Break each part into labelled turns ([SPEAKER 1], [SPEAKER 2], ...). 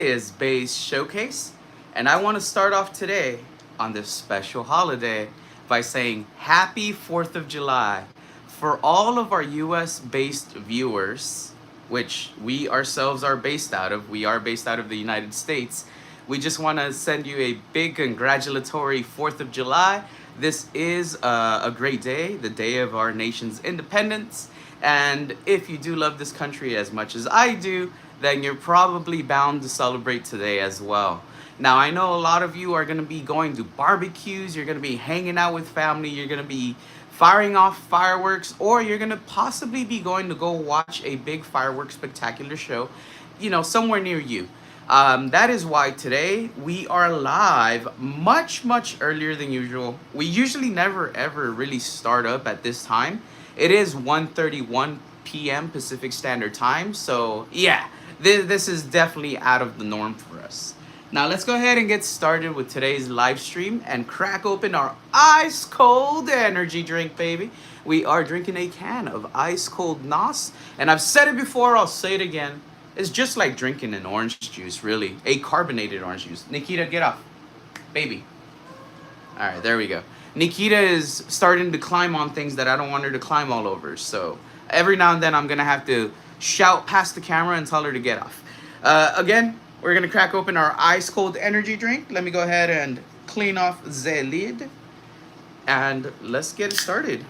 [SPEAKER 1] is Bay's Showcase, and I want to start off today on this special holiday by saying Happy 4th of July. For all of our US based viewers, which we ourselves are based out of, we are based out of the United States, we just want to send you a big congratulatory 4th of July. This is a great day, the day of our nation's independence. And if you do love this country as much as I do, then you're probably bound to celebrate today as well. Now, I know a lot of you are going to be going to barbecues, you're going to be hanging out with family, you're going to be firing off fireworks, or you're going to possibly be going to go watch a big fireworks spectacular show, somewhere near you. That is why today we are live much earlier than usual. We usually never ever really start up at this time. It is 1:31 p.m. Pacific Standard Time, so yeah, this is definitely out of the norm for us. Now let's go ahead and get started with today's live stream and crack open our ice cold energy drink, baby. We are drinking a can of ice cold NOS, and I've said it before, I'll say it again. It's just like drinking an orange juice, really. A carbonated orange juice. Nikita, get off. Baby. All right, there we go. Nikita is starting to climb on things that I don't want her to climb all over. So every now and then I'm going to have to shout past the camera and tell her to get off. Again, we're going to crack open our ice cold energy drink. Let me go ahead and clean off the lid. And let's get it started.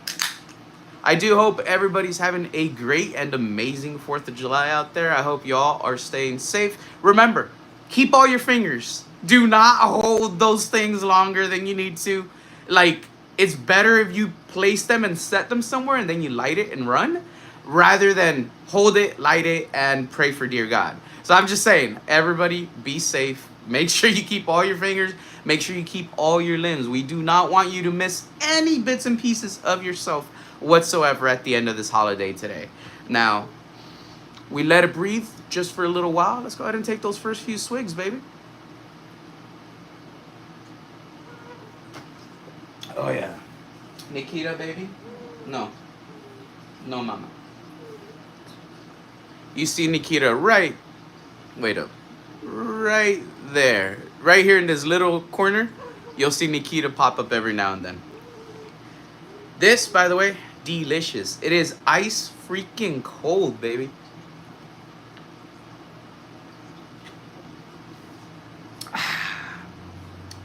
[SPEAKER 1] I do hope everybody's having a great and amazing 4th of July out there. I hope y'all are staying safe. Remember, keep all your fingers. Do not hold those things longer than you need to. Like, it's better if you place them and set them somewhere and then you light it and run, rather than hold it, light it, and pray for dear God. So I'm just saying, everybody be safe. Make sure you keep all your fingers. Make sure you keep all your limbs. We do not want you to miss any bits and pieces of yourself whatsoever at the end of this holiday today. Now, we let it breathe just for a little while. Let's go ahead and take those first few swigs, baby. Oh, yeah. Nikita, baby? No. No, mama. You see Nikita right there. Right here in this little corner, you'll see Nikita pop up every now and then. This, by the way, delicious. It is ice freaking cold, baby.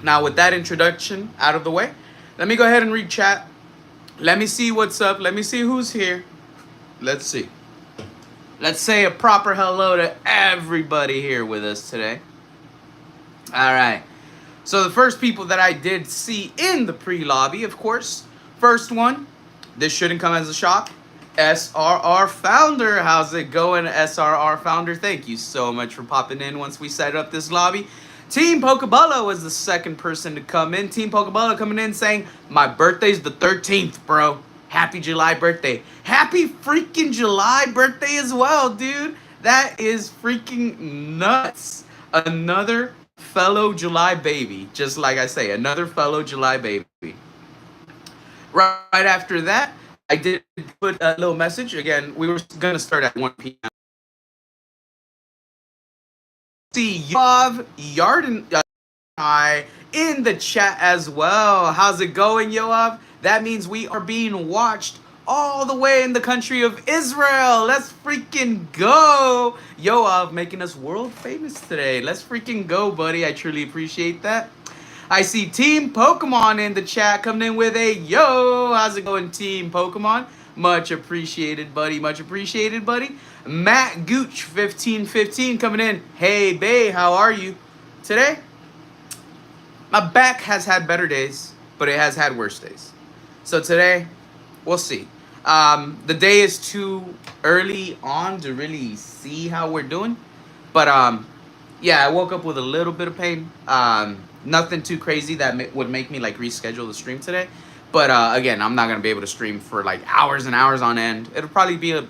[SPEAKER 1] Now, with that introduction out of the way, let me go ahead and read chat. Let me see what's up. Let me see who's here. Let's see. Let's say a proper hello to everybody here with us today. All right. So the first people that I did see in the pre-lobby, of course, first one, this shouldn't come as a shock, SRR Founder. How's it going, SRR Founder? Thank you so much for popping in once we set up this lobby. Team Pokeballa was the second person to come in. Team Pokeballa coming in saying, my birthday's the 13th, bro. Happy July birthday. Happy freaking July birthday as well, dude. That is freaking nuts. Another fellow July baby. Just like I say, another fellow July baby. Right after that, I did put a little message. Again, we were going to start at 1 p.m. See Yoav Yarden in the chat as well. How's it going, Yoav? That means we are being watched all the way in the country of Israel. Let's freaking go. Yoav making us world famous today. Let's freaking go, buddy. I truly appreciate that. I see Team Pokemon in the chat coming in with a yo. How's it going, Team Pokemon? Much appreciated, buddy. Much appreciated, buddy. Matt Gooch 1515 coming in. Hey, Bay, how are you today? My back has had better days, but it has had worse days. So today, we'll see. The day is too early on to really see how we're doing. But yeah, I woke up with a little bit of pain. Nothing too crazy that would make me like reschedule the stream today. But again, I'm not gonna be able to stream for like hours and hours on end. It'll probably be a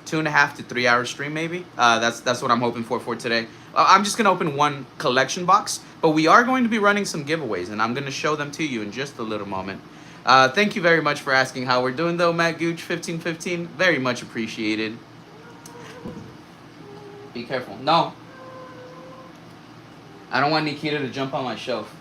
[SPEAKER 1] 2.5 to 3 hour stream, maybe. That's what I'm hoping for today. I'm just gonna open one collection box, but we are going to be running some giveaways, and I'm gonna show them to you in just a little moment. Thank you very much for asking how we're doing, though, Matt Gooch 1515. Very much appreciated. Be careful. No. I don't want Nikita to jump on my shelf.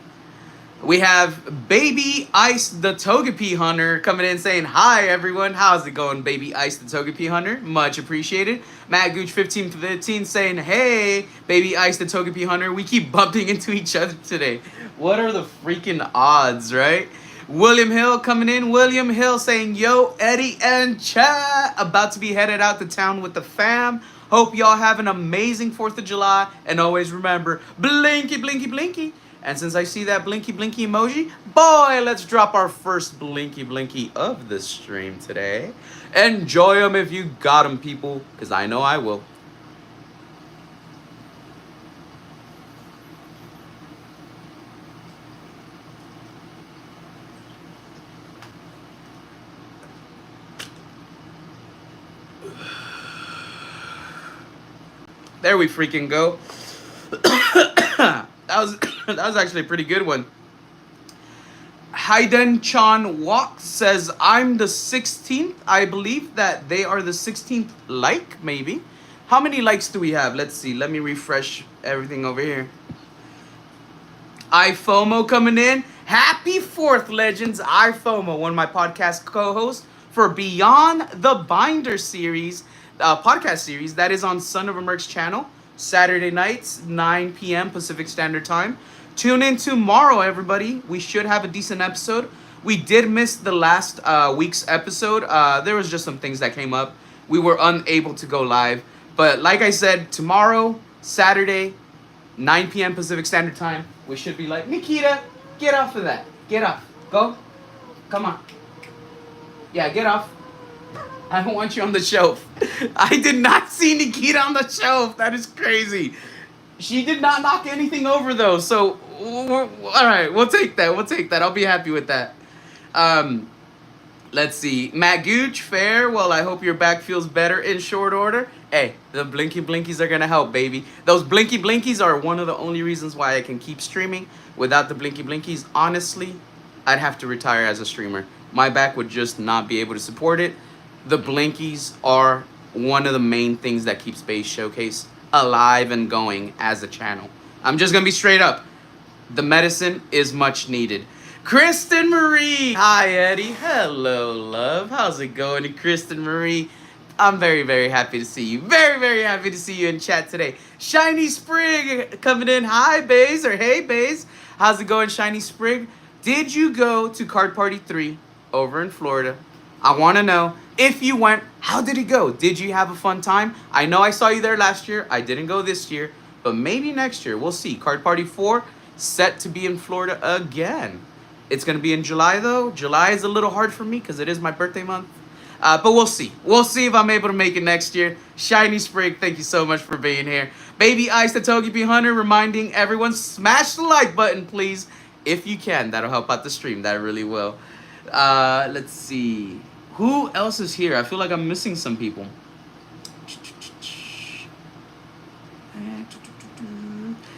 [SPEAKER 1] We have Baby Ice the Togepi Hunter coming in saying, hi everyone, how's it going, Baby Ice the Togepi Hunter? Much appreciated. Matt Gooch 1515 saying, hey, Baby Ice the Togepi Hunter, we keep bumping into each other today. What are the freaking odds, right? William Hill coming in. William Hill saying, yo, Eddie and chat. About to be headed out to town with the fam. Hope y'all have an amazing 4th of July. And always remember, blinky, blinky, blinky. And since I see that blinky, blinky emoji, boy, let's drop our first blinky, blinky of the stream today. Enjoy them if you got them, people, because I know I will. There we freaking go. That was actually a pretty good one. Haiden Chan Walk says, I'm the 16th. I believe that they are the 16th like, maybe. How many likes do we have? Let's see. Let me refresh everything over here. iFOMO coming in. Happy 4th, legends. iFOMO, one of my podcast co-hosts for Beyond the Binder series, podcast series that is on Son of a Merc's channel. Saturday nights, 9 p.m. Pacific Standard Time. Tune in tomorrow, everybody. We should have a decent episode. We did miss the last week's episode. There was just some things that came up. We were unable to go live. But like I said, tomorrow, Saturday, 9 p.m. Pacific Standard Time, we should be like, Nikita, get off of that. Get off. Go. Come on. Yeah, get off. I don't want you on the shelf. I did not see Nikita on the shelf. That is crazy. She did not knock anything over, though. So, all right, we'll take that. We'll take that. I'll be happy with that. Let's see. Matt Gooch, fair. Well, I hope your back feels better in short order. Hey, the blinky blinkies are going to help, baby. Those blinky blinkies are one of the only reasons why I can keep streaming. Without the blinky blinkies, honestly, I'd have to retire as a streamer. My back would just not be able to support it. The blinkies are one of the main things that keeps Base Showcase alive and going as a channel. I'm just going to be straight up. The medicine is much needed. Kristen Marie. Hi, Eddie. Hello, love. How's it going? And Kristen Marie, I'm very, very happy to see you. Very, very happy to see you in chat today. Shiny Sprig coming in. Hi, Baze, or hey, Baze. How's it going, Shiny Sprig? Did you go to Card Party 3 over in Florida? I want to know. If you went, how did it go? Did you have a fun time? I know I saw you there last year. I didn't go this year, but maybe next year. We'll see. Card Party 4 set to be in Florida again. It's going to be in July, though. July is a little hard for me because it is my birthday month. But we'll see. We'll see if I'm able to make it next year. Shiny Sprig, thank you so much for being here. Baby Ice the Togepi Hunter reminding everyone, smash the like button, please. If you can, that'll help out the stream. That really will. Let's see. Who else is here? I feel like I'm missing some people.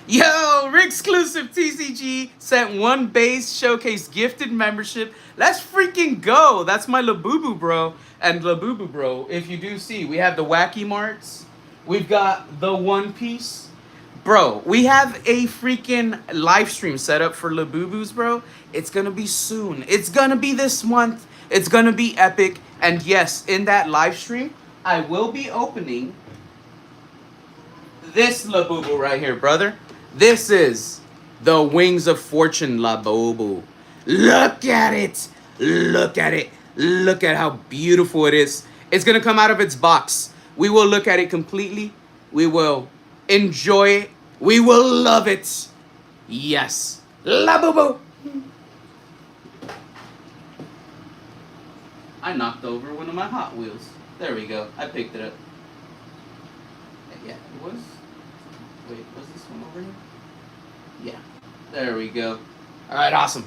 [SPEAKER 1] Yo, Rick-exclusive TCG sent one Base Showcase gifted membership. Let's freaking go. That's my Labubu bro. And Labubu bro, if you do see, we have the Wacky Marts. We've got the One Piece. Bro, we have a freaking live stream set up for Labubus, bro. It's going to be soon. It's going to be this month. It's going to be epic. And yes, in that live stream, I will be opening this Labubu right here, brother. This is the Wings of Fortune Labubu. Look at it. Look at it. Look at how beautiful it is. It's going to come out of its box. We will look at it completely. We will enjoy it. We will love it. Yes. Labubu. I knocked over one of my Hot Wheels. There we go. I picked it up. Yeah, it was. Wait, was this one over here? Yeah. There we go. All right, awesome.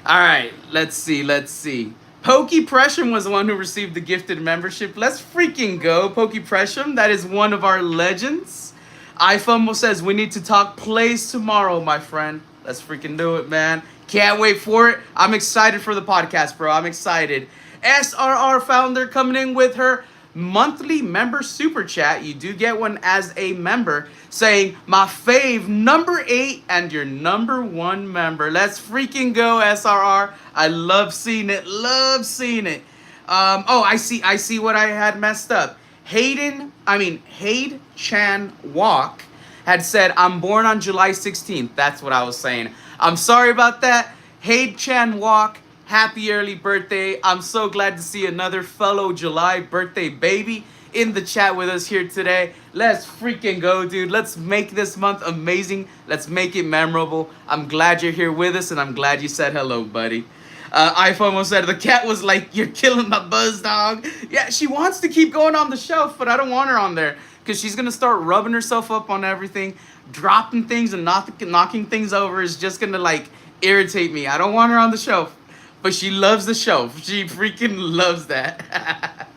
[SPEAKER 1] All right, let's see. Let's see. Pokey Pressure was the one who received the gifted membership. Let's freaking go, Pokey Pressure. That is one of our legends. iFumble says, we need to talk plays tomorrow, my friend. Let's freaking do it, man. Can't wait for it. I'm excited for the podcast, bro. I'm excited. SRR founder coming in with her monthly member super chat. You do get one as a member saying my fave number 8 and your number 1 member. Let's freaking go, SRR. I love seeing it. Love seeing it. Oh, I see what I had messed up. Hayde Chan Walk had said, I'm born on July 16th. That's what I was saying. I'm sorry about that. Hayde Chan Walk, happy early birthday. I'm so glad to see another fellow July birthday baby in the chat with us here today. Let's freaking go, dude. Let's make this month amazing. Let's make it memorable. I'm glad you're here with us, and I'm glad you said hello, buddy. iPhone said, the cat was like, you're killing my buzz, dog. Yeah, she wants to keep going on the shelf, but I don't want her on there because she's going to start rubbing herself up on everything, dropping things and knocking things over is just going to, like, irritate me. I don't want her on the shelf, but she loves the shelf. She freaking loves that.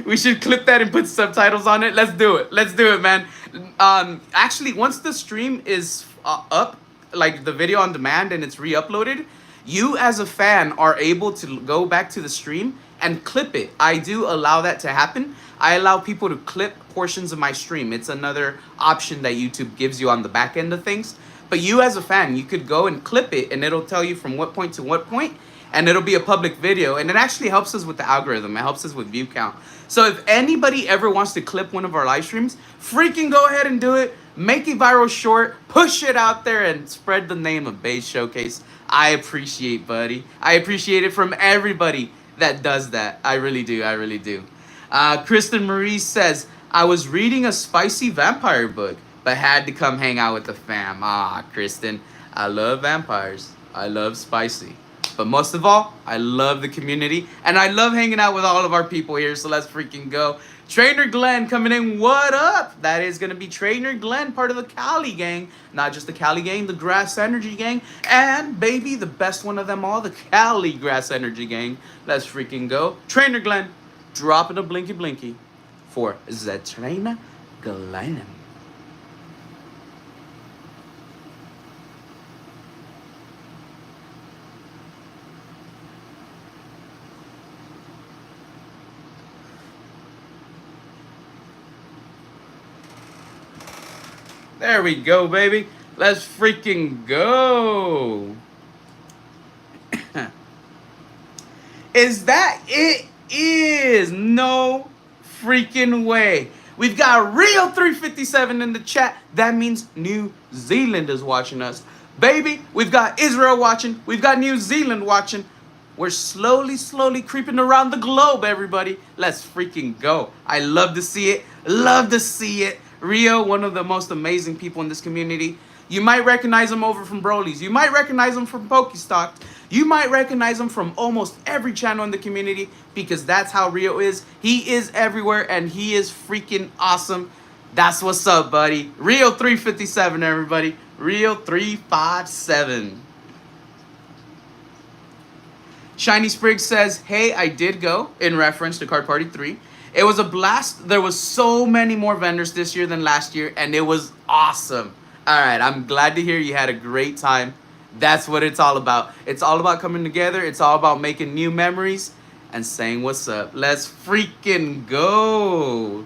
[SPEAKER 1] We should clip that and put subtitles on it. Let's do it. Let's do it, man. Actually, once the stream is up, like the video on demand and it's re-uploaded, you as a fan are able to go back to the stream and clip it. I do allow that to happen. I allow people to clip portions of my stream. It's another option that YouTube gives you on the back end of things. But you as a fan, you could go and clip it and it'll tell you from what point to what point, and it'll be a public video, and it actually helps us with the algorithm. It helps us with view count. So if anybody ever wants to clip one of our live streams, freaking go ahead and do it. Make a viral short, push it out there, and spread the name of Bday Showcase. I appreciate, buddy. I appreciate it from everybody that does that. I really do. I really do. Kristen Marie says, I was reading a spicy vampire book, but had to come hang out with the fam. Ah, Kristen, I love vampires. I love spicy. But most of all, I love the community, and I love hanging out with all of our people here, so let's freaking go. Trainer Glenn coming in, what up? That is going to be Trainer Glenn, part of the Cali gang. Not just the Cali gang, the Grass Energy gang, and baby, the best one of them all, the Cali Grass Energy gang. Let's freaking go. Trainer Glenn, dropping a blinky blinky for the Trainer Glenn. There we go, baby. Let's freaking go. Is that it? Is no freaking way. We've got Real 357 in the chat. That means New Zealand is watching us. Baby, we've got Israel watching. We've got New Zealand watching. We're slowly creeping around the globe, everybody. Let's freaking go. I love to see it. Love to see it. Rio, one of the most amazing people in this community. You might recognize him over from Broly's. You might recognize him from Pokestock. You might recognize him from almost every channel in the community because that's how Rio is. He is everywhere and he is freaking awesome. That's what's up, buddy. Rio 357, everybody. Rio 357. Shiny Spriggs says, hey, I did go, in reference to Card Party 3. It was a blast. There was so many more vendors this year than last year, and it was awesome. All right, I'm glad to hear you had a great time. That's what it's all about. It's all about coming together. It's all about making new memories and saying what's up. Let's freaking go.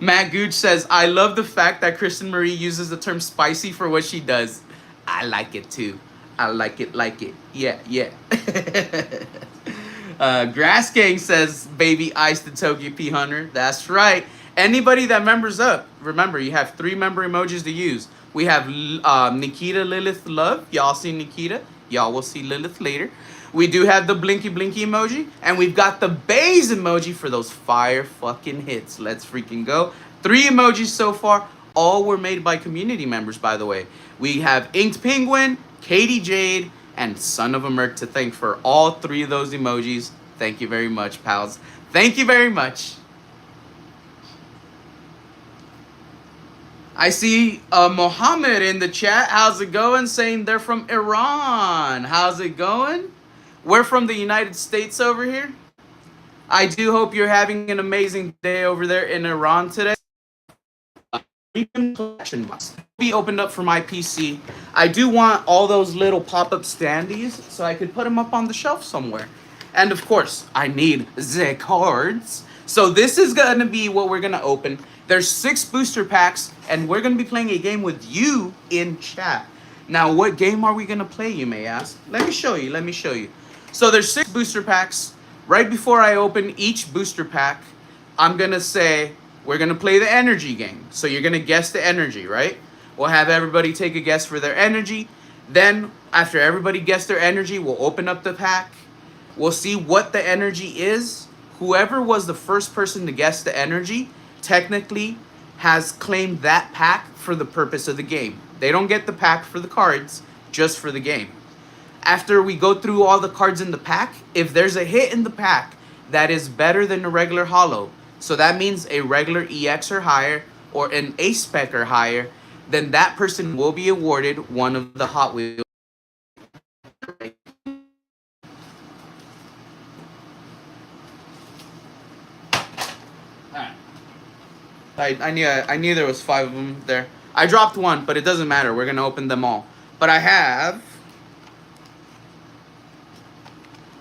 [SPEAKER 1] Matt Gooch says, I love the fact that Kristen Marie uses the term spicy for what she does. I like it too. I like it. Yeah. Grass Gang says, baby ice the Tokyo P Hunter. That's right. Anybody that members up, remember, you have 3 member emojis to use. We have Nikita Lilith Love. Y'all see Nikita. Y'all will see Lilith later. We do have the blinky emoji. And we've got the Bays emoji for those fire fucking hits. Let's freaking go. 3 emojis so far. All were made by community members, by the way. We have Inked Penguin, Katie Jade, and Son of a Merc to thank for all 3 of those emojis. Thank you very much, pals. Thank you very much. I see Mohammed in the chat. How's it going? Saying they're from Iran. How's it going? We're from the United States over here. I do hope you're having an amazing day over there in Iran today. Collection box be opened up for my PC. I do want all those little pop-up standees so I could put them up on the shelf somewhere. And of course, I need the cards. So this is gonna be what we're gonna open. There's 6 booster packs, and we're gonna be playing a game with you in chat. Now, what game are we gonna play, you may ask? Let me show you, let me show you. So there's 6 booster packs. Right before I open each booster pack, I'm gonna say, we're gonna play the energy game. So you're gonna guess the energy, right? We'll have everybody take a guess for their energy. Then, after everybody guessed their energy, we'll open up the pack. We'll see what the energy is. Whoever was the first person to guess the energy, technically, has claimed that pack for the purpose of the game. They don't get the pack for the cards, just for the game. After we go through all the cards in the pack, if there's a hit in the pack that is better than a regular holo, so that means a regular EX or higher, or an A spec or higher, then that person will be awarded one of the Hot Wheels. I knew there was 5 of them there. I dropped one, but it doesn't matter. We're gonna open them all. But I have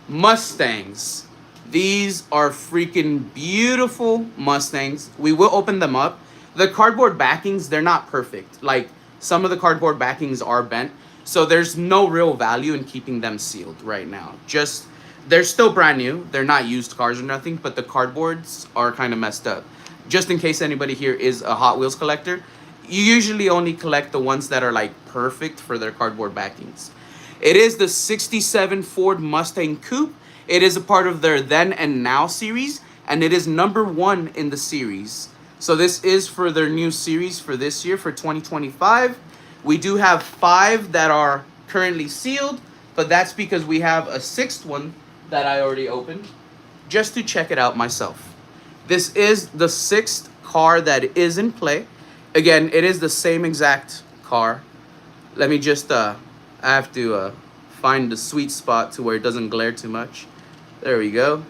[SPEAKER 1] Mustangs. These are freaking beautiful Mustangs. We will open them up. The cardboard backings, they're not perfect. Like, some of the cardboard backings are bent, so there's no real value in keeping them sealed right now. Just, they're still brand new. They're not used cars or nothing, but the cardboards are kind of messed up. Just in case anybody here is a Hot Wheels collector, you usually only collect the ones that are like perfect for their cardboard backings. It is the 67 Ford Mustang Coupe. It is a part of their Then and Now series, and it is number 1 in the series. So this is for their new series for this year, for 2025. We do have 5 that are currently sealed, but that's because we have a 6th one that I already opened, just to check it out myself. This is the 6th car that is in play. Again, it is the same exact car. Let me just, I have to find the sweet spot to where it doesn't glare too much. There we go.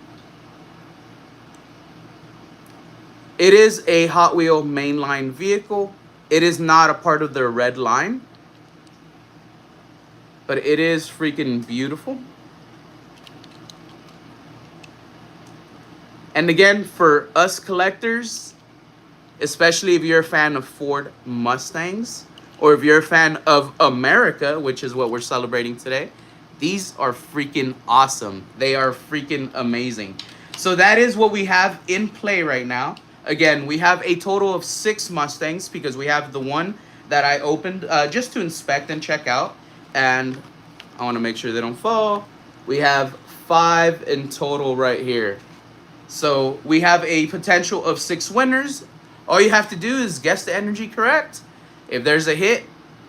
[SPEAKER 1] It is a Hot Wheel mainline vehicle. It is not a part of their red line, but it is freaking beautiful. And again, for us collectors, especially if you're a fan of Ford Mustangs, or if you're a fan of America, which is what we're celebrating today, these are freaking awesome. They are freaking amazing. So that is what we have in play right now. Again, we have a total of 6 Mustangs because we have the one that I opened just to inspect and check out. And I want to make sure they don't fall. We have 5 in total right here. So we have a potential of 6 winners. All you have to do is guess the energy correct. If there's a hit,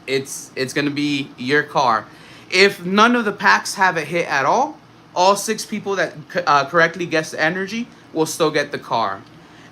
[SPEAKER 1] it's going to be your car. If none of the packs have a hit at all 6 people that correctly guess the energy will still get the car.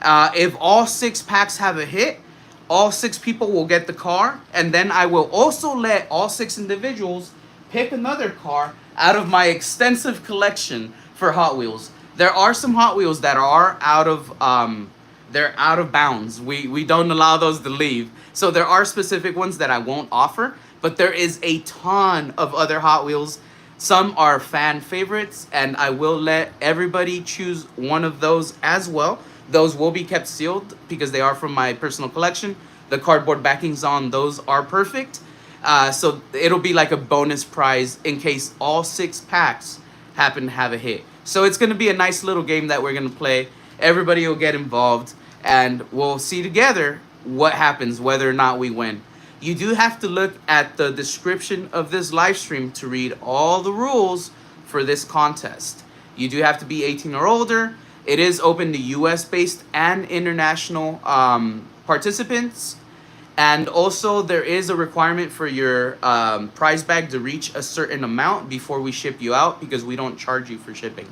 [SPEAKER 1] If all 6 packs have a hit, all 6 people will get the car. And then I will also let all 6 individuals pick another car out of my extensive collection for Hot Wheels. There are some Hot Wheels that are out of they're out of bounds. We don't allow those to leave. So there are specific ones that I won't offer, but there is a ton of other Hot Wheels. Some are fan favorites, and I will let everybody choose one of those as well. Those will be kept sealed because they are from my personal collection. The cardboard backings on those are perfect. So it'll be like a bonus prize in case all 6 packs happen to have a hit. So it's going to be a nice little game that we're going to play. Everybody will get involved, and we'll see together what happens, whether or not we win. You do have to look at the description of this live stream to read all the rules for this contest. You do have to be 18 or older. It is open to US-based and international participants. And also, there is a requirement for your prize bag to reach a certain amount before we ship you out, because we don't charge you for shipping.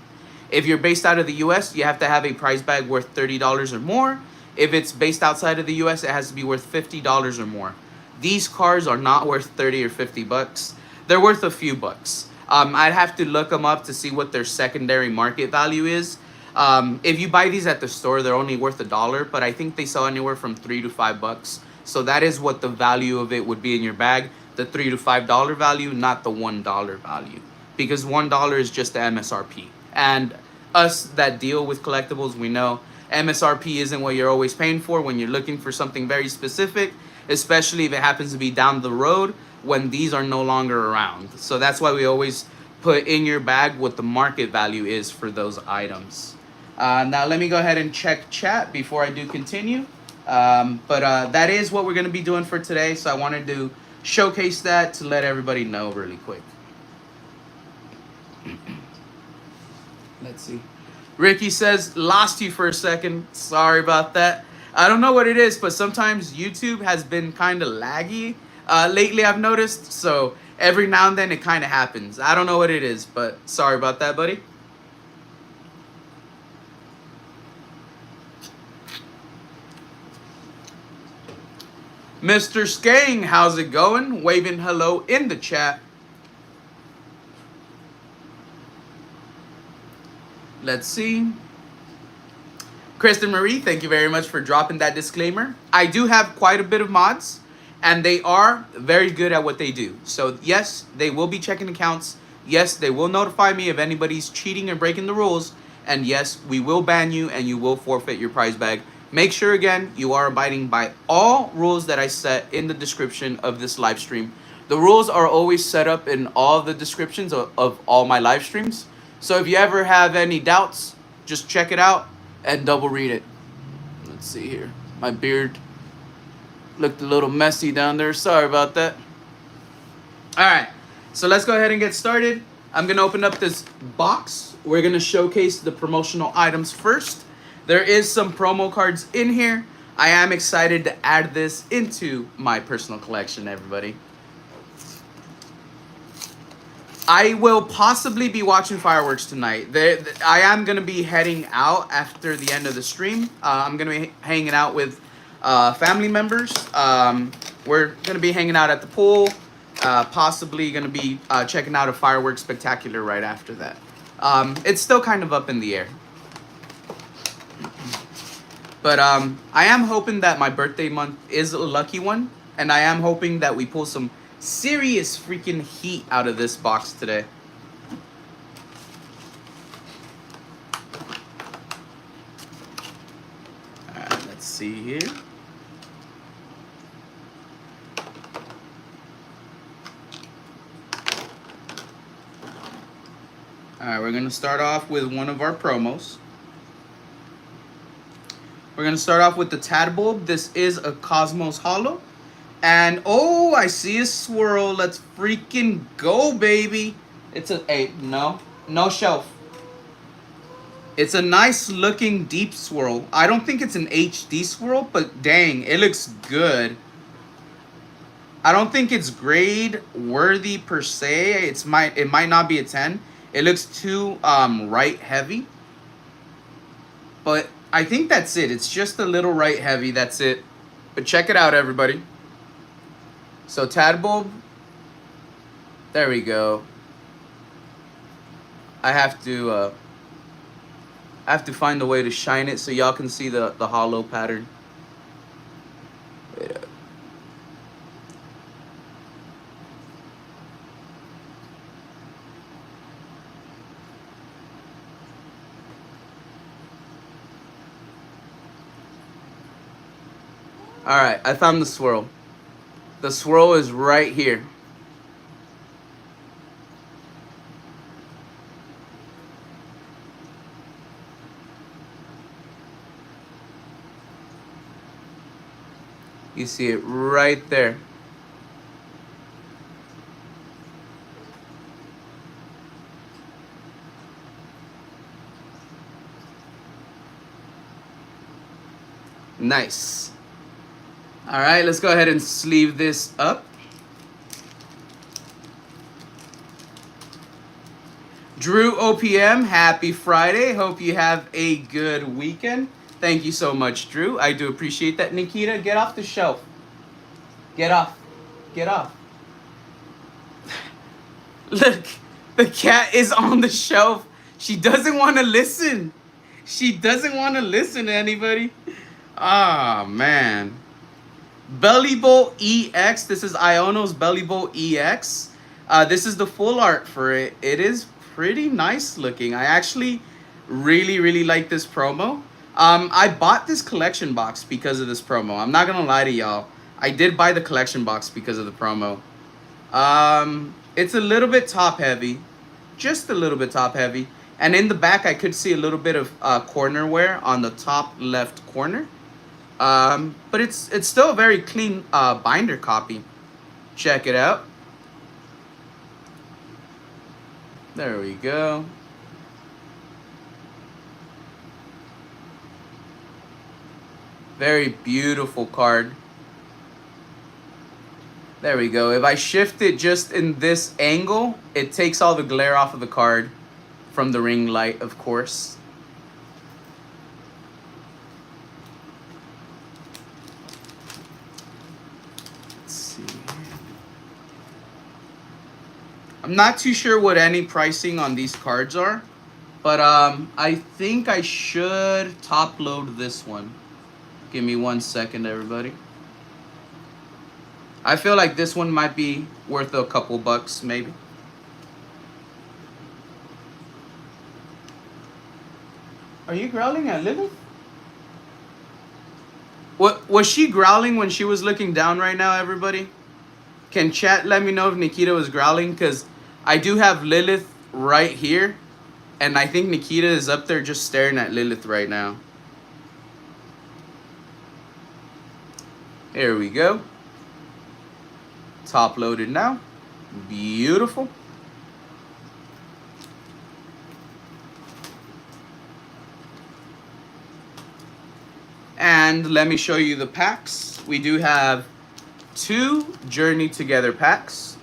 [SPEAKER 1] If you're based out of the US, you have to have a prize bag worth $30 or more. If it's based outside of the US, it has to be worth $50 or more. These cars are not worth 30 or 50 bucks. They're worth a few bucks. I'd have to look them up to see what their secondary market value is. If you buy these at the store, they're only worth $1, but I think they sell anywhere from $3 to $5. So that is what the value of it would be in your bag, the $3 to $5 value, not the $1 value, because $1 is just the MSRP, And us that deal with collectibles, we know MSRP isn't what you're always paying for when you're looking for something very specific, especially if it happens to be down the road when these are no longer around. So that's why we always put in your bag what the market value is for those items. Now let me go ahead and check chat before I do continue. But that is what we're going to be doing for today. So I wanted to showcase that to let everybody know really quick. Let's see. Ricky says, lost you for a second. Sorry about that. I don't know what it is, but sometimes YouTube has been kind of laggy lately, I've noticed. So every now and then it kind of happens. I don't know what it is, but sorry about that, buddy. Mr. Skang, how's it going? Waving hello in the chat. Let's see. Kristen Marie, thank you very much for dropping that disclaimer. I do have quite a bit of mods, and they are very good at what they do. So yes, they will be checking accounts. Yes, they will notify me if anybody's cheating or breaking the rules. And yes, we will ban you and you will forfeit your prize bag. Make sure, again, you are abiding by all rules that I set in the description of this live stream. The rules are always set up in all the descriptions of all my live streams. So if you ever have any doubts, just check it out and double read it. Let's see here. My beard looked a little messy down there. Sorry about that. All right, so let's go ahead and get started. I'm going to open up this box. We're going to showcase the promotional items first. There is some promo cards in here. I am excited to add this into my personal collection, everybody. I will possibly be watching fireworks tonight. I am going to be heading out after the end of the stream. I'm going to be hanging out with family members. We're going to be hanging out at the pool. Possibly going to be checking out a fireworks spectacular right after that. It's still kind of up in the air. But I am hoping that my birthday month is a lucky one. And I am hoping that we pull some serious freaking heat out of this box today. Alright, let's see here. Alright, we're going to start off with one of our promos. We're going to start off with the Tadbulb. This is a Cosmos Holo. And, oh, I see a swirl. Let's freaking go, baby. It's no shelf. It's a nice looking deep swirl. I don't think it's an HD swirl, but dang, it looks good. I don't think it's grade worthy per se. It might not be a 10. It looks too right heavy. But I think that's it. It's just a little right heavy. That's it. But check it out, everybody. So Tadbulb. There we go. I have to find a way to shine it so y'all can see the holo pattern. Wait up. Alright, I found the swirl. The swirl is right here. You see it right there. Nice. All right, let's go ahead and sleeve this up. Drew OPM, happy Friday. Hope you have a good weekend. Thank you so much, Drew. I do appreciate that. Nikita, get off the shelf. Get off. Get off. Look, the cat is on the shelf. She doesn't want to listen. She doesn't want to listen to anybody. Ah, man. Bellibolt EX. This is Iono's Bellibolt EX. This is the full art for it. It is pretty nice looking. I actually really like this promo. I bought this collection box because of this promo. I'm not gonna lie to y'all. I did buy the collection box because of the promo. It's a little bit top heavy, just a little bit top heavy. And in the back, I could see a little bit of corner wear on the top left corner. But it's still a very clean binder copy. Check it out. There we go. Very beautiful card. There we go. If I shift it just in this angle, it takes all the glare off of the card from the ring light, of course. Let's see. I'm not too sure what any pricing on these cards are, but I think I should top load this one. Give me 1 second, everybody. I feel like this one might be worth a couple bucks, maybe. Are you growling at Lilith? What was she growling when she was looking down right now, everybody? Can chat let me know if Nikita was growling? Because I do have Lilith right here. And I think Nikita is up there just staring at Lilith right now. Here we go. Top loaded now. Beautiful. And let me show you the packs. We do have 2 Journey Together packs.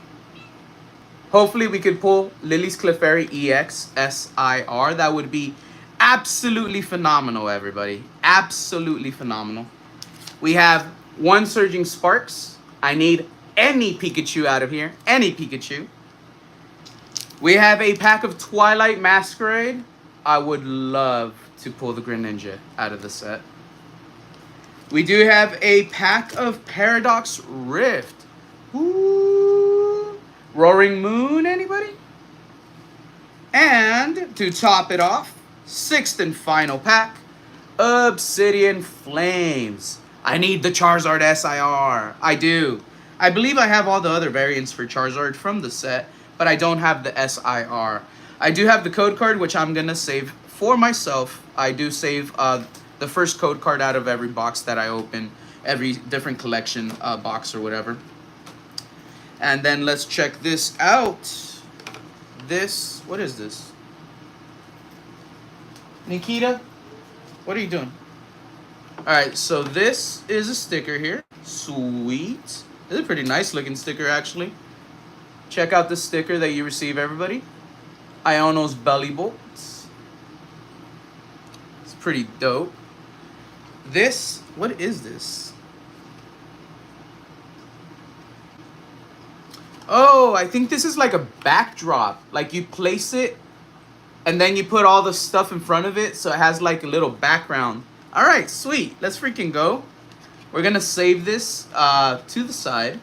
[SPEAKER 1] Hopefully we could pull Lily's Clefairy EX SIR. That would be absolutely phenomenal, everybody. Absolutely phenomenal. We have 1 Surging Sparks. I need any Pikachu out of here. Any Pikachu. We have a pack of Twilight Masquerade. I would love to pull the Greninja out of the set. We do have a pack of Paradox Rift. Ooh. Roaring Moon, anybody? And to top it off, 6th and final pack, Obsidian Flames. I need the Charizard SIR. I do. I believe I have all the other variants for Charizard from the set, but I don't have the SIR. I do have the code card, which I'm going to save for myself. I do save the first code card out of every box that I open, every different collection box or whatever. And then let's check this out. This, what is this? Nikita, what are you doing? Alright, so this is a sticker here. Sweet. This is a pretty nice looking sticker, actually. Check out the sticker that you receive, everybody. Iono's Bellibolt. It's pretty dope. This, what is this? Oh, I think this is like a backdrop. Like you place it and then you put all the stuff in front of it so it has like a little background. All right, sweet. Let's freaking go. We're going to save this to the side.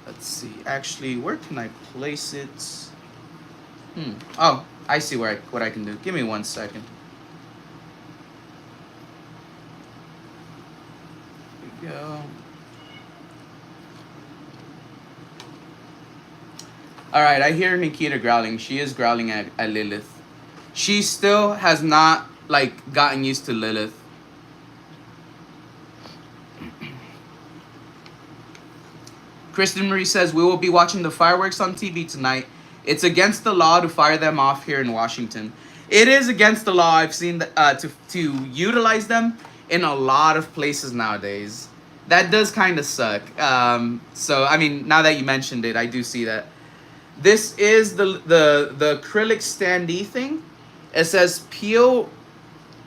[SPEAKER 1] Let's see. Actually, where can I place it? Oh, I see what I can do. Give me 1 second. Here we go. Alright, I hear Nikita growling. She is growling at Lilith. She still has not, like, gotten used to Lilith. Kristen Marie says, we will be watching the fireworks on TV tonight. It's against the law to fire them off here in Washington. It is against the law. I've seen to utilize them in a lot of places nowadays. That does kind of suck. So, I mean, now that you mentioned it, I do see that. This is the acrylic standee thing. It says,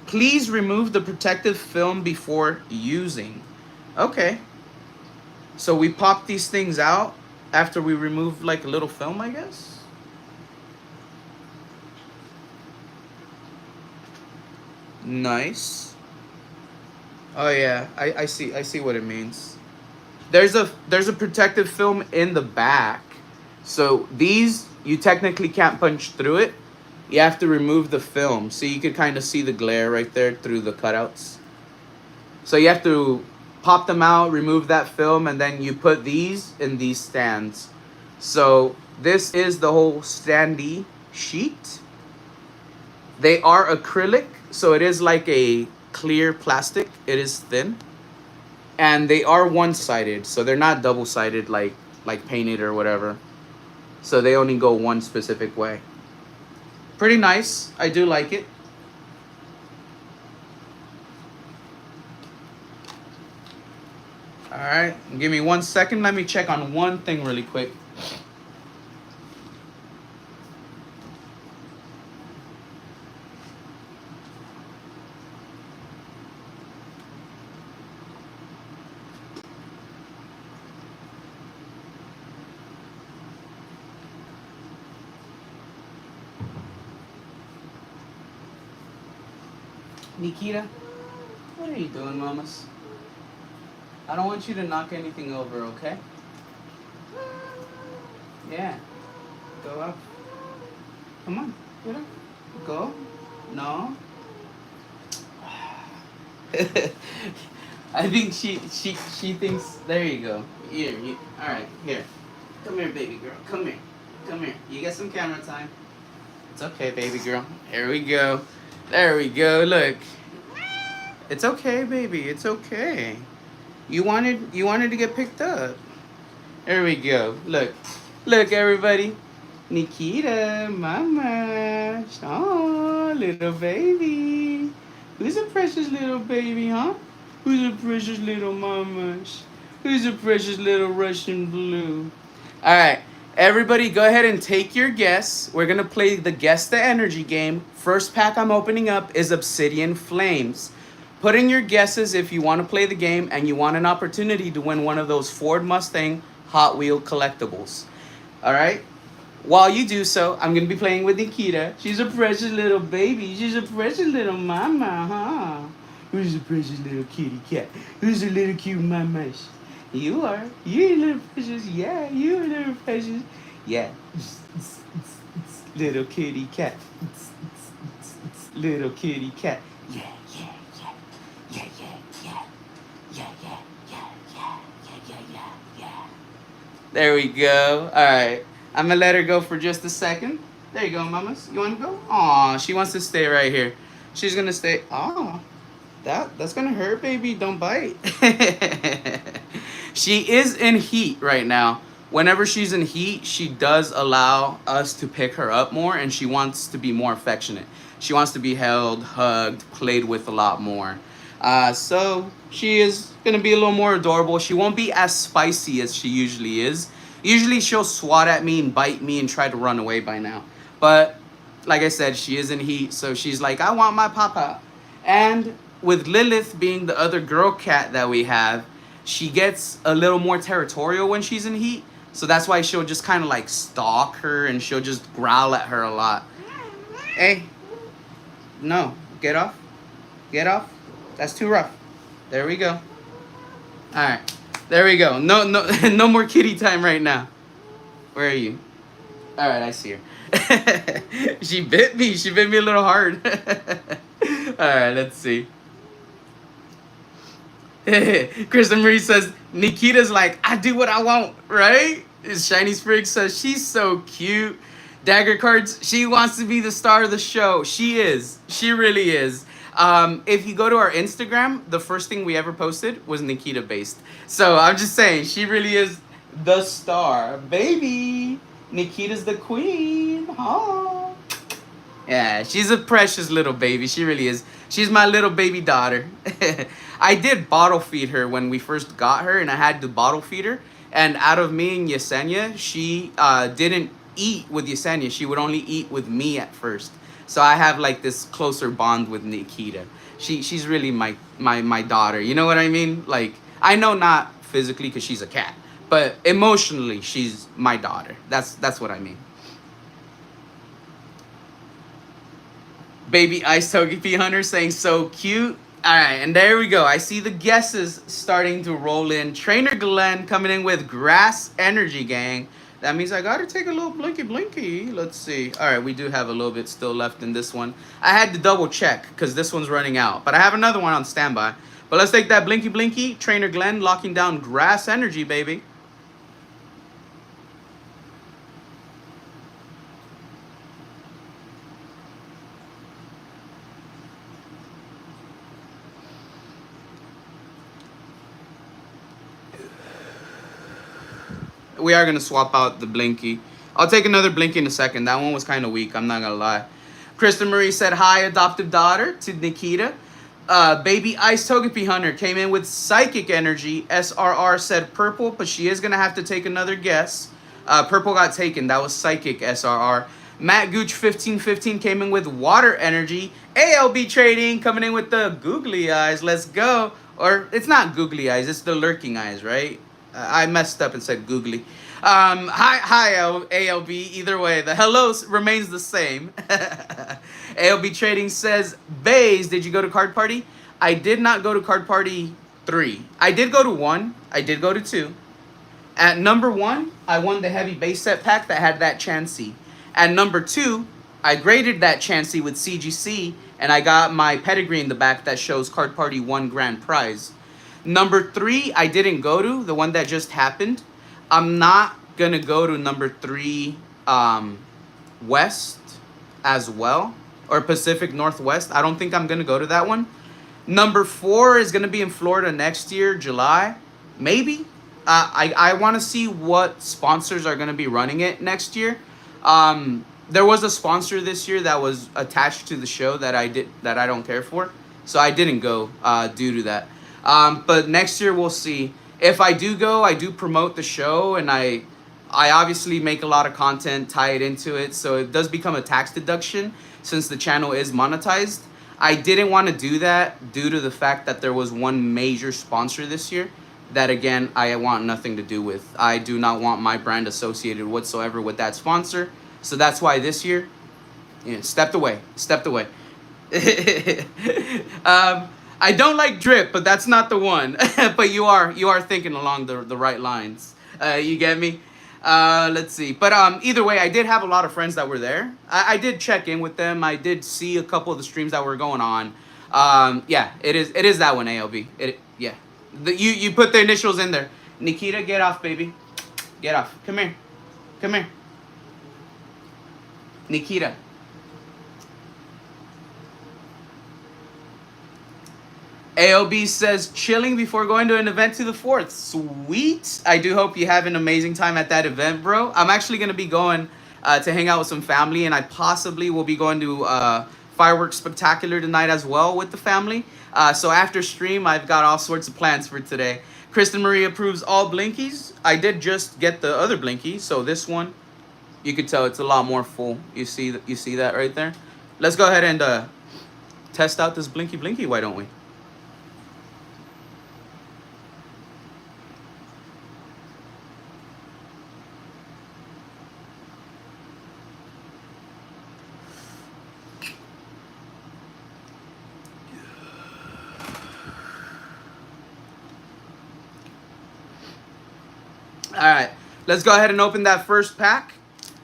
[SPEAKER 1] please remove the protective film before using. Okay. So we pop these things out after we remove like a little film, I guess. Nice. Oh yeah, I see what it means. There's a protective film in the back. So these you technically can't punch through it. You have to remove the film, so you could kind of see the glare right there through the cutouts. So you have to pop them out, remove that film, and then you put these in these stands. So this is the whole standee sheet. They are acrylic, so it is like a clear plastic. It is thin. And they are one-sided, so they're not double-sided like painted or whatever. So they only go one specific way. Pretty nice. I do like it. All right, give me 1 second. Let me check on one thing really quick. Nikita, what are you doing, mamas? I don't want you to knock anything over, okay? Yeah. Go up. Come on. Get up. Go. No. I think she thinks. There you go. Here. All right. Here. Come here, baby girl. Come here. Come here. You get some camera time. It's okay, baby girl. Here we go. There we go. Look. It's okay, baby. It's okay. You wanted to get picked up. There we go. Look. Look, everybody. Nikita, mama. Oh, little baby. Who's a precious little baby, huh? Who's a precious little mama? Who's a precious little Russian blue? All right. Everybody, go ahead and take your guess. We're going to play the Guess the Energy game. First pack I'm opening up is Obsidian Flames. Put in your guesses if you want to play the game and you want an opportunity to win one of those Ford Mustang Hot Wheel collectibles. All right? While you do so, I'm going to be playing with Nikita. She's a precious little baby. She's a precious little mama, huh? Who's a precious little kitty cat? Who's a little cute mama? You are. You're a little precious. Yeah, you're a little precious. Yeah. Little kitty cat. Little kitty cat. Yeah. There we go. All right. I'm going to let her go for just a second. There you go, mamas. You want to go? Aw, she wants to stay right here. She's going to stay. Aw, that's going to hurt, baby. Don't bite. She is in heat right now. Whenever she's in heat, she does allow us to pick her up more, and she wants to be more affectionate. She wants to be held, hugged, played with a lot more. So she is going to be a little more adorable. She won't be as spicy as she usually is. Usually she'll swat at me and bite me and try to run away by now. But like I said, she is in heat, so she's like, I want my papa. And with Lilith being the other girl cat that we have, she gets a little more territorial when she's in heat. So that's why she'll just kind of like stalk her and she'll just growl at her a lot. Hey, no, get off. Get off. That's too rough. There we go. All right. There we go. No more kitty time right now. Where are you? All right, I see her. She bit me. She bit me a little hard. All right, let's see. Kristen Marie says, Nikita's like, I do what I want, right? Shiny Sprig says, she's so cute. Dagger Cards, she wants to be the star of the show. She is. She really is. If you go to our Instagram, the first thing we ever posted was Nikita based. So I'm just saying, she really is the star. Baby, Nikita's the queen. Oh. Yeah, she's a precious little baby. She really is. She's my little baby daughter. I did bottle feed her when we first got her, and I had to bottle feed her. And out of me and Yesenia, she didn't eat with Yesenia. She would only eat with me at first. So I have like this closer bond with Nikita. She's really my daughter. You know what I mean? Like, I know not physically because she's a cat, but emotionally she's my daughter. That's what I mean. Baby Ice Togepi Hunter saying so cute. All right, and there we go. I see the guesses starting to roll in. Trainer Glenn coming in with Grass Energy Gang. That means I gotta take a little blinky blinky. Let's see. All right, we do have a little bit still left in this one. I had to double check because this one's running out. But I have another one on standby. But let's take that blinky blinky. Trainer Glenn locking down grass energy, baby. We are going to swap out the blinky. I'll take another blinky in a second. That one was kind of weak. I'm not going to lie. Kristen Marie said, hi, adoptive daughter, to Nikita. Baby Ice Togepi Hunter came in with psychic energy. SRR said purple, but she is going to have to take another guess. Purple got taken. That was psychic SRR. Matt Gooch 1515 came in with water energy. ALB Trading coming in with the googly eyes. Let's go. Or it's not googly eyes. It's the lurking eyes, right? I messed up and said googly. Hi, ALB. Either way, the hello remains the same. ALB Trading says, Bays, did you go to Card Party? I did not go to Card Party 3. I did go to 1. I did go to 2. At number 1, I won the heavy base set pack that had that Chansey. At number 2, I graded that Chansey with CGC, and I got my pedigree in the back that shows Card Party 1 grand prize. Number 3, I didn't go to, the one that just happened. I'm not going to go to number 3 West as well, or Pacific Northwest. I don't think I'm going to go to that one. Number 4 is going to be in Florida next year, July, maybe. I want to see what sponsors are going to be running it next year. There was a sponsor this year that was attached to the show that I don't care for, so I didn't go due to that. But next year we'll see. If I do go, I do promote the show, and I obviously make a lot of content, tie it into it, so it does become a tax deduction since the channel is monetized. I didn't want to do that due to the fact that there was one major sponsor this year that, again, I want nothing to do with. I do not want my brand associated whatsoever with that sponsor, so that's why this year, stepped away. I don't like drip, but that's not the one. But you are thinking along the right lines. You get me? Let's see. But either way, I did have a lot of friends that were there. I did check in with them. I did see a couple of the streams that were going on. Yeah, it is that one, ALB. Yeah. You put the initials in there. Nikita, get off, baby. Get off. Come here. Come here. Nikita. AOB says, chilling before going to an event to the 4th. Sweet. I do hope you have an amazing time at that event, bro. I'm actually going to be going to hang out with some family, and I possibly will be going to Fireworks Spectacular tonight as well with the family. So after stream, I've got all sorts of plans for today. Kristen Marie approves all blinkies. I did just get the other blinky, so this one, you could tell it's a lot more full. You see that right there? Let's go ahead and test out this blinky, why don't we? Alright, let's go ahead and open that first pack.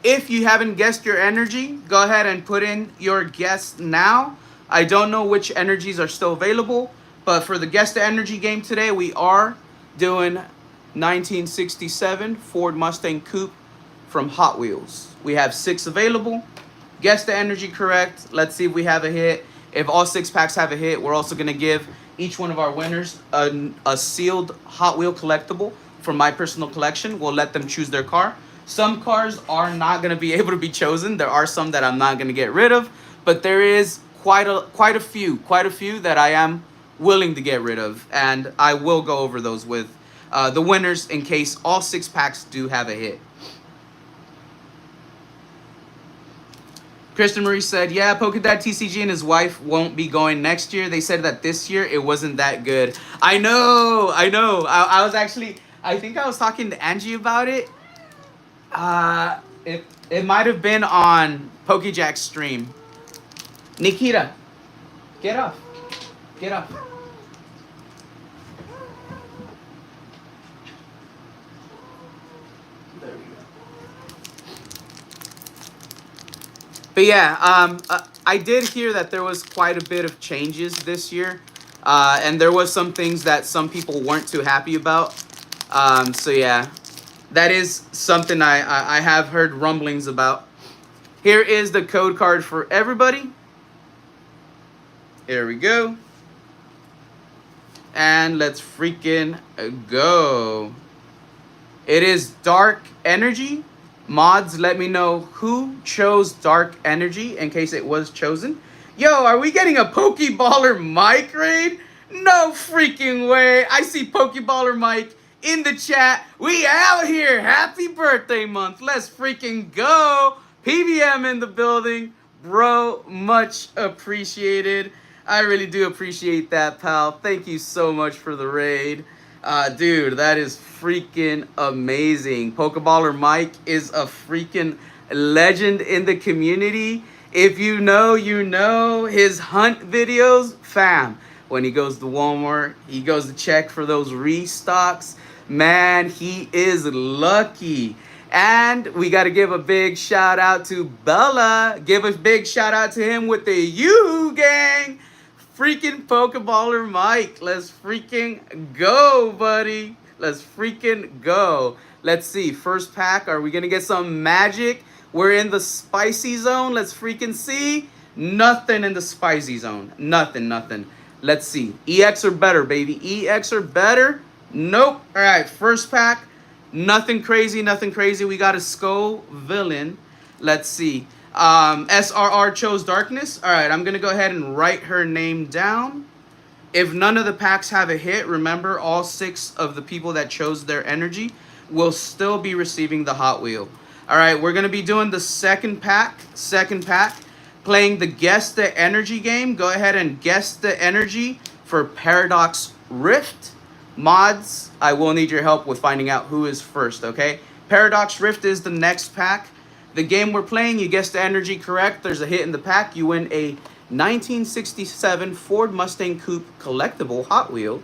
[SPEAKER 1] If you haven't guessed your energy, go ahead and put in your guess now. I don't know which energies are still available, but for the Guess the Energy game today, we are doing 1967 Ford Mustang Coupe from Hot Wheels. We have 6 available. Guess the energy correct. Let's see if we have a hit. If all 6 packs have a hit, we're also going to give each one of our winners a sealed Hot Wheel collectible from my personal collection. We'll let them choose their car. Some cars are not going to be able to be chosen. There are some that I'm not going to get rid of, but there is quite a few that I am willing to get rid of, and I will go over those with the winners in case all 6 packs do have a hit. Kristen Marie said, yeah, Pokedad TCG and his wife won't be going next year. They said that this year it wasn't that good. I know. I was actually, I think I was talking to Angie about it. It might have been on PokeJack's stream. Nikita, get up. Get up. There we go. But yeah, I did hear that there was quite a bit of changes this year. And there was some things that some people weren't too happy about. So yeah, that is something I have heard rumblings about. Here is the code card for everybody. Here we go. And let's freaking go. It is Dark Energy. Mods, let me know who chose Dark Energy in case it was chosen. Yo, are we getting a Pokeballer Mike raid? No freaking way. I see Pokeballer Mike in the chat. We out here. Happy birthday month. Let's freaking go. PBM in the building. Bro, much appreciated. I really do appreciate that, pal. Thank you so much for the raid. Dude, that is freaking amazing. Pokeballer Mike is a freaking legend in the community. If you know, you know his hunt videos, fam. When he goes to Walmart, he goes to check for those restocks. Man, he is lucky. And we got to give a big shout out to Bella. Give a big shout out to him with the Yoo gang. Freaking Pokeballer Mike. Let's freaking go, buddy. Let's freaking go. Let's see. First pack. Are we going to get some magic? We're in the spicy zone. Let's freaking see. Nothing in the spicy zone. Nothing. Let's see. EX or better, baby. EX or better. Nope. All right. First pack. Nothing crazy. We got a Skull villain. Let's see. SRR chose Darkness. All right, I'm going to go ahead and write her name down. If none of the packs have a hit, remember all 6 of the people that chose their energy will still be receiving the Hot Wheel. All right, we're going to be doing the second pack, playing the Guess the Energy game. Go ahead and guess the energy for Paradox Rift. Mods, I will need your help with finding out who is first, okay? Paradox Rift is the next pack. The game we're playing, you guess the energy correct. There's a hit in the pack. You win a 1967 Ford Mustang Coupe collectible Hot Wheel.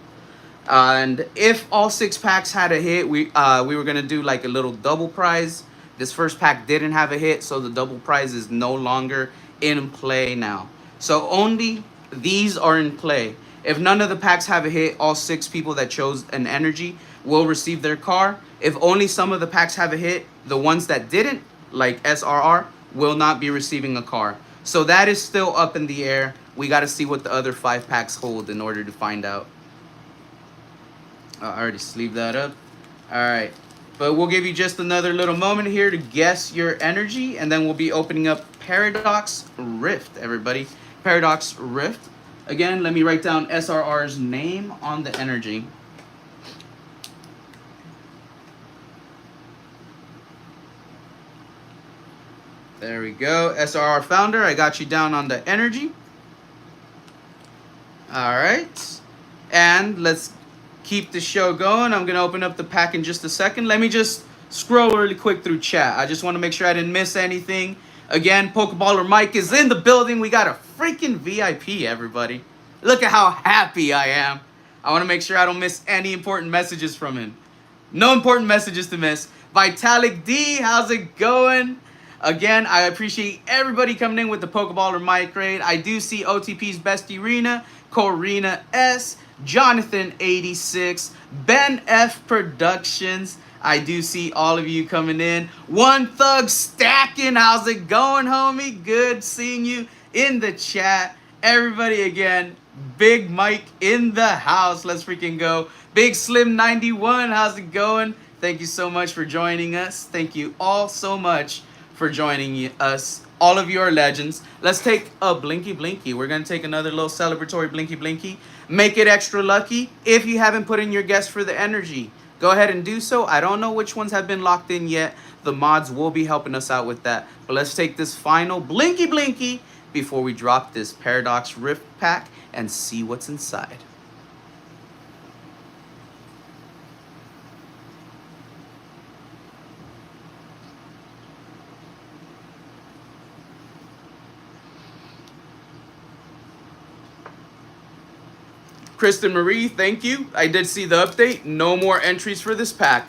[SPEAKER 1] And if all 6 packs had a hit, we were going to do like a little double prize. This first pack didn't have a hit, so the double prize is no longer in play now. So only these are in play. If none of the packs have a hit, all 6 people that chose an energy will receive their car. If only some of the packs have a hit, the ones that didn't, like SRR, will not be receiving a car. So that is still up in the air. We got to see what the other 5 packs hold in order to find out. I already sleeved that up. All right. But we'll give you just another little moment here to guess your energy, and then we'll be opening up Paradox Rift, everybody. Paradox Rift. Again, let me write down SRR's name on the energy. There we go. SRR founder, I got you down on the energy. All right. And let's keep the show going. I'm going to open up the pack in just a second. Let me just scroll really quick through chat. I just want to make sure I didn't miss anything. Again, Pokeballer Mike is in the building. We got a freaking VIP, everybody. Look at how happy I am. I want to make sure I don't miss any important messages from him. No important messages to miss. Vitalik D, how's it going? Again, I appreciate everybody coming in with the Pokeballer Mike raid. I do see OTP's Bestie Rena, Corina S, Jonathan86, Ben F Productions. I do see all of you coming in. One Thug Stacking, how's it going, homie? Good seeing you in the chat. Everybody again, Big Mike in the house. Let's freaking go. Big Slim 91, how's it going? Thank you so much for joining us. Thank you all so much for joining us. All of you are legends. Let's take a Blinky Blinky. We're going to take another little celebratory Blinky Blinky. Make it extra lucky. If you haven't put in your guess for the energy, go ahead and do so. I don't know which ones have been locked in yet. The mods will be helping us out with that. But let's take this final Blinky Blinky before we drop this Paradox Rift pack and see what's inside. Kristen Marie, thank you. I did see the update. No more entries for this pack.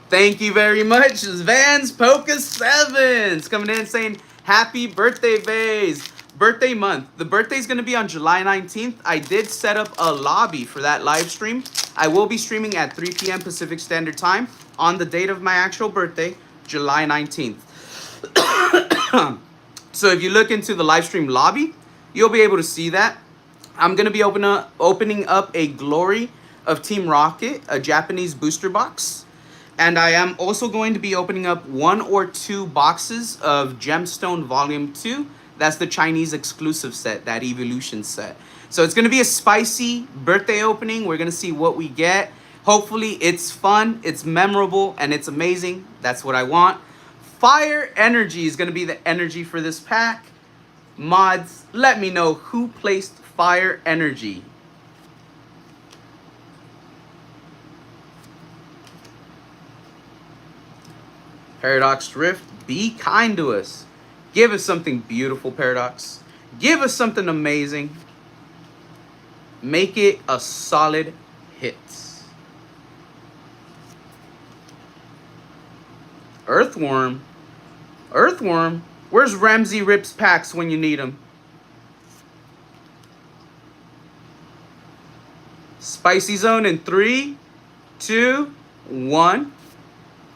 [SPEAKER 1] Thank you very much. Vans Polka 7s coming in saying happy birthday, Vase. Birthday month. The birthday's going to be on July 19th. I did set up a lobby for that live stream. I will be streaming at 3 p.m. Pacific Standard Time on the date of my actual birthday, July 19th. So if you look into the live stream lobby, you'll be able to see that. I'm going to be opening up a Glory of Team Rocket, a Japanese booster box. And I am also going to be opening up 1 or 2 boxes of Gemstone Volume 2. That's the Chinese exclusive set, that Evolution set. So it's going to be a spicy birthday opening. We're going to see what we get. Hopefully it's fun, it's memorable, and it's amazing. That's what I want. Fire Energy is going to be the energy for this pack. Mods, let me know who placed Fire Energy. Paradox Rift, be kind to us. Give us something beautiful, Paradox. Give us something amazing. Make it a solid hit. Earthworm. Earthworm. Where's Ramsey Rips packs when you need them? Spicy Zone in 3, 2, 1.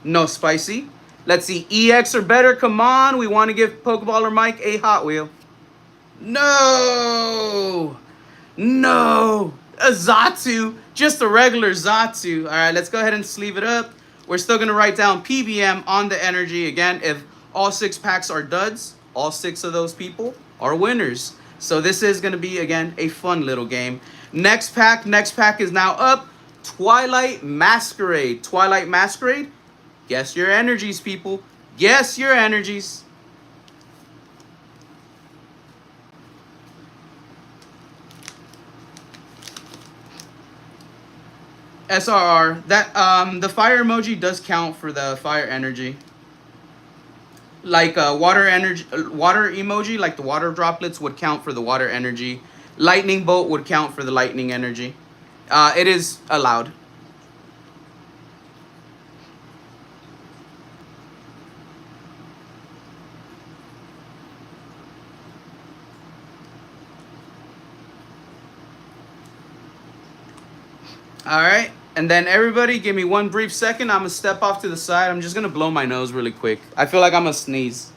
[SPEAKER 1] No spicy. Let's see. EX or better. Come on. We want to give Pokeballer Mike a Hot Wheel. No. No. A Xatu. Just a regular Xatu. All right. Let's go ahead and sleeve it up. We're still going to write down PBM on the energy. Again, if all 6 packs are duds, all 6 of those people are winners. So this is going to be, again, a fun little game. Next pack is now up. Twilight Masquerade. Twilight Masquerade. Guess your energies, people. Guess your energies. SRR. That the fire emoji does count for the fire energy. Like water emoji, like the water droplets would count for the water energy. Lightning bolt would count for the lightning energy. It is allowed. All right, and then everybody give me one brief second. I'm gonna step off to the side. I'm just gonna blow my nose really quick. I feel like I'm gonna sneeze.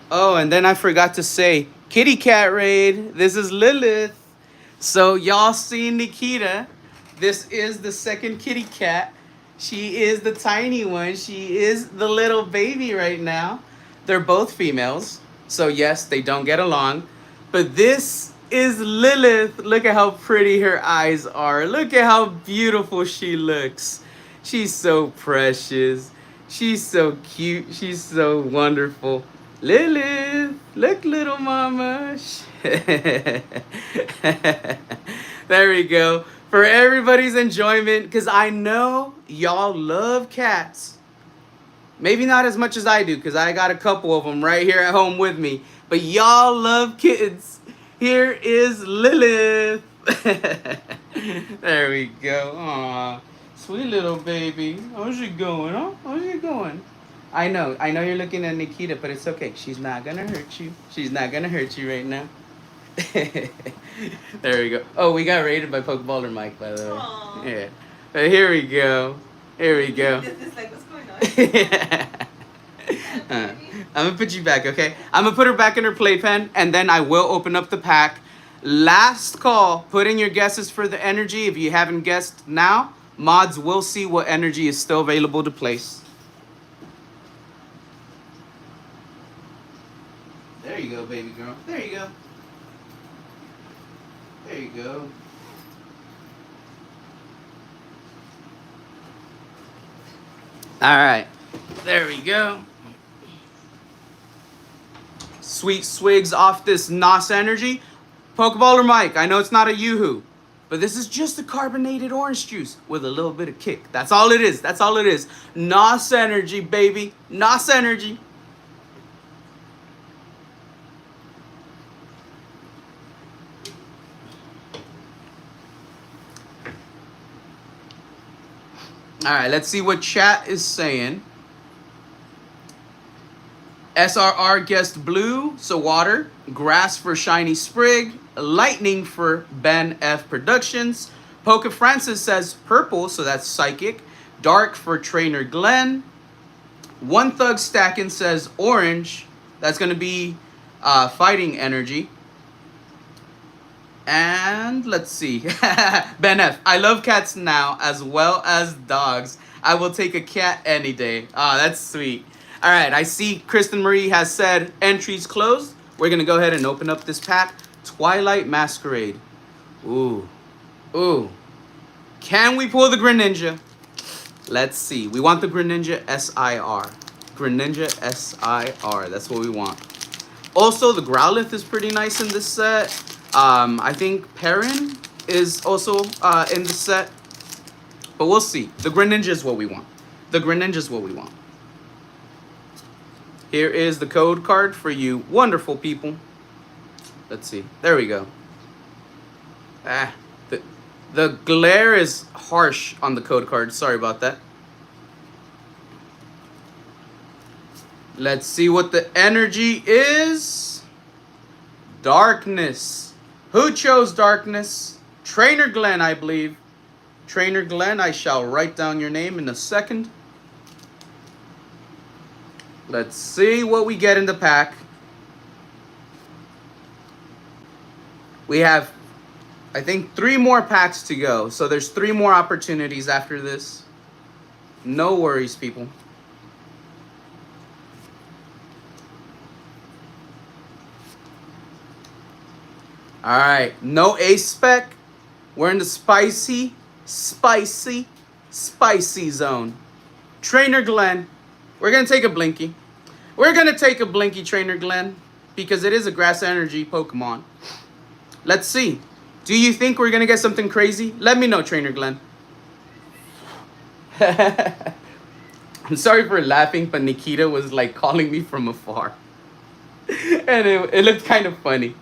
[SPEAKER 1] Oh, and then I forgot to say, kitty cat raid. This is Lilith. So y'all see Nikita. This is the second kitty cat. She is the tiny one. She is the little baby right now. They're both females. So yes, they don't get along. But this is Lilith. Look at how pretty her eyes are. Look at how beautiful she looks. She's so precious. She's so cute. She's so wonderful. Lilith, look, little mama. There we go. For everybody's enjoyment, because I know y'all love cats. Maybe not as much as I do, because I got a couple of them right here at home with me. But y'all love kittens. Here is Lilith. There we go. Aw, sweet little baby. How's she going, huh? How's she going? I know you're looking at Nikita, but it's okay. She's not gonna hurt you. She's not gonna hurt you right now. There we go. Oh, we got raided by Pokeballer Mike, by the way. Aww. Yeah. But here we go. Here we go. It's like, what's going on? I'm gonna put you back, okay? I'm gonna put her back in her playpen, and then I will open up the pack. Last call. Put in your guesses for the energy. If you haven't guessed now, mods will see what energy is still available to place. go, baby girl. There you go. There you go. All right. There we go. Sweet swigs off this NOS Energy. Pokeballer Mike, I know it's not a Yoo-hoo, but this is just a carbonated orange juice with a little bit of kick. That's all it is. That's all it is. NOS Energy, baby. NOS Energy. All right, let's see what chat is saying. SRR guessed blue, so water. Grass for Shiny Sprig. Lightning for Ben F Productions. Poke Francis says purple, so that's Psychic. Dark for Trainer Glenn. One Thug Stackin says orange. That's going to be Fighting Energy. And let's see. Ben F. I love cats now as well as dogs. I will take a cat any day. Oh, that's sweet. All right, I see Kristen Marie has said entries closed. We're going to go ahead and open up this pack. Twilight Masquerade. Ooh. Ooh. Can we pull the Greninja? Let's see. We want the Greninja SIR. Greninja SIR. That's what we want. Also, the Growlithe is pretty nice in this set. I think Perrin is also in the set. But we'll see. The Greninja is what we want. The Greninja is what we want. Here is the code card for you wonderful people. Let's see. There we go. The glare is harsh on the code card. Sorry about that. Let's see what the energy is. Darkness. Who chose darkness? Trainer Glenn, I believe. Trainer Glenn, I shall write down your name in a second. Let's see what we get in the pack. We have, I think, 3 more packs to go. So there's 3 more opportunities after this. No worries, people. All right, no A spec. We're in the spicy zone. Trainer Glenn. We're going to take a Blinky. We're going to take a Blinky, Trainer Glenn, because it is a Grass Energy Pokemon. Let's see. Do you think we're going to get something crazy? Let me know, Trainer Glenn. I'm sorry for laughing, but Nikita was like calling me from afar. And it looked kind of funny.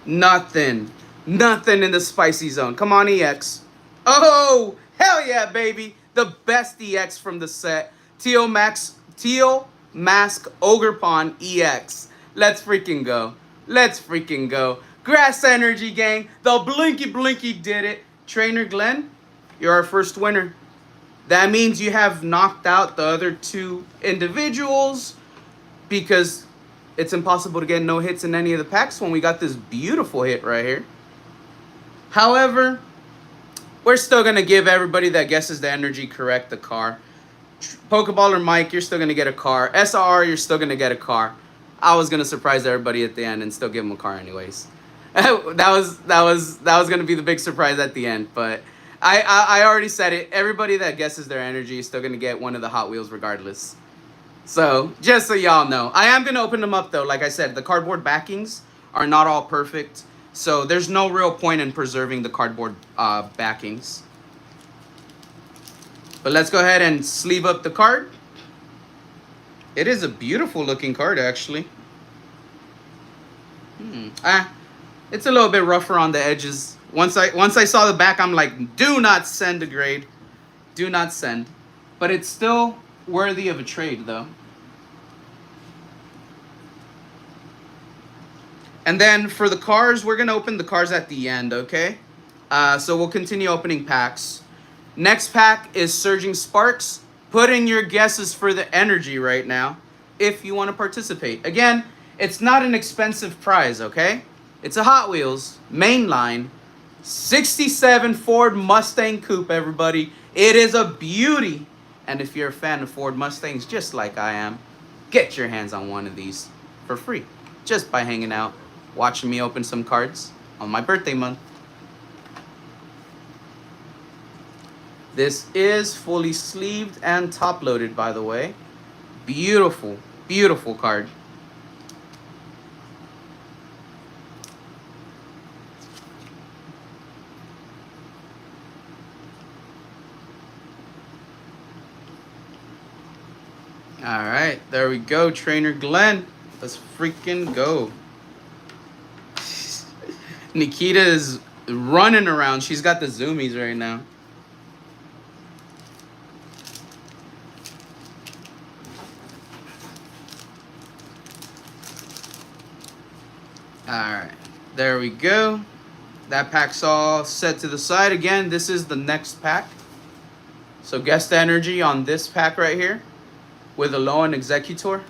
[SPEAKER 1] Nothing. Nothing in the spicy zone. Come on, EX. Oh, hell yeah, baby. The best EX from the set. Teal Mask Ogerpon EX. Let's freaking go. Let's freaking go. Grass Energy gang. The Blinky did it. Trainer Glenn, you're our first winner. That means you have knocked out the other 2 individuals because it's impossible to get no hits in any of the packs when we got this beautiful hit right here. However, we're still going to give everybody that guesses the energy correct the car. Pokeballer Mike, you're still going to get a car. SR, you're still going to get a car. I was going to surprise everybody at the end and still give them a car anyways. that was going to be the big surprise at the end, but I already said it. Everybody that guesses their energy is still going to get one of the Hot Wheels regardless. So, just so y'all know. I am going to open them up, though. Like I said, the cardboard backings are not all perfect. So, there's no real point in preserving the cardboard backings. But let's go ahead and sleeve up the card. It is a beautiful looking card, actually. It's a little bit rougher on the edges. Once I saw the back, I'm like, do not send a grade. Do not send. But it's still worthy of a trade, though. And then for the cars, we're going to open the cars at the end, okay? So we'll continue opening packs. Next pack is Surging Sparks. Put in your guesses for the energy right now if you want to participate. Again, it's not an expensive prize, okay? It's a Hot Wheels mainline 67 Ford Mustang Coupe, everybody. It is a beauty. And if you're a fan of Ford Mustangs just like I am, get your hands on one of these for free just by hanging out, watching me open some cards on my birthday month. This is fully sleeved and top loaded, by the way. Beautiful, beautiful card. All right, there we go, Trainer Glenn. Let's freaking go. Nikita is running around. She's got the zoomies right now. All right, there we go. That pack's all set to the side. Again, this is the next pack. So guess the energy on this pack right here with Aloha and Executor.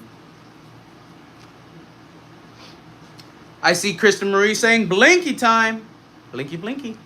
[SPEAKER 1] I see Kristen Marie saying blinky time. Blinky, blinky.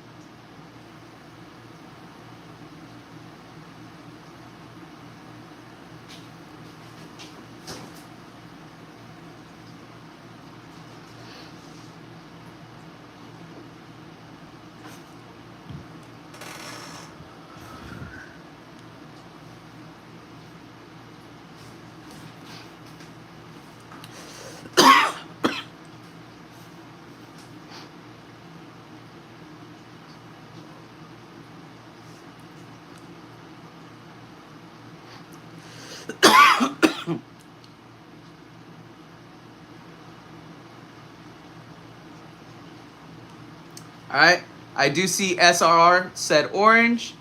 [SPEAKER 1] All right, I do see SRR said orange.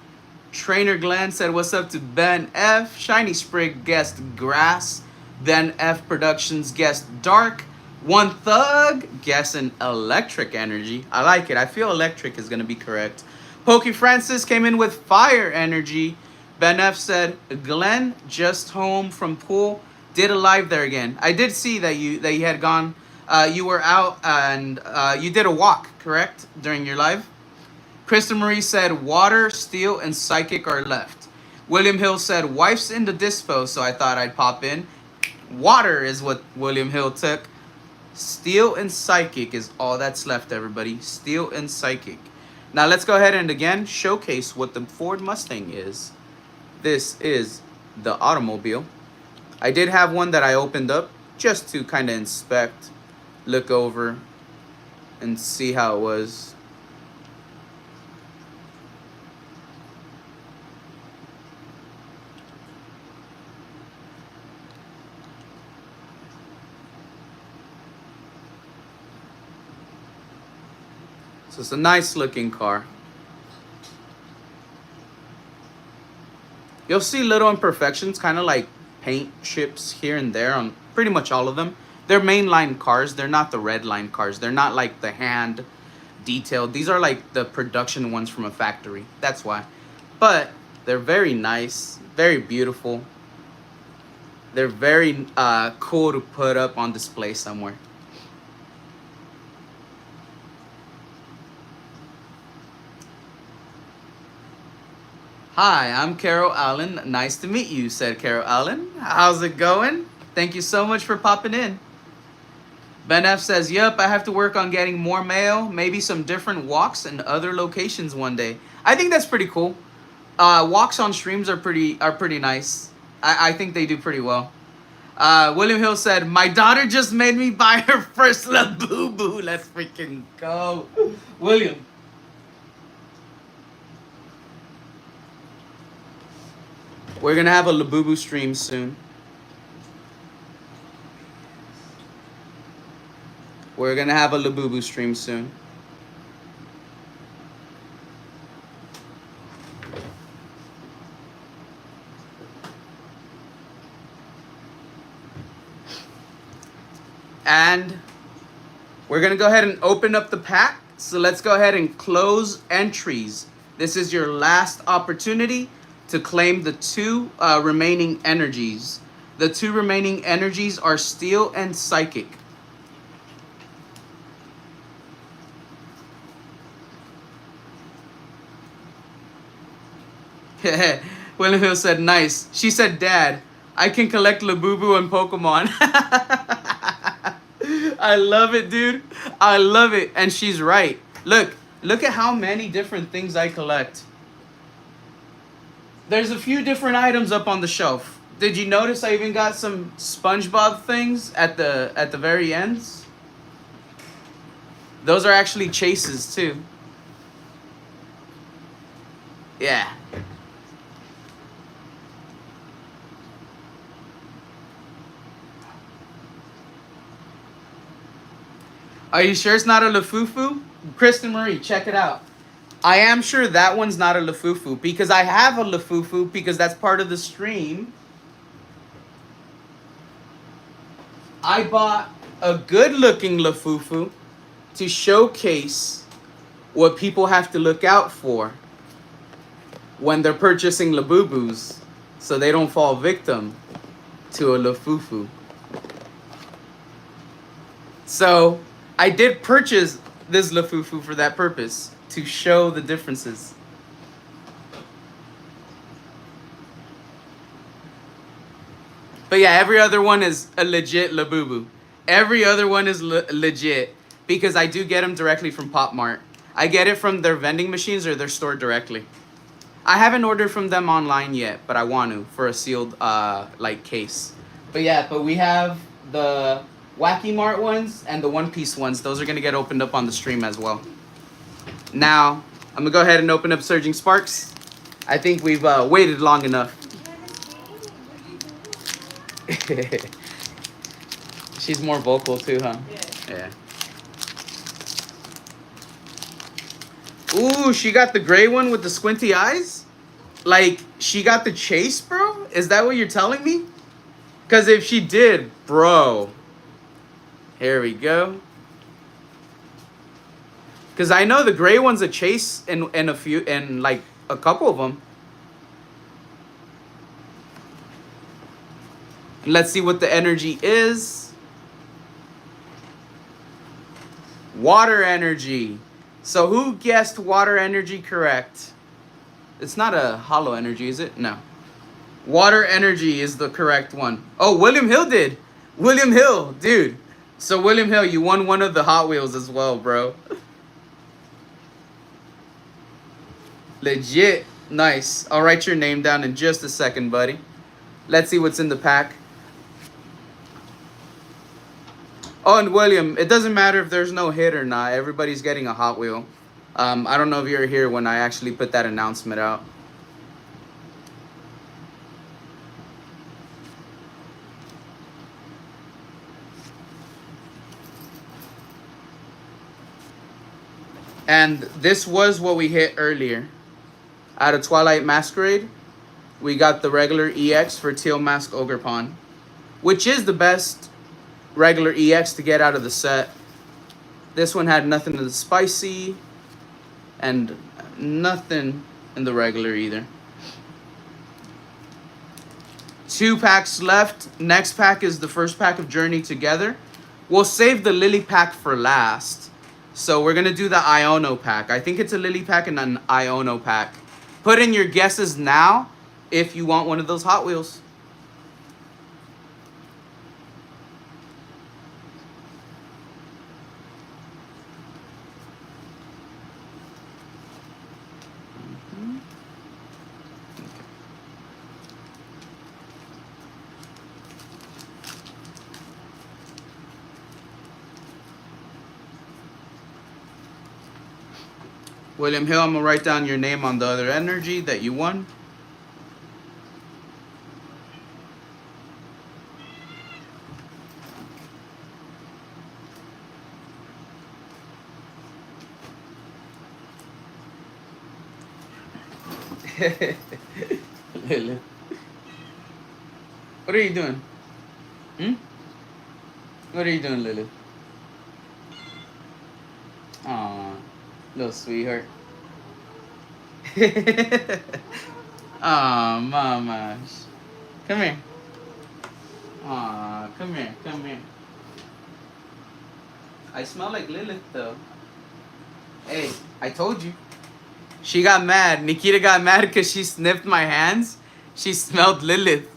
[SPEAKER 1] Trainer Glenn said what's up to Ben F. Shiny Sprig guessed grass. Ben F Productions guessed dark. One Thug guessing electric energy. I like it. I feel electric is gonna be correct. Pokey Francis came in with fire energy. Ben F said Glenn just home from pool. Did a live there again. I did see that you had gone. You were out and you did a walk, correct, during your live? Kristen Marie said water, steel, and psychic are left. William Hill said wife's in the dispo, so I thought I'd pop in. Water is what William Hill took. Steel and psychic is all that's left, everybody. Steel and psychic. Now let's go ahead and again showcase what the Ford Mustang is. This is the automobile. I did have one that I opened up just to kind of inspect, look over, and see how it was. So it's a nice looking car. You'll see little imperfections, kind of like paint chips here and there on pretty much all of them. They're mainline cars. They're not the red line cars. They're not like the hand detailed. These are like the production ones from a factory. That's why. But they're very nice, very beautiful. They're very cool to put up on display somewhere. Hi, I'm Carol Allen. Nice to meet you, said Carol Allen. How's it going? Thank you so much for popping in. Ben F says, yep, I have to work on getting more mail, maybe some different walks and other locations one day. I think that's pretty cool. Walks on streams are pretty nice. I think they do pretty well. William Hill said, my daughter just made me buy her first Labubu. Let's freaking go. William. We're going to have a Labubu stream soon. We're going to have a Labubu stream soon. And we're going to go ahead and open up the pack. So let's go ahead and close entries. This is your last opportunity to claim the two remaining energies. The two remaining energies are steel and psychic. William Hill said, nice. She said, Dad, I can collect Labubu and Pokemon. I love it, dude. I love it. And she's right. Look at how many different things I collect. There's a few different items up on the shelf. Did you notice I even got some SpongeBob things at the very ends? Those are actually chases too. Yeah. Are you sure it's not a Lafufu? Kristen Marie, check it out. I am sure that one's not a Lafufu because I have a Lafufu because that's part of the stream. I bought a good-looking Lafufu to showcase what people have to look out for when they're purchasing Labubus so they don't fall victim to a Lafufu. So I did purchase this Lafufu for that purpose, to show the differences. But yeah, every other one is a legit Labubu. Every other one is legit because I do get them directly from Pop Mart. I get it from their vending machines or their store directly. I haven't ordered from them online yet, but I want to for a sealed like case. But yeah, but we have the Wacky Mart ones and the One Piece ones. Those are gonna get opened up on the stream as well. Now, I'm gonna go ahead and open up Surging Sparks. I think we've waited long enough. She's more vocal too, huh? Yeah. Ooh, she got the gray one with the squinty eyes? Like, she got the chase, bro? Is that what you're telling me? Because if she did, bro. Here we go. Because I know the gray one's a chase in a few, in like a couple of them. Let's see what the energy is. Water energy. So who guessed water energy correct? It's not a holo energy, is it? No. Water energy is the correct one. Oh, William Hill did. William Hill, dude. So William Hill, you won one of the Hot Wheels as well, bro. Legit. Nice. I'll write your name down in just a second, buddy. Let's see what's in the pack. Oh, and William, it doesn't matter if there's no hit or not. Everybody's getting a Hot Wheel. I don't know if you were here when I actually put that announcement out. And this was what we hit earlier. Out of Twilight Masquerade, we got the regular EX for Teal Mask Ogerpon, which is the best regular EX to get out of the set. This one had nothing in the spicy and nothing in the regular either. 2 packs left. Next pack is the first pack of Journey Together. We'll save the Lily pack for last. So we're going to do the Iono pack. I think it's a Lily pack and an Iono pack. Put in your guesses now if you want one of those Hot Wheels. William Hill, I'm going to write down your name on the other energy that you won. Lily. What are you doing? What are you doing, Lily? Aw, little sweetheart. Aw, mama. Come here. Aw, come here, come here. I smell like Lilith though. Hey, I told you. She got mad. Nikita got mad because she sniffed my hands. She smelled Lilith.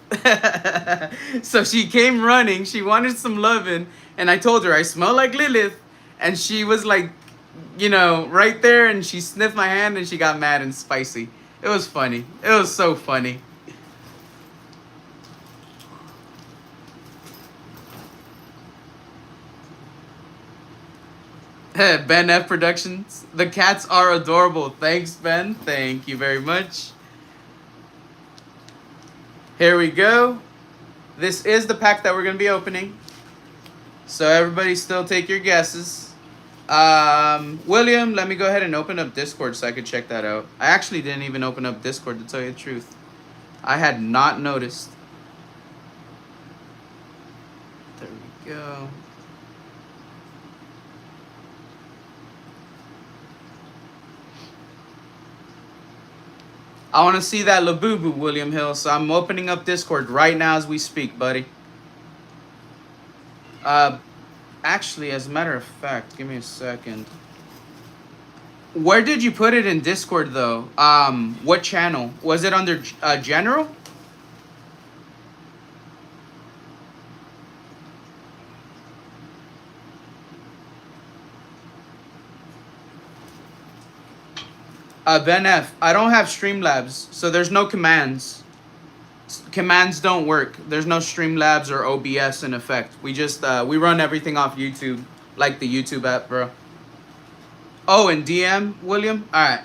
[SPEAKER 1] So she came running. She wanted some loving. And I told her, I smell like Lilith. And she was like, you know, right there. And she sniffed my hand and she got mad and spicy. It was funny. It was so funny. Ben F Productions. The cats are adorable. Thanks, Ben. Thank you very much. Here we go. This is the pack that we're going to be opening. So everybody still take your guesses. William, let me go ahead and open up Discord so I could check that out. I actually didn't even open up Discord, to tell you the truth. I had not noticed. There we go. I want to see that Labubu, William Hill, so I'm opening up Discord right now as we speak, buddy. Actually, as a matter of fact, give me a second. Where did you put it in Discord, though? What channel? Was it under General? Ben F, I don't have Streamlabs, so there's no commands. Commands don't work. There's no Streamlabs or OBS in effect. We just, we run everything off YouTube, like the YouTube app, bro. Oh, and DM, William? All right.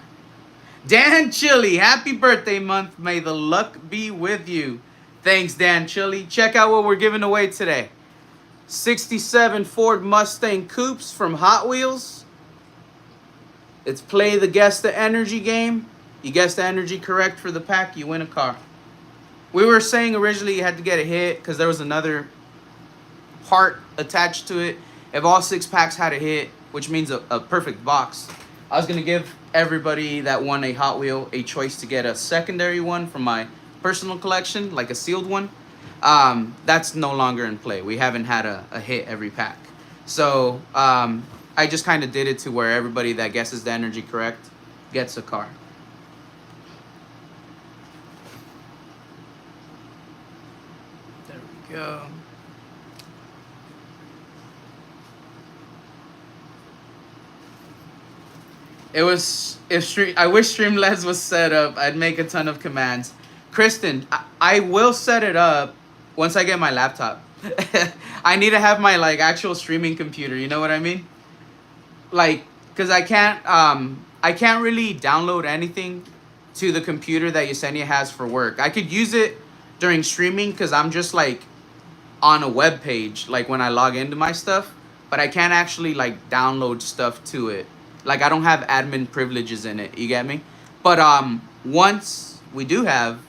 [SPEAKER 1] Dan Chili, happy birthday month. May the luck be with you. Thanks, Dan Chili. Check out what we're giving away today. 67 Ford Mustang Coupes from Hot Wheels. It's play the Guess the Energy game. You guess the energy correct for the pack, you win a car. We were saying originally you had to get a hit because there was another part attached to it. If all 6 packs had a hit, which means a perfect box, I was going to give everybody that won a Hot Wheel a choice to get a secondary one from my personal collection, like a sealed one. That's no longer in play. We haven't had a hit every pack. So I just kind of did it to where everybody that guesses the energy correct gets a car. There we go. It was, I wish Streamlabs was set up. I'd make a ton of commands. Kristen, I will set it up once I get my laptop. I need to have my like actual streaming computer. You know what I mean? Like, cause I can't really download anything to the computer that Yesenia has for work. I could use it during streaming cause I'm just like on a web page, like when I log into my stuff, but I can't actually like download stuff to it. Like I don't have admin privileges in it. You get me? But once we do have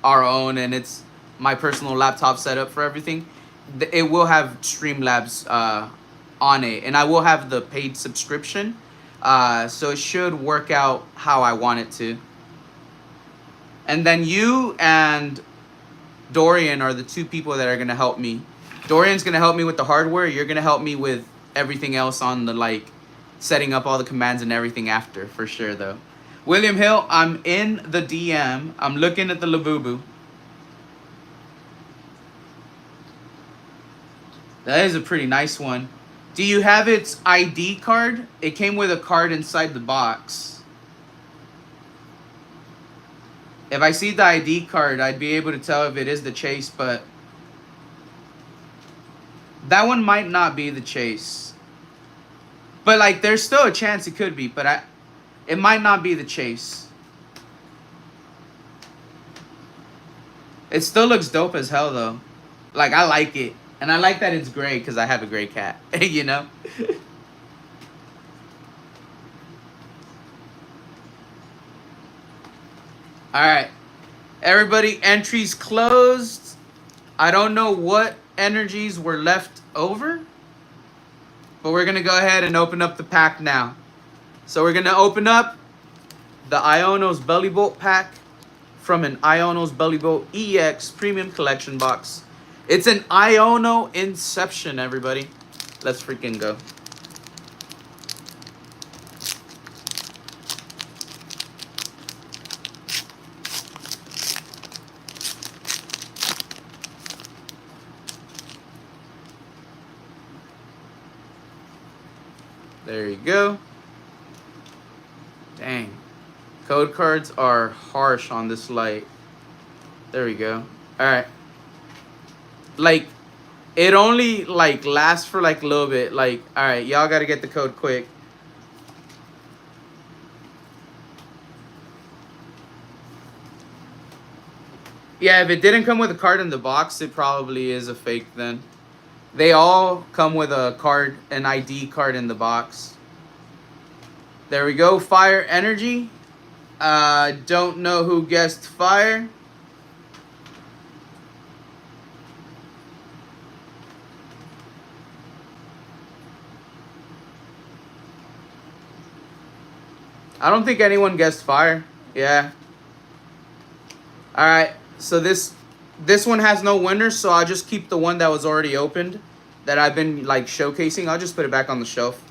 [SPEAKER 1] our own and it's my personal laptop setup for everything, it will have Streamlabs on it, and I will have the paid subscription, so it should work out how I want it to. And then you and Dorian are the 2 people that are going to help me. Dorian's going to help me with the hardware. You're going to help me with everything else on the like setting up all the commands and everything after, for sure though. William Hill, I'm in the DM. I'm looking at the Labubu. That is a pretty nice one. Do you have its ID card? It came with a card inside the box. If I see the ID card, I'd be able to tell if it is the Chase, but that one might not be the Chase. But like, there's still a chance it could be, but it might not be the Chase. It still looks dope as hell though. Like, I like it. And I like that it's gray because I have a gray cat, you know? All right. Everybody, entries closed. I don't know what energies were left over, but we're going to go ahead and open up the pack now. So we're going to open up the Iono's Bellibolt pack from an Iono's Bellibolt EX Premium Collection box. It's an Iono Inception, everybody. Let's freaking go. There you go. Dang. Code cards are harsh on this light. There we go. Alright. Like, it only, like, lasts for, like, a little bit. Like, alright, y'all gotta get the code quick. Yeah, if it didn't come with a card in the box, it probably is a fake then. They all come with a card, an ID card in the box. There we go. Fire Energy. Don't know who guessed fire. I don't think anyone guessed fire. Yeah. Alright, so this one has no winner, so I'll just keep the one that was already opened that I've been like showcasing. I'll just put it back on the shelf.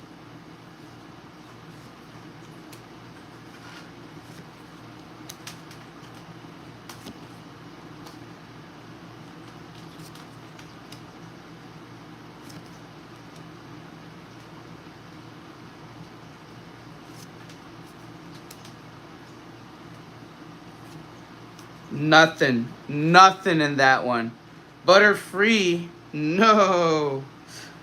[SPEAKER 1] Nothing in that one. Butterfree, no.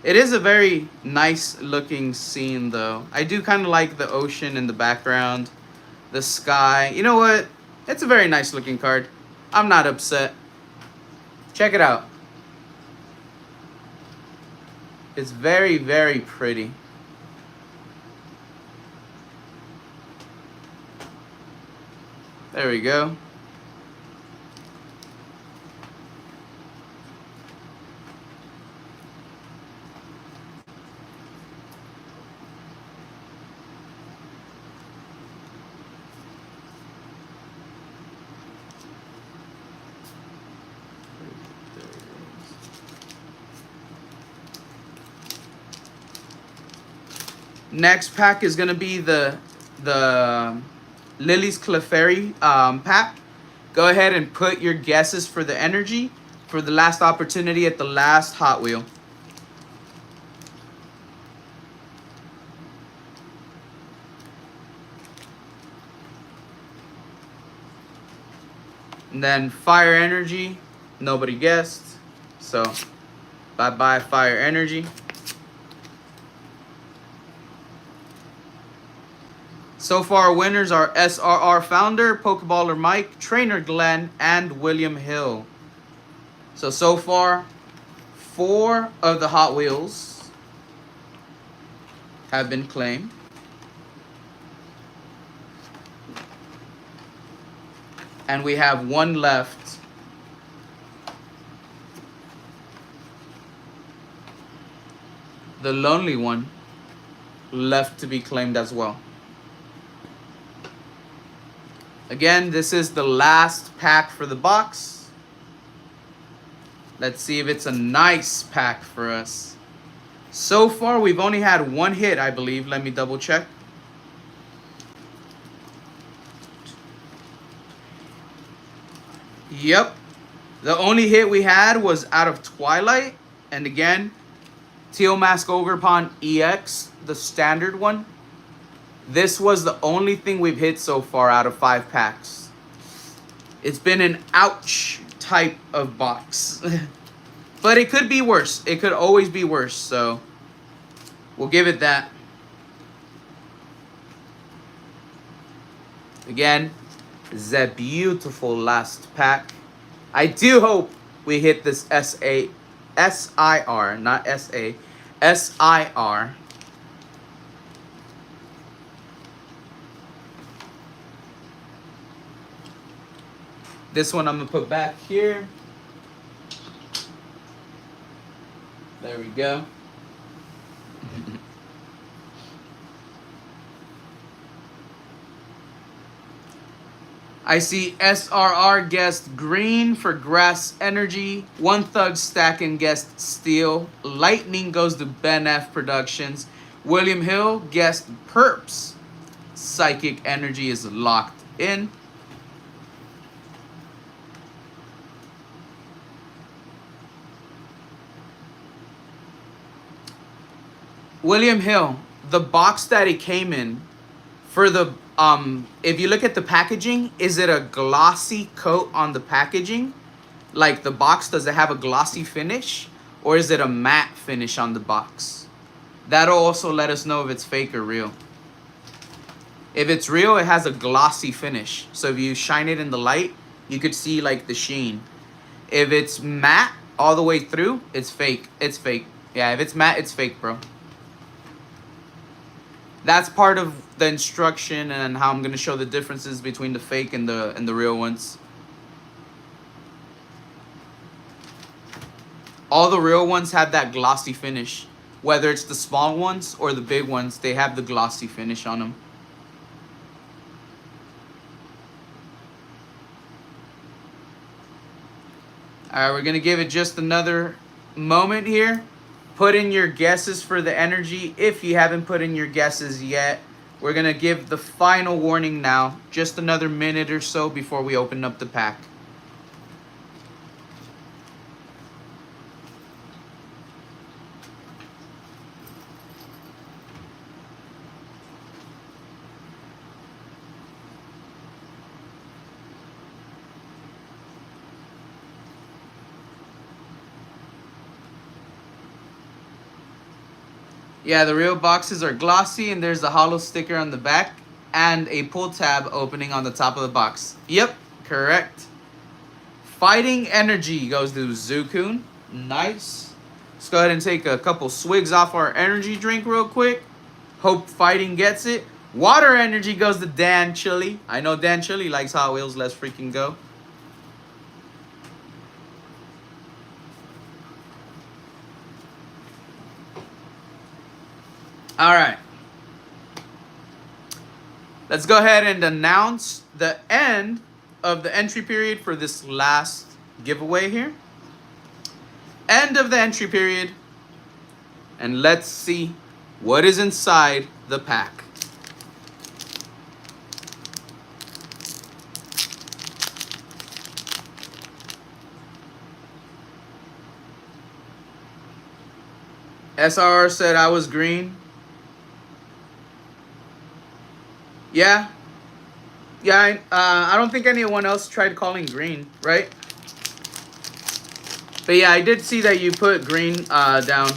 [SPEAKER 1] It is a very nice looking scene though. I do kind of like the ocean in the background, the sky. You know what? It's a very nice looking card. I'm not upset. Check it out. It's very, very pretty. There we go. Next pack is gonna be the Lily's Clefairy pack. Go ahead and put your guesses for the energy for the last opportunity at the last Hot Wheel. And then Fire Energy, nobody guessed. So bye-bye Fire Energy. So far, winners are SRR Founder, Pokeballer Mike, Trainer Glenn, and William Hill. So far, 4 of the Hot Wheels have been claimed. And we have 1 left. The lonely one left to be claimed as well. Again, this is the last pack for the box. Let's see if it's a nice pack for us. So far, we've only had 1 hit, I believe. Let me double check. Yep. The only hit we had was out of Twilight. And again, Teal Mask Ogerpon EX, the standard one. This was the only thing we've hit so far out of 5 packs. It's been an ouch type of box. But it could be worse. It could always be worse. So we'll give it that. Again, the beautiful last pack. I do hope we hit this SIR, not SA, SIR. This one I'm going to put back here. There we go. I see SRR guessed green for grass energy. One Thug Stacking guessed steel. Lightning goes to Ben F Productions. William Hill guessed perps. Psychic energy is locked in. William Hill, the box that it came in for the if you look at the packaging, is it a glossy coat on the packaging? Like the box, does it have a glossy finish? Or is it a matte finish on the box? That'll also let us know if it's fake or real. If it's real, it has a glossy finish. So if you shine it in the light, you could see like the sheen. If it's matte all the way through, it's fake. It's fake. Yeah, if it's matte, it's fake, bro. That's part of the instruction and how I'm gonna show the differences between the fake and the real ones. All the real ones have that glossy finish. Whether it's the small ones or the big ones, they have the glossy finish on them. Alright, we're gonna give it just another moment here. Put in your guesses for the energy. If you haven't put in your guesses yet, we're gonna give the final warning now. Just another minute or so before we open up the pack. Yeah, the real boxes are glossy and there's a holo sticker on the back and a pull tab opening on the top of the box. Yep, correct. Fighting energy goes to Zukun. Nice. Let's go ahead and take a couple swigs off our energy drink real quick. Hope fighting gets it. Water energy goes to Dan Chili. I know Dan Chili likes Hot Wheels. Let's freaking go. All right. Let's go ahead and announce the end of the entry period for this last giveaway here. End of the entry period. And let's see what is inside the pack. SRR said I was green. Yeah. Yeah, I don't think anyone else tried calling green, right? But yeah, I did see that you put green down.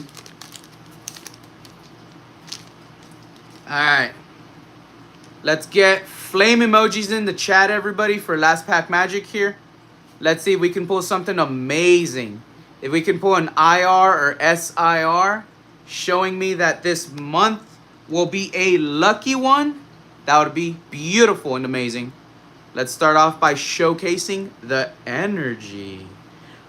[SPEAKER 1] Alright. Let's get flame emojis in the chat, everybody, for last pack magic here. Let's see if we can pull something amazing. If we can pull an IR or SIR, showing me that this month will be a lucky one, that would be beautiful and amazing. Let's start off by showcasing the energy.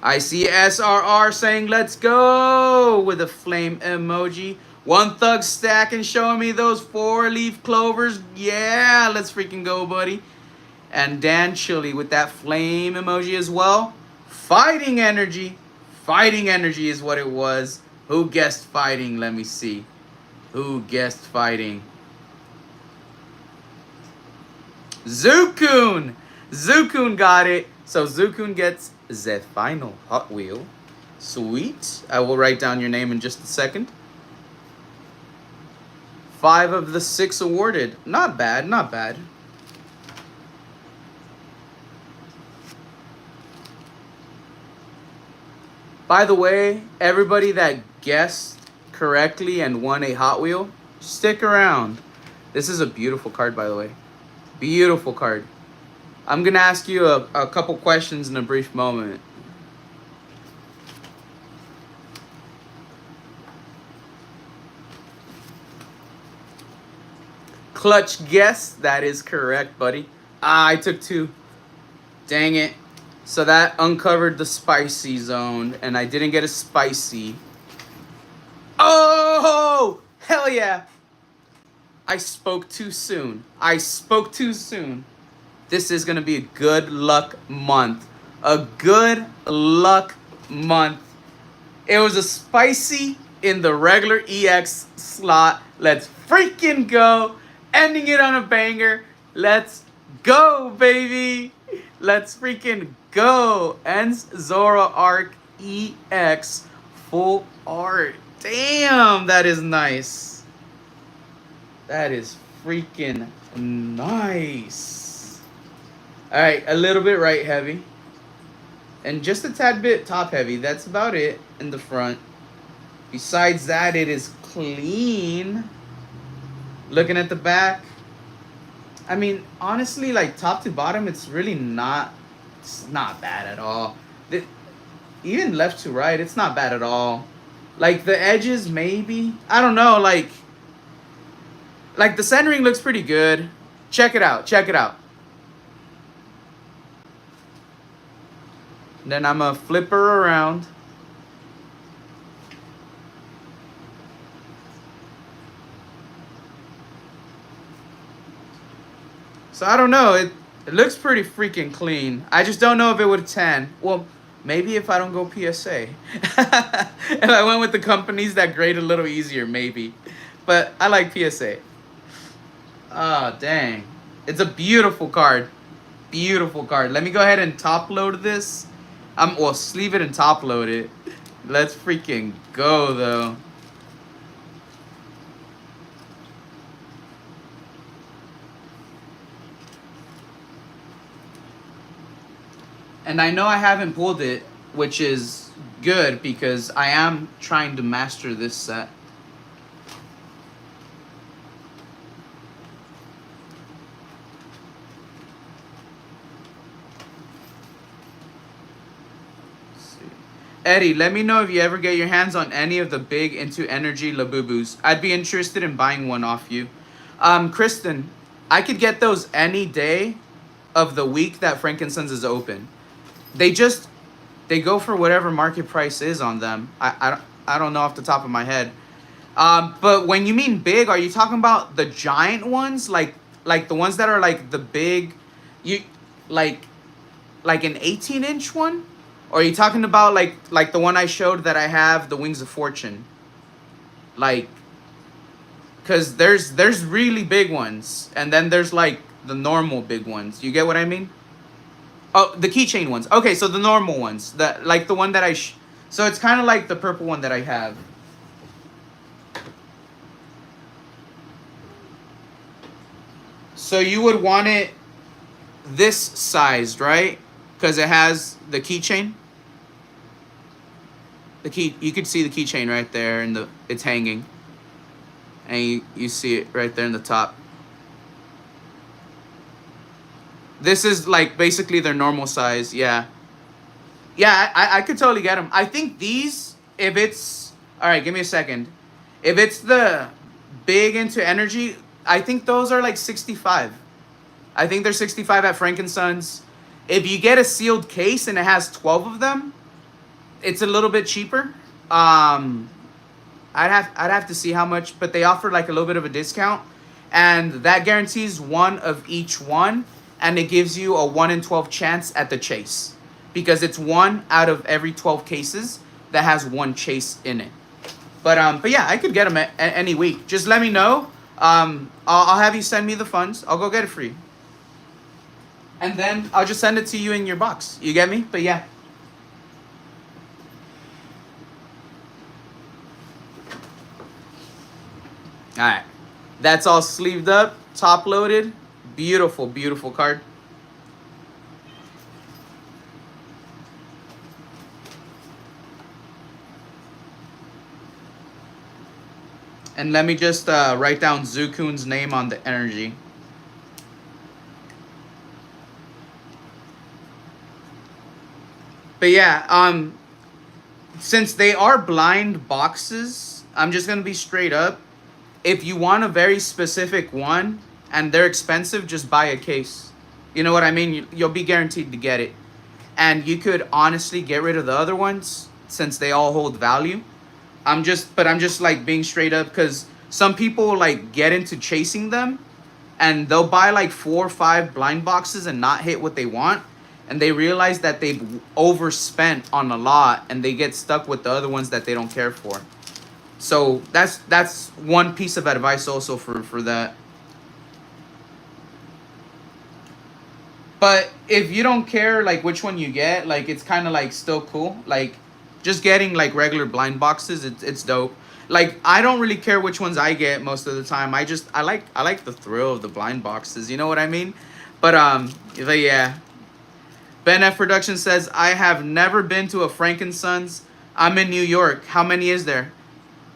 [SPEAKER 1] I see SRR saying let's go with a flame emoji. One Thug Stacking showing me those 4-leaf clovers. Yeah, let's freaking go, buddy. And Dan Chili with that flame emoji as well. Fighting energy. Fighting energy is what it was. Who guessed fighting? Let me see. Who guessed fighting? Zukun! Zukun got it. So Zukun gets the final Hot Wheel. Sweet. I will write down your name in just a second. 5 of the 6 awarded. Not bad, not bad. By the way, everybody that guessed correctly and won a Hot Wheel, stick around. This is a beautiful card, by the way. Beautiful card. I'm going to ask you a couple questions in a brief moment. Clutch guess. That is correct, buddy. I took 2. Dang it. So that uncovered the spicy zone, and I didn't get a spicy. Oh! Hell yeah! I spoke too soon. I spoke too soon. this is gonna be a good luck month. A good luck month. It was a spicy in the regular EX slot. Let's freaking go. Ending it on a banger. Let's go, baby. Let's freaking go. Ends Zora Arc EX full art. Damn, that is nice. That is freaking nice. All right, a little bit right heavy. And just a tad bit top heavy. That's about it in the front. Besides that, it is clean. Looking at the back, I mean, honestly, like top to bottom, it's really not, it's not bad at all. Even left to right, it's not bad at all. Like the edges, maybe, I don't know, like the centering looks pretty good. Check it out, check it out. Then I'm gonna flip her around. So I don't know, it looks pretty freaking clean. I just don't know if it would tan. Well, maybe if I don't go PSA. If I went with the companies that grade a little easier, maybe. But I like PSA. Oh, dang. It's a beautiful card. Beautiful card. Let me go ahead and top load this. Well, sleeve it and top load it. Let's freaking go, though. And I know I haven't pulled it, which is good because I am trying to master this set. Eddie, let me know if you ever get your hands on any of the big Into Energy Labubus. I'd be interested in buying one off you. Kristen, I could get those any day of the week that Frankincense is open. They go for whatever market price is on them. I don't know off the top of my head. But when you mean big, are you talking about the giant ones? Like the ones that are like the big, like an 18-inch one? Or are you talking about like the one I showed that I have, the Wings of Fortune? Like, cause there's really big ones, and then there's like the normal big ones. You get what I mean? Oh, the keychain ones. Okay, so the normal ones, like the one that so it's kind of like the purple one that I have. So you would want it this sized, right? Because it has the keychain. You could see the keychain right there, and it's hanging, and you see it right there in the top. This is like basically their normal size, yeah. Yeah, I could totally get them. I think these, if it's all right, give me a second. If it's the big Into Energy, I think those are like 65. I think they're 65 at Frankincense. If you get a sealed case and it has 12 of them, it's a little bit cheaper. I'd have to see how much, but they offer like a little bit of a discount, and that guarantees one of each one, and it gives you a 1 in 12 chance at the chase, because it's 1 out of every 12 cases that has 1 chase in it. But yeah, I could get them any week. Just let me know. I'll have you send me the funds. I'll go get it for you. And then I'll just send it to you in your box. You get me? But yeah. Alright. That's all sleeved up, top loaded. Beautiful, beautiful card. And let me just write down Zukun's name on the energy. But yeah, since they are blind boxes, I'm just gonna be straight up. If you want a very specific one and they're expensive, just buy a case. You know what I mean? You'll be guaranteed to get it. And you could honestly get rid of the other ones since they all hold value. I'm just like being straight up, because some people like get into chasing them, and they'll buy like 4 or 5 blind boxes and not hit what they want, and they realize that they've overspent on a lot, and they get stuck with the other ones that they don't care for. So that's one piece of advice also for that. But if you don't care like which one you get, like it's kind of like still cool. Like just getting like regular blind boxes, it's dope. Like I don't really care which ones I get most of the time. I like the thrill of the blind boxes. You know what I mean? But yeah. Ben F Production says I have never been to a Frankensons. I'm in New York. How many is there?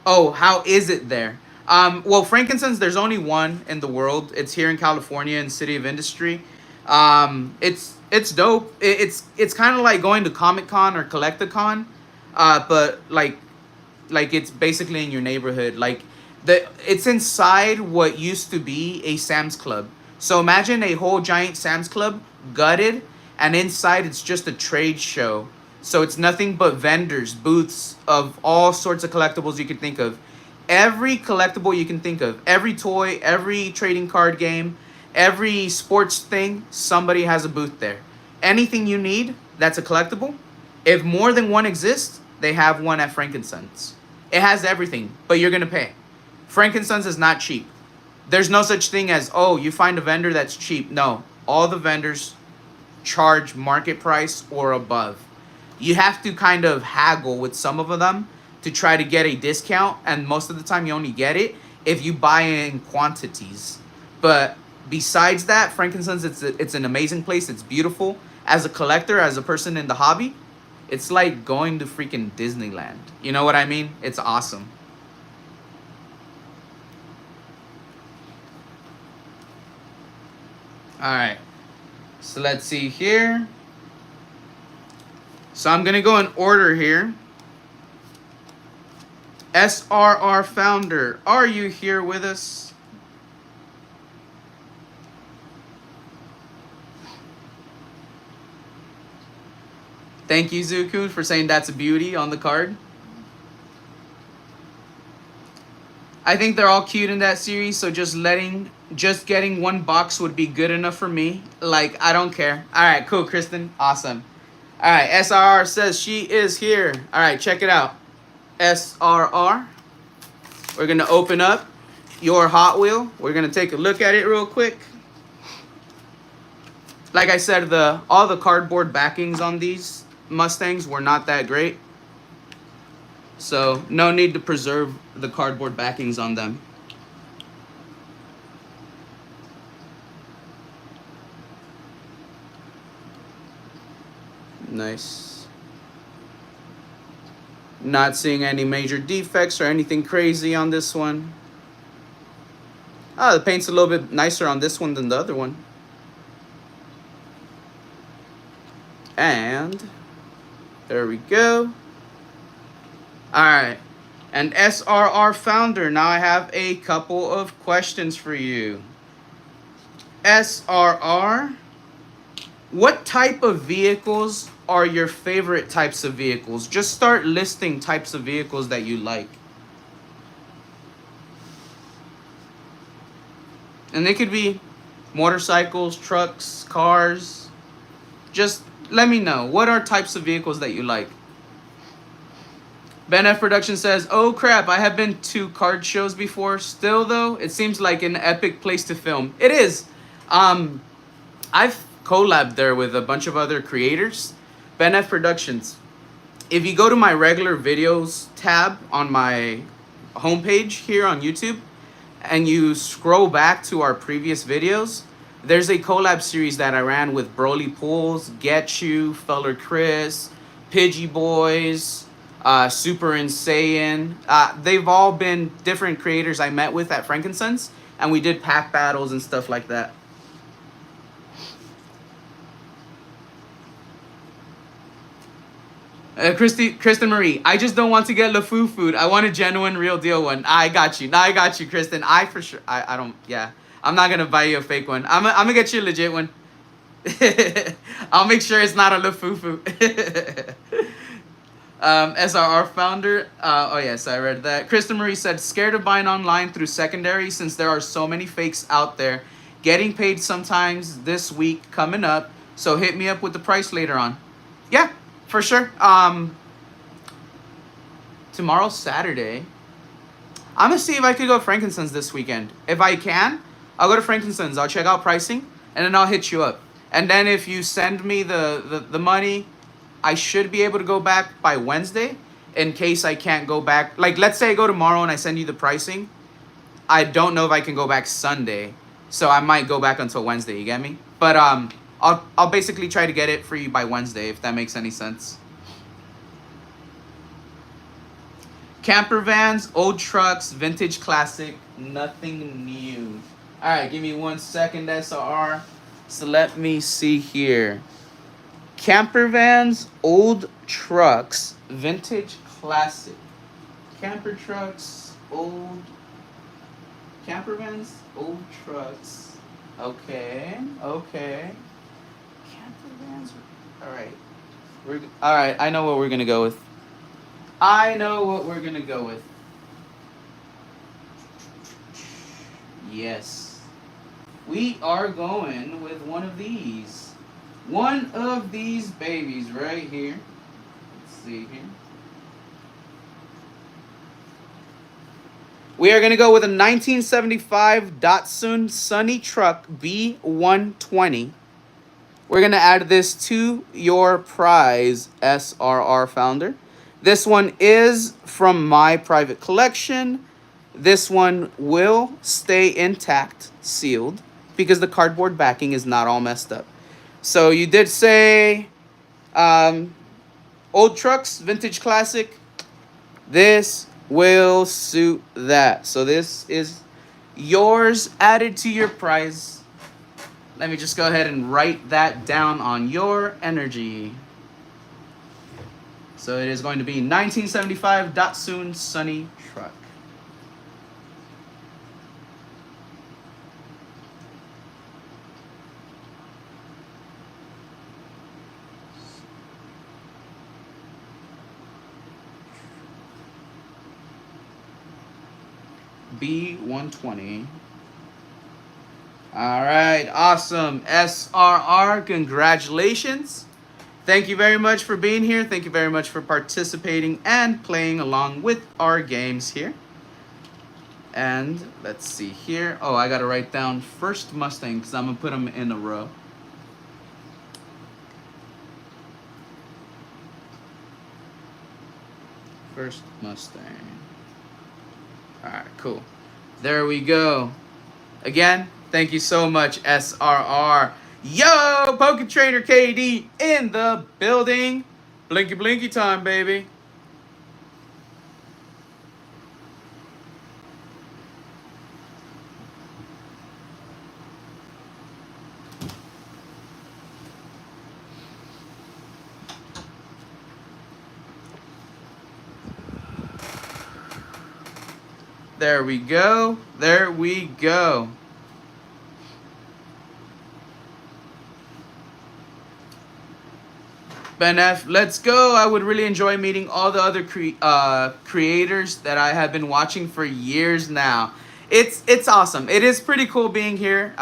[SPEAKER 1] Oh, how is it there? Well, Frankensons, there's only one in the world. It's here in California in City of Industry. It's dope. It's kind of like going to Comic Con or Collecticon, but like it's basically in your neighborhood. Like it's inside what used to be a Sam's Club. So imagine a whole giant Sam's Club gutted, and inside it's just a trade show. So it's nothing but vendors, booths of all sorts of collectibles you can think of. Every collectible you can think of, every toy, every trading card game, every sports thing, somebody has a booth there. Anything you need that's a collectible, if more than one exists, they have one at Frankensons. It has everything, but you're going to pay. Frankensons is not cheap. There's no such thing as, oh, you find a vendor that's cheap. No, all the vendors charge market price or above. You have to kind of haggle with some of them to try to get a discount, and most of the time you only get it if you buy in quantities. But besides that, Frankensons, it's an amazing place. It's beautiful. As a collector, as a person in the hobby, it's like going to freaking Disneyland. You know what I mean? It's awesome. All right. So let's see here. So I'm going to go in order here. SRR Founder, are you here with us? Thank you, Zuku, for saying that's a beauty on the card. I think they're all cute in that series, so just getting one box would be good enough for me. Like, I don't care. All right, cool, Kristen. Awesome. All right, SRR says she is here. All right, check it out. SRR. We're going to open up your Hot Wheel. We're going to take a look at it real quick. Like I said, all the cardboard backings on these Mustangs were not that great. So, no need to preserve the cardboard backings on them. Nice. Not seeing any major defects or anything crazy on this one. Oh, the paint's a little bit nicer on this one than the other one. And there we go. Alright. And SRR Founder, now I have a couple of questions for you. SRR, what type of vehicles are your favorite types of vehicles? Just start listing types of vehicles that you like. And they could be motorcycles, trucks, cars. Just let me know. What are types of vehicles that you like? Ben F Production says, oh crap, I have been to card shows before. Still though, it seems like an epic place to film. It is. I've collabed there with a bunch of other creators. Ben F Productions. If you go to my regular videos tab on my homepage here on YouTube, and you scroll back to our previous videos, there's a collab series that I ran with Broly Pools, Get You, Feller Chris, Pidgey Boys, Super Insane. They've all been different creators I met with at Frankensons, and we did pack battles and stuff like that. Kristen Marie, I just don't want to get LeFou food. I want a genuine, real deal one. I got you. Now I got you, Kristen. I for sure. I don't. Yeah. I'm not gonna buy you a fake one. I'm gonna get you a legit one. I'll make sure it's not a LeFou food. SRR Founder. Oh yes, I read that. Kristen Marie said, scared of buying online through secondary since there are so many fakes out there. Getting paid sometimes this week coming up. So hit me up with the price later on. Yeah, for sure. Tomorrow's Saturday. I'm gonna see if I could go to Frankincense this weekend. If I can, I'll go to Frankincense. I'll check out pricing, and then I'll hit you up. And then if you send me the money, I should be able to go back by Wednesday. In case I can't go back, like let's say I go tomorrow and I send you the pricing, I don't know if I can go back Sunday, so I might go back until Wednesday. You get me? But I'll basically try to get it for you by Wednesday if that makes any sense. Camper vans, old trucks, vintage classic, nothing new. All right, give me 1 second, SR. So let me see here. Camper vans, old trucks, vintage classic. Camper trucks, old. Camper vans, old trucks. Okay, okay. Camper vans. All right. All right, I know what we're going to go with. I know what we're going to go with. Yes. We are going with one of these. One of these babies right here. Let's see here. We are going to go with a 1975 Datsun Sunny Truck B120. We're going to add this to your prize, SRR founder. This one is from my private collection. This one will stay intact, sealed, because the cardboard backing is not all messed up. So you did say old trucks, vintage classic. This will suit that. So this is yours, added to your prize. Let me just go ahead and write that down on your energy. So it is going to be 1975 Datsun Sunny Truck. B120. All right, awesome. SRR, congratulations. Thank you very much for being here. Thank you very much for participating and playing along with our games here. And let's see here. Oh, I got to write down first Mustang because I'm going to put them in a row. First Mustang. All right, cool. There we go. Again, thank you so much, SRR. Yo, Poker Trainer KD in the building. Blinky blinky time, baby. There we go. There we go. Ben F, let's go. I would really enjoy meeting all the other creators that I have been watching for years now. It's awesome. It is pretty cool being here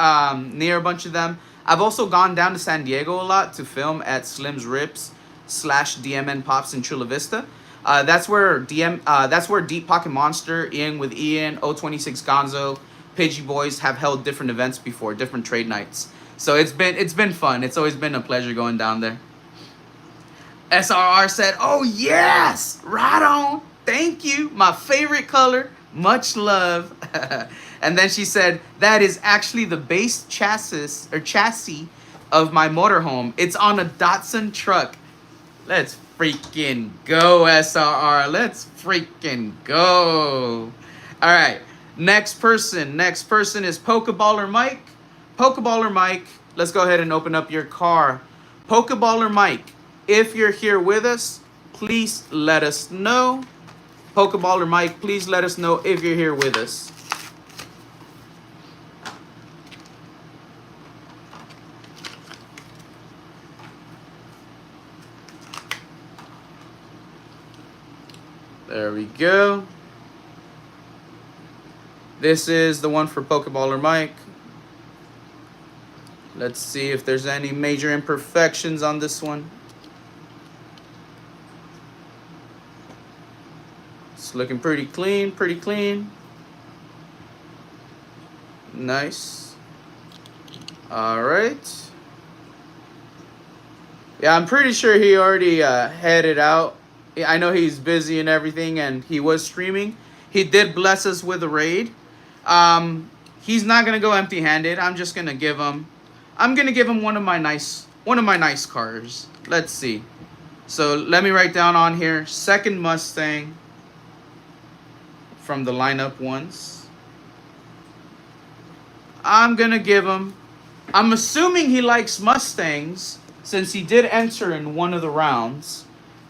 [SPEAKER 1] near a bunch of them. I've also gone down to San Diego a lot to film at Slim's Rips / DMN Pops in Chula Vista. That's where Deep Pocket Monster, Ian with Ian, 026 Gonzo, Pidgey Boys have held different events before, different trade nights. So it's been fun. It's always been a pleasure going down there. SRR said, "Oh yes, right on. Thank you. My favorite color. Much love." And then she said, "That is actually the base chassis of my motorhome. It's on a Datsun truck." Let's freaking go, SRR. Let's freaking go. All right. Next person is Pokeballer Mike. Pokeballer Mike, let's go ahead and open up your car. Pokeballer Mike, if you're here with us, please let us know. Pokeballer Mike, please let us know if you're here with us. There we go. This is the one for Pokeballer Mike. Let's see if there's any major imperfections on this one. It's looking pretty clean, pretty clean. Nice. All right. Yeah, I'm pretty sure he already headed out. I know he's busy and everything, and he was streaming. He did bless us with a raid. He's not gonna go empty-handed. I'm just gonna give him. I'm gonna give him one of my nice cars. Let's see. So let me write down on here. Second Mustang from the lineup ones. I'm gonna give him. I'm assuming he likes Mustangs, since he did enter in one of the rounds.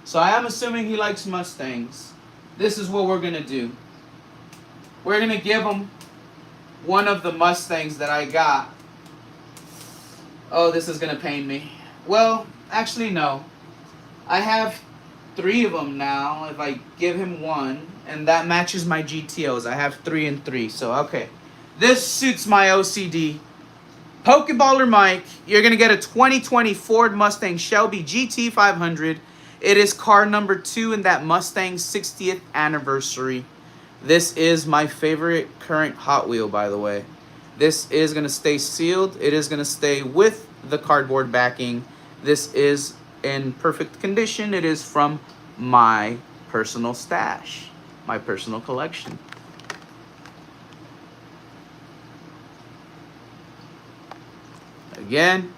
[SPEAKER 1] So I am assuming he likes Mustangs. This is what we're going to do. We're going to give him one of the Mustangs that I got. Oh, this is going to pain me. Well, actually, no. I have 3 of them now. If I give him one, and that matches my GTOs. I have 3 and 3. So, okay. This suits my OCD. Pokeballer Mike, you're going to get a 2020 Ford Mustang Shelby GT 500. It is car number 2 in that Mustang 60th anniversary. This is my favorite current Hot Wheel, by the way. This is going to stay sealed. It is going to stay with the cardboard backing. This is in perfect condition. It is from my personal stash, my personal collection. Again,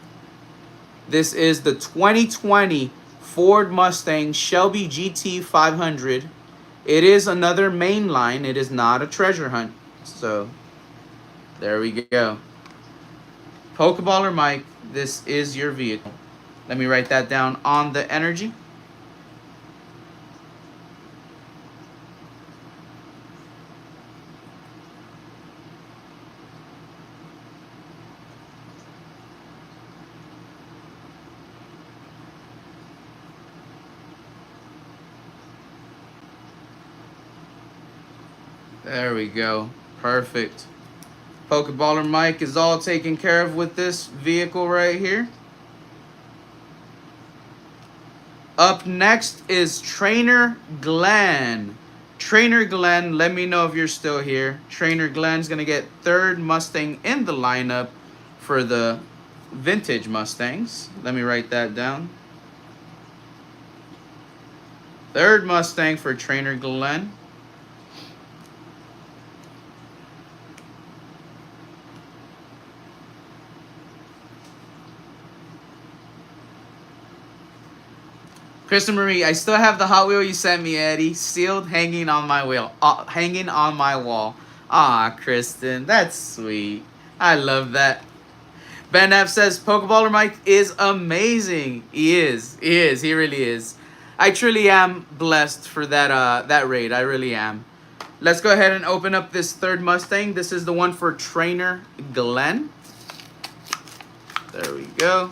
[SPEAKER 1] this is the 2020 Ford Mustang Shelby GT 500. It is another mainline. It is not a treasure hunt. So, there we go. Pokeballer Mike, this is your vehicle. Let me write that down on the energy. There we go. Perfect. Pokeballer Mike is all taken care of with this vehicle right here. Up next is Trainer Glenn. Trainer Glenn, let me know if you're still here. Trainer Glenn's going to get 3rd Mustang in the lineup for the vintage Mustangs. Let me write that down. 3rd Mustang for Trainer Glenn. Kristen Marie, I still have the Hot Wheel you sent me, Eddie, sealed, hanging on my hanging on my wall. Ah, Kristen, that's sweet. I love that. Ben F says Pokeballer Mike is amazing. He is. He really is. I truly am blessed for that raid. I really am. Let's go ahead and open up this 3rd Mustang. This is the one for Trainer Glenn. There we go.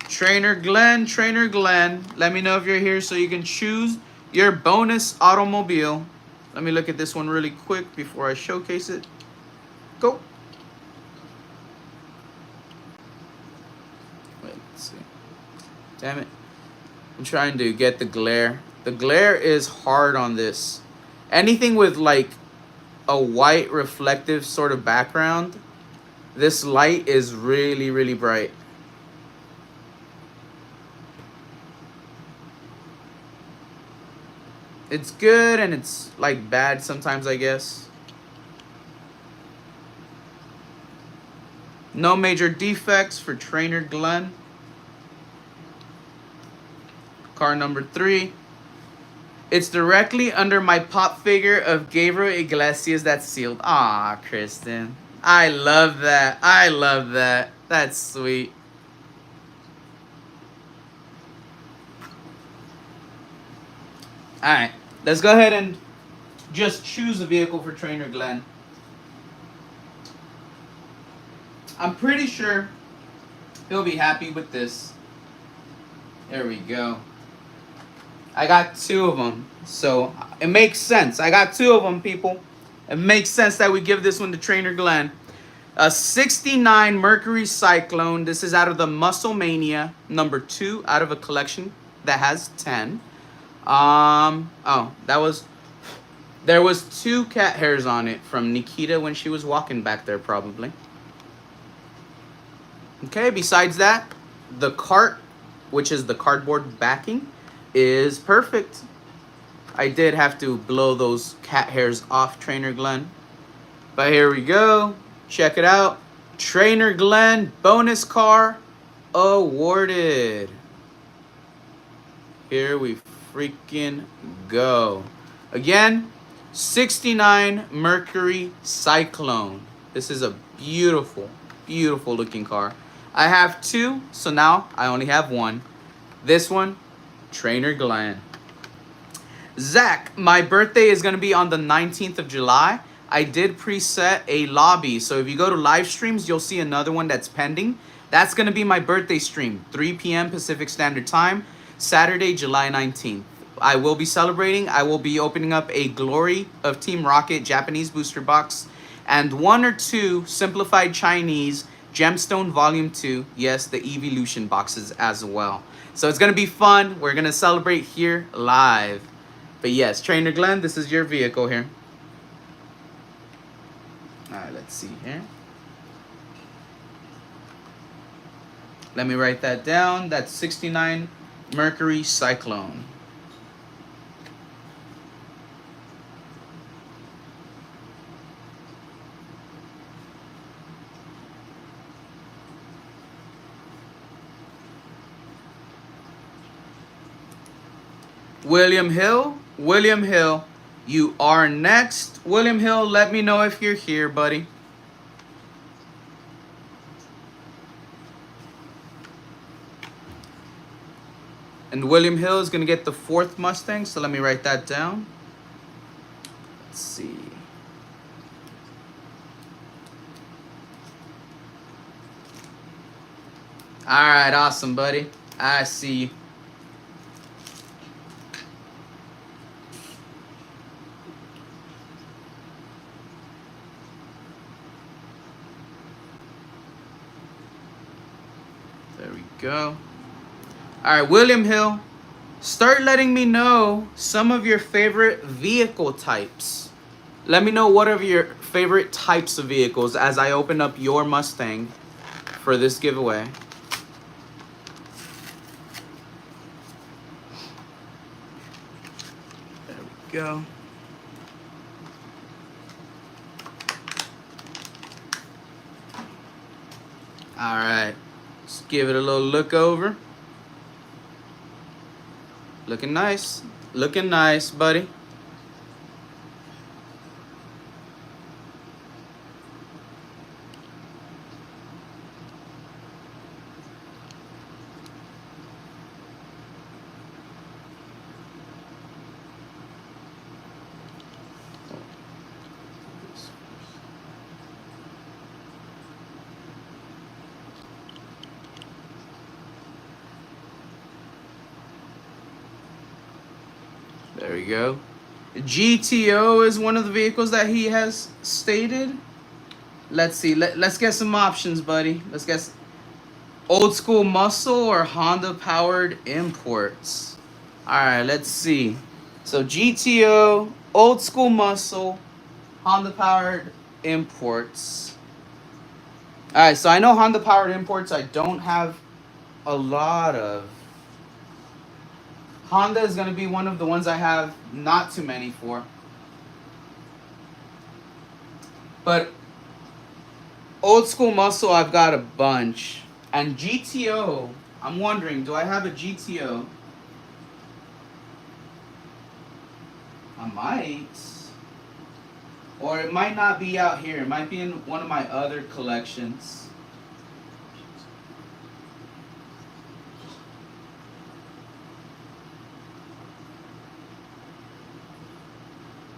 [SPEAKER 1] Trainer Glenn, let me know if you're here so you can choose your bonus automobile. Let me look at this one really quick before I showcase it. Go. Wait, let's see. Damn it. I'm trying to get the glare. The glare is hard on this. Anything with like a white reflective sort of background, this light is really, really bright. It's good and it's like bad sometimes, I guess. No major defects for Trainer Glenn. Car number 3. It's directly under my pop figure of Gabriel Iglesias that's sealed. Ah, Kristen. I love that. I love that. That's sweet. Alright. Let's go ahead and just choose a vehicle for Trainer Glenn. I'm pretty sure he'll be happy with this. There we go. I got 2 of them. So it makes sense. I got 2 of them, people. It makes sense that we give this one to Trainer Glenn. A 69 Mercury Cyclone. This is out of the Muscle Mania, number 2 out of a collection that has 10. Oh, there was 2 cat hairs on it from Nikita when she was walking back there, probably. Okay, besides that, the cart, which is the cardboard backing, is perfect. I did have to blow those cat hairs off, Trainer Glenn. But here we go. Check it out. Trainer Glenn bonus car awarded. Here we freaking go. Again, 69 Mercury Cyclone. This is a beautiful, beautiful looking car. I have 2, so now I only have 1. This one, Trainer Glenn. Zach, my birthday is going to be on the 19th of July. I did preset a lobby, so if you go to live streams, you'll see another one that's pending. That's going to be my birthday stream, 3 p.m. Pacific Standard Time, Saturday, July 19th. I will be celebrating. I will be opening up a Glory of Team Rocket Japanese booster box and 1 or 2 simplified Chinese Gemstone Volume 2. Yes, the Evolution boxes as well. So it's going to be fun. We're going to celebrate here live. But yes, Trainer Glenn, this is your vehicle here. All right, let's see here. Let me write that down. That's 69 Mercury Cyclone. William Hill, you are next. William Hill, let me know if you're here, buddy. And William Hill is going to get the 4th Mustang, so let me write that down. Let's see. All right, awesome, buddy. I see you. There we go. All right, William Hill, start letting me know some of your favorite vehicle types. Let me know what are your favorite types of vehicles as I open up your Mustang for this giveaway. There we go. All right. Just give it a little look over. Looking nice. Looking nice, buddy. There we go. GTO is one of the vehicles that he has stated. Let's see. Let's get some options, buddy. Let's get old school muscle or Honda powered imports. All right, let's see. So GTO, old school muscle, Honda powered imports. All right, so I know Honda powered imports I don't have a lot of. Honda is going to be one of the ones I have not too many for. But old school muscle, I've got a bunch. And GTO, I'm wondering, do I have a GTO? I might. Or it might not be out here. It might be in one of my other collections.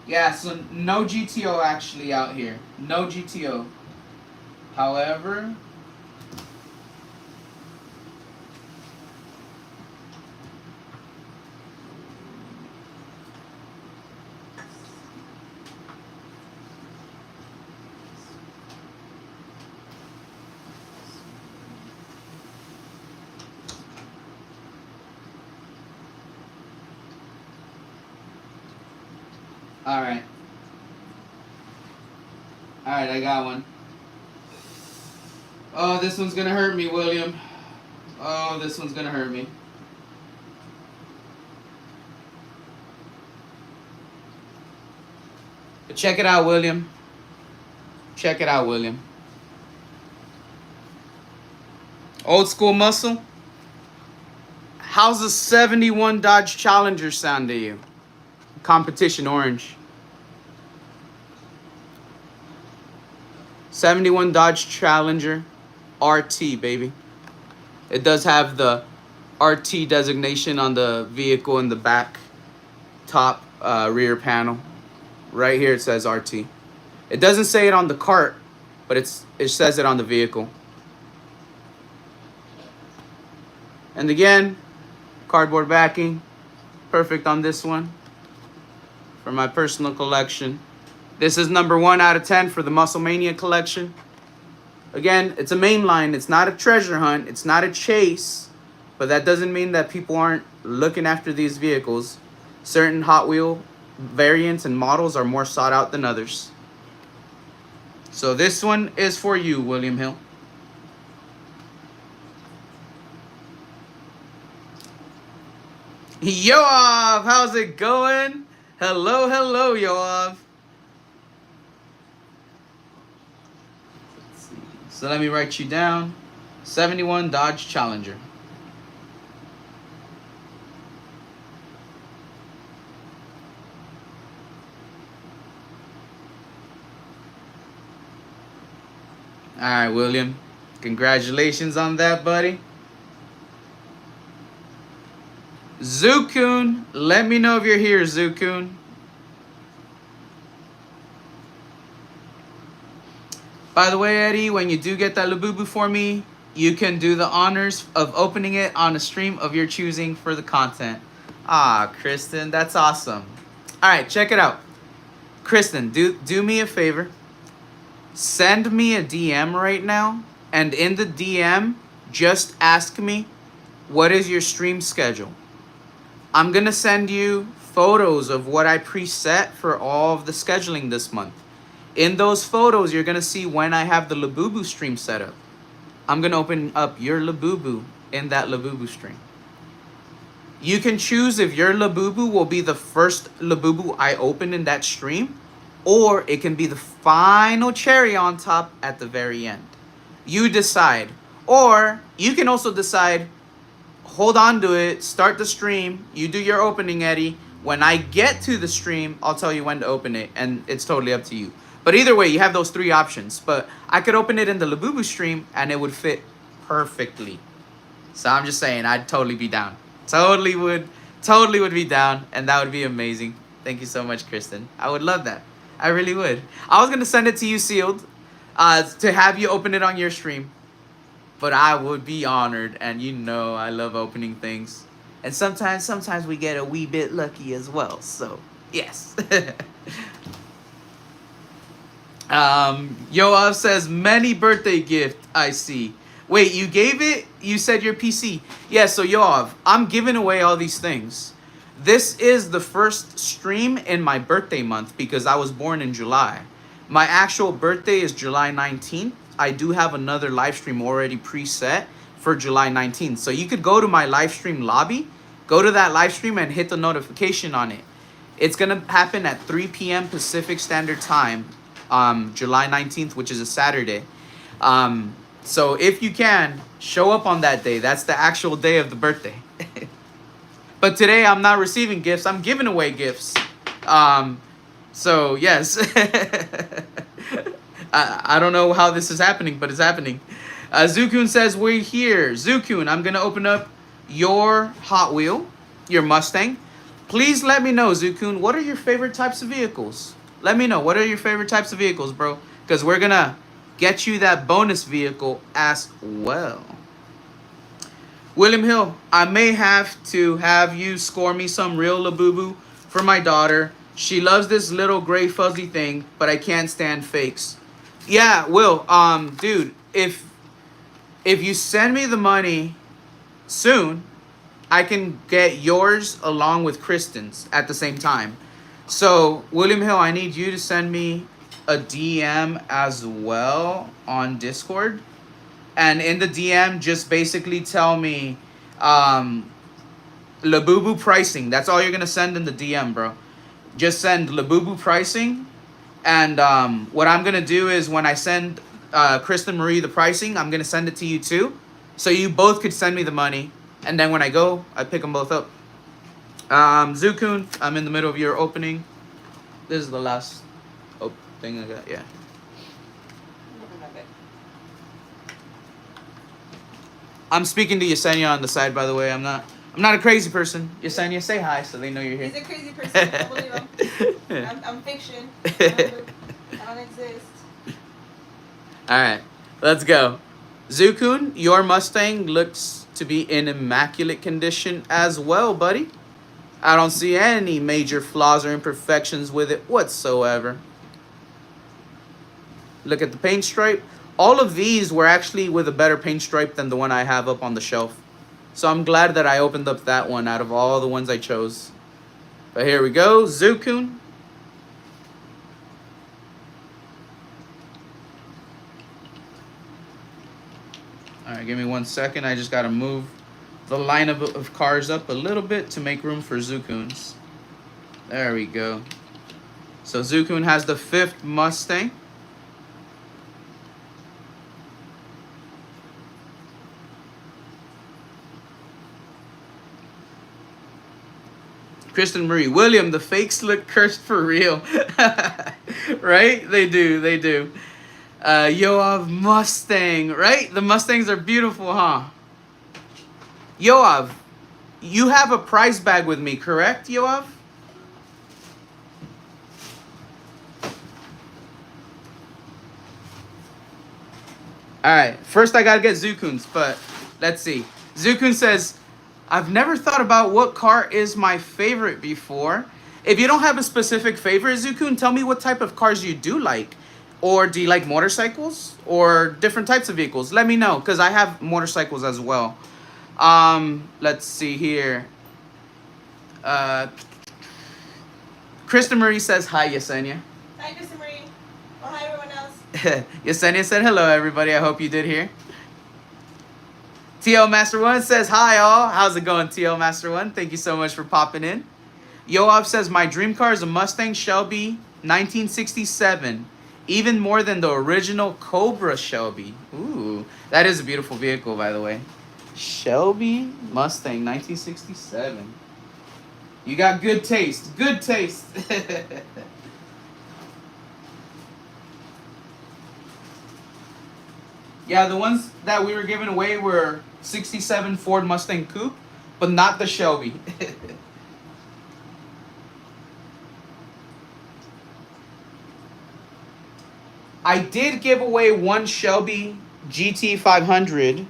[SPEAKER 1] Yeah, so no GTO actually out here. No GTO. However, Alright. Alright, I got one. Oh, this one's gonna hurt me, William. Oh, this one's gonna hurt me. But check it out, William. Check it out, William. Old school muscle. How's a 71 Dodge Challenger sound to you? Competition orange. 71 Dodge Challenger RT, baby. It does have the RT designation on the vehicle in the back top rear panel. Right here it says RT. It doesn't say it on the cart, but it says it on the vehicle. And again, cardboard backing. Perfect on this one. For my personal collection. This is number 1 out of 10 for the Muscle Mania collection. Again, it's a mainline. It's not a treasure hunt. It's not a chase. But that doesn't mean that people aren't looking after these vehicles. Certain Hot Wheel variants and models are more sought out than others. So this one is for you, William Hill. Yoav, how's it going? Hello, hello, Yoav. So let me write you down. 71 Dodge Challenger. All right, William. Congratulations on that, buddy. Zukun, let me know if you're here, Zukun. By the way, Eddie, when you do get that Labubu for me, you can do the honors of opening it on a stream of your choosing for the content. Ah, Kristen, that's awesome. All right, check it out. Kristen, do me a favor. Send me a DM right now, and in the DM, just ask me, what is your stream schedule? I'm going to send you photos of what I preset for all of the scheduling this month. In those photos, you're going to see when I have the Labubu stream set up. I'm going to open up your Labubu in that Labubu stream. You can choose if your Labubu will be the first Labubu I open in that stream, or it can be the final cherry on top at the very end. You decide. Or you can also decide, hold on to it, start the stream, you do your opening, Eddie. When I get to the stream, I'll tell you when to open it, and it's totally up to you. But either way, you have those 3 options. But I could open it in the Labubu stream, and it would fit perfectly. So I'm just saying, I'd totally be down. Totally would be down, and that would be amazing. Thank you so much, Kristen. I would love that. I really would. I was going to send it to you sealed to have you open it on your stream. But I would be honored, and you know I love opening things. And sometimes we get a wee bit lucky as well. So, yes. Yoav says, many birthday gift I see. Wait, you gave it? You said your PC. Yeah, so Yoav, I'm giving away all these things. This is the first stream in my birthday month because I was born in July. My actual birthday is July 19th. I do have another live stream already preset for July 19th. So you could go to my live stream lobby, go to that live stream and hit the notification on it. It's going to happen at 3 p.m. Pacific Standard Time, July 19th, which is a Saturday. So if you can, show up on that day. That's the actual day of the birthday. But today I'm not receiving gifts. I'm giving away gifts. So yes. I don't know how this is happening, but it's happening. Zukun says, we're here. Zukun, I'm going to open up your Hot Wheel, your Mustang. Please let me know, Zukun, what are your favorite types of vehicles? Let me know. What are your favorite types of vehicles, bro? Because we're going to get you that bonus vehicle as well. William Hill, I may have to have you score me some real Labubu for my daughter. She loves this little gray fuzzy thing, but I can't stand fakes. Yeah, Will, dude, if you send me the money soon, I can get yours along with Kristen's at the same time. So, William Hill, I need you to send me a DM as well on Discord. And in the DM, just basically tell me Labubu pricing. That's all you're going to send in the DM, bro. Just send Labubu pricing. And what I'm going to do is when I send Kristen Marie the pricing, I'm going to send it to you too. So you both could send me the money. And then when I go, I pick them both up. Zukun, I'm in the middle of your opening. This is the last thing I got. Yeah. I'm speaking to Yesenia on the side, by the way. I'm not a crazy person. Yesenia, say hi so they know you're here.
[SPEAKER 2] He's a crazy person. I believe him. I'm fiction. I don't exist.
[SPEAKER 1] Alright, let's go. Zukun, your Mustang looks to be in immaculate condition as well, buddy. I don't see any major flaws or imperfections with it whatsoever. Look at the paint stripe. All of these were actually with a better paint stripe than the one I have up on the shelf. So I'm glad that I opened up that one out of all the ones I chose. But here we go, Zukun. Alright, give me 1 second. I just gotta move the line of cars up a little bit to make room for Zukun's. There we go. So Zukun has the 5th Mustang. Kristen Marie, William, the fakes look cursed for real. Right? They do, they do. Yoav Mustang, right? The Mustangs are beautiful, huh? Yoav, you have a prize bag with me, correct, Yoav? Alright, first I gotta get Zukun's, but let's see. Zukun says, I've never thought about what car is my favorite before. If you don't have a specific favorite, Zukun, tell me what type of cars you do like. Or do you like motorcycles? Or different types of vehicles? Let me know, because I have motorcycles as well. Let's see here. Krista Marie says hi, Yesenia.
[SPEAKER 2] Hi, Krista Marie. Oh, hi, everyone else.
[SPEAKER 1] Yesenia said hello, everybody. I hope you did hear. TL Master One says hi, all. How's it going, TL Master One? Thank you so much for popping in. Yoav says my dream car is a Mustang Shelby 1967. Even more than the original Cobra Shelby. Ooh, that is a beautiful vehicle, by the way. Shelby Mustang 1967. You got good taste. Good taste. Yeah, the ones that we were giving away were 67 Ford Mustang Coupe, but not the Shelby. I did give away one Shelby GT500.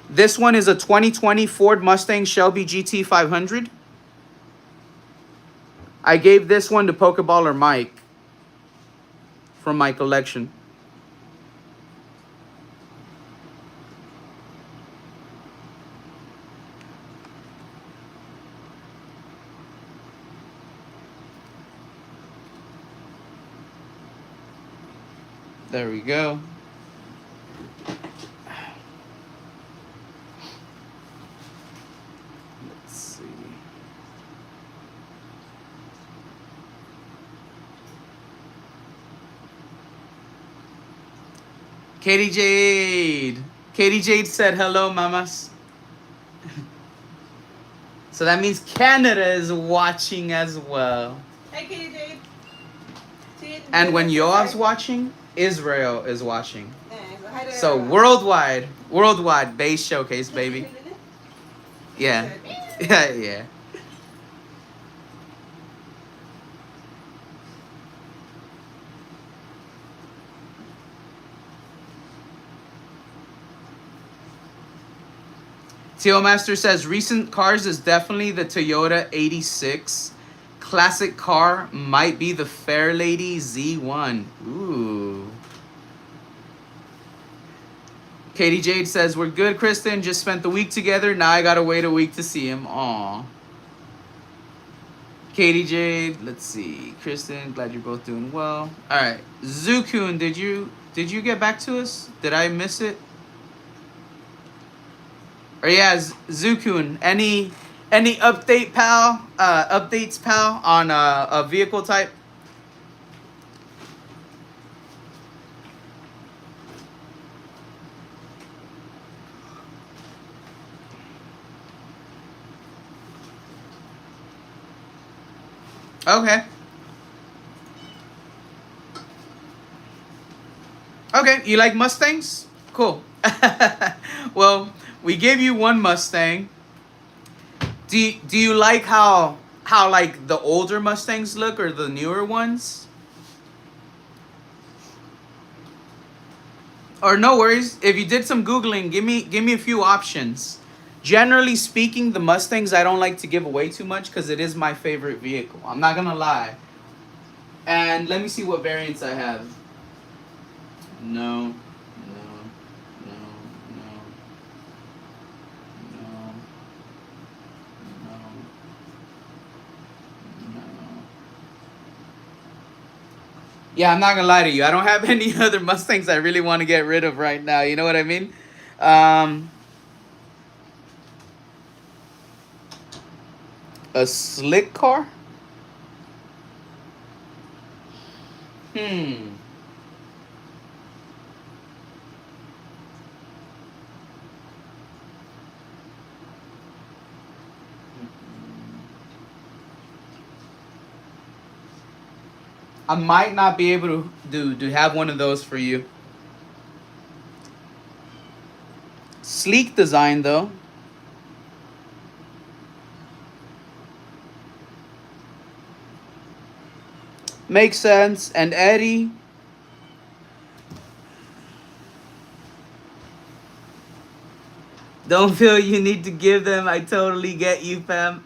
[SPEAKER 1] This one is a 2020 Ford Mustang Shelby GT500. I gave this one to Pokeballer Mike from my collection. There we go. Let's see. Katie Jade. Katie Jade said hello, mamas. So that means Canada is watching as well.
[SPEAKER 2] Hi, Katie Jade.
[SPEAKER 1] And when Yoav's watching, Israel is watching.
[SPEAKER 2] Yeah,
[SPEAKER 1] so worldwide base showcase, baby. Yeah. Yeah. Teo Master says recent cars is definitely the Toyota 86. Classic car might be the Fairlady Z1. Ooh. Katie Jade says, we're good, Kristen. Just spent the week together. Now I gotta wait a week to see him. Aw. Katie Jade, let's see. Kristen, glad you're both doing well. All right, Zukun, did you get back to us? Did I miss it? Or yeah, Zukun, any update, pal? Updates, pal, on a vehicle type? Okay. Okay, you like Mustangs? Cool. Well, we gave you one Mustang. Do you like how like the older Mustangs look or the newer ones? Or no worries, if you did some googling, give me a few options. Generally speaking, the Mustangs I don't like to give away too much because it is my favorite vehicle. I'm not gonna lie. And let me see what variants I have. No, no, no, no, no, no, no. Yeah, I'm not gonna lie to you. I don't have any other Mustangs I really want to get rid of right now. You know what I mean? Um, a slick car? Hmm. I might not be able to have one of those for you. Sleek design though. Makes sense. And Eddie, don't feel you need to give them. I totally get you, fam.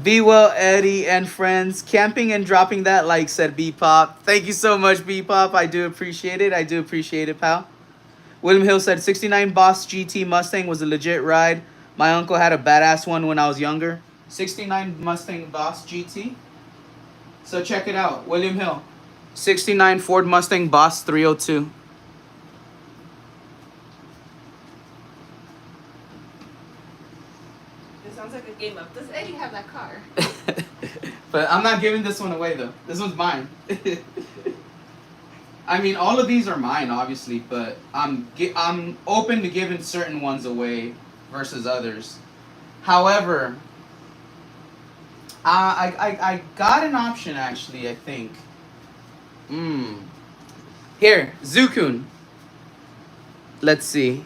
[SPEAKER 1] Be well, Eddie and friends. Camping and dropping that like, said B Pop. Thank you so much, B Pop. I do appreciate it. I do appreciate it, pal. William Hill said 69 Boss GT Mustang was a legit ride. My uncle had a badass one when I was younger. 69 Mustang Boss GT. So check it out. William Hill. 69 Ford Mustang Boss 302.
[SPEAKER 2] It sounds like a game of, does Eddie have that car?
[SPEAKER 1] But I'm not giving this one away though. This one's mine. I mean, all of these are mine, obviously, but I'm open to giving certain ones away versus others. However, I got an option actually. I think. Here, Zukun. Let's see.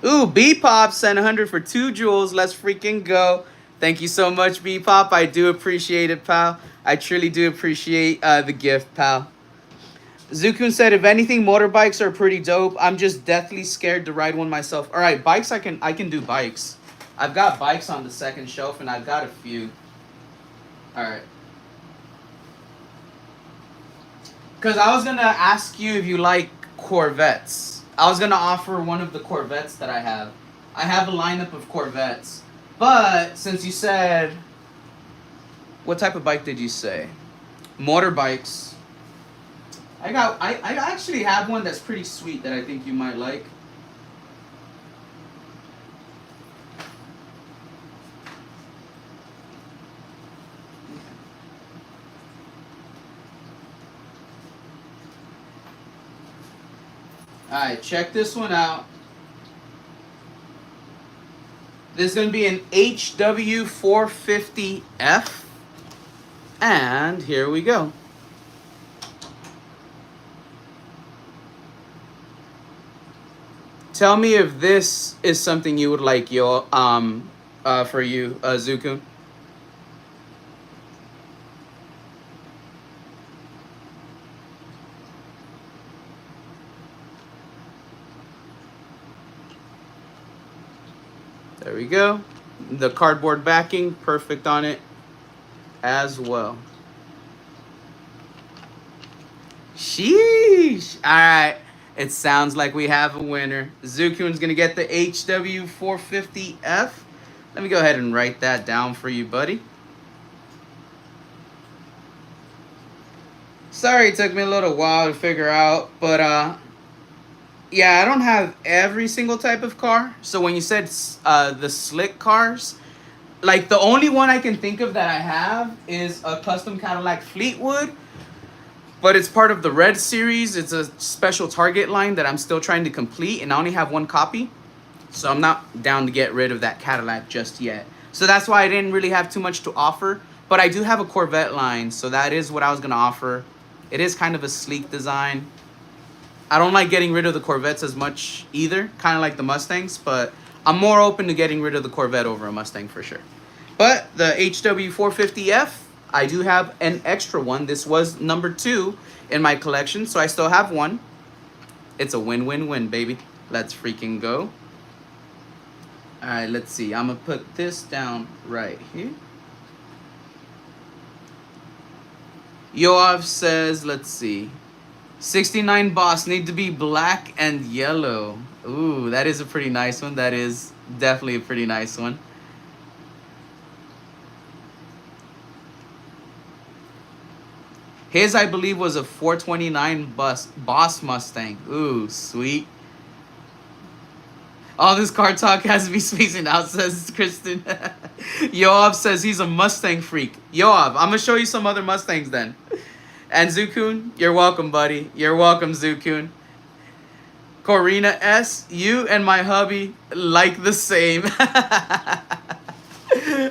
[SPEAKER 1] Ooh, B Pop sent 100 for 2 jewels. Let's freaking go. Thank you so much, B Pop. I do appreciate it, pal. I truly do appreciate the gift, pal. Zukun said, if anything, motorbikes are pretty dope. I'm just deathly scared to ride one myself. All right, bikes, I can do bikes. I've got bikes on the second shelf, and I've got a few. All right. Because I was going to ask you if you like Corvettes. I was going to offer one of the Corvettes that I have. I have a lineup of Corvettes. But since you said... What type of bike did you say? Motorbikes. I actually have one that's pretty sweet that I think you might like. Alright, check this one out. This is going to be an HW450F. And here we go. Tell me if this is something you would like, yo, for you, Zuku. There we go. The cardboard backing, perfect on it as well. Sheesh. All right. It sounds like we have a winner. Zukun's gonna get the HW450F. Let me go ahead and write that down for you, buddy. Sorry it took me a little while to figure out, but yeah, I don't have every single type of car. So when you said the slick cars, like the only one I can think of that I have is a custom Cadillac Fleetwood, but it's part of the Red series. It's a special Target line that I'm still trying to complete, and I only have one copy. So I'm not down to get rid of that Cadillac just yet. So that's why I didn't really have too much to offer. But I do have a Corvette line, so that is what I was going to offer. It is kind of a sleek design. I don't like getting rid of the Corvettes as much either, kind of like the Mustangs, but I'm more open to getting rid of the Corvette over a Mustang for sure. But the HW450F, I do have an extra one. This was number 2 in my collection, so I still have one. It's a win-win-win, baby. Let's freaking go. All right, let's see. I'm going to put this down right here. Yoav says, let's see. 69 Boss need to be black and yellow. Ooh, that is a pretty nice one. That is definitely a pretty nice one. His, I believe, was a 429 Boss Mustang. Ooh, sweet. All this car talk has to be spacing out, says Kristen. Yoav says he's a Mustang freak. Yoav, I'm going to show you some other Mustangs then. And Zukun, you're welcome, buddy. You're welcome, Zukun. Corina S., you and my hubby like the same.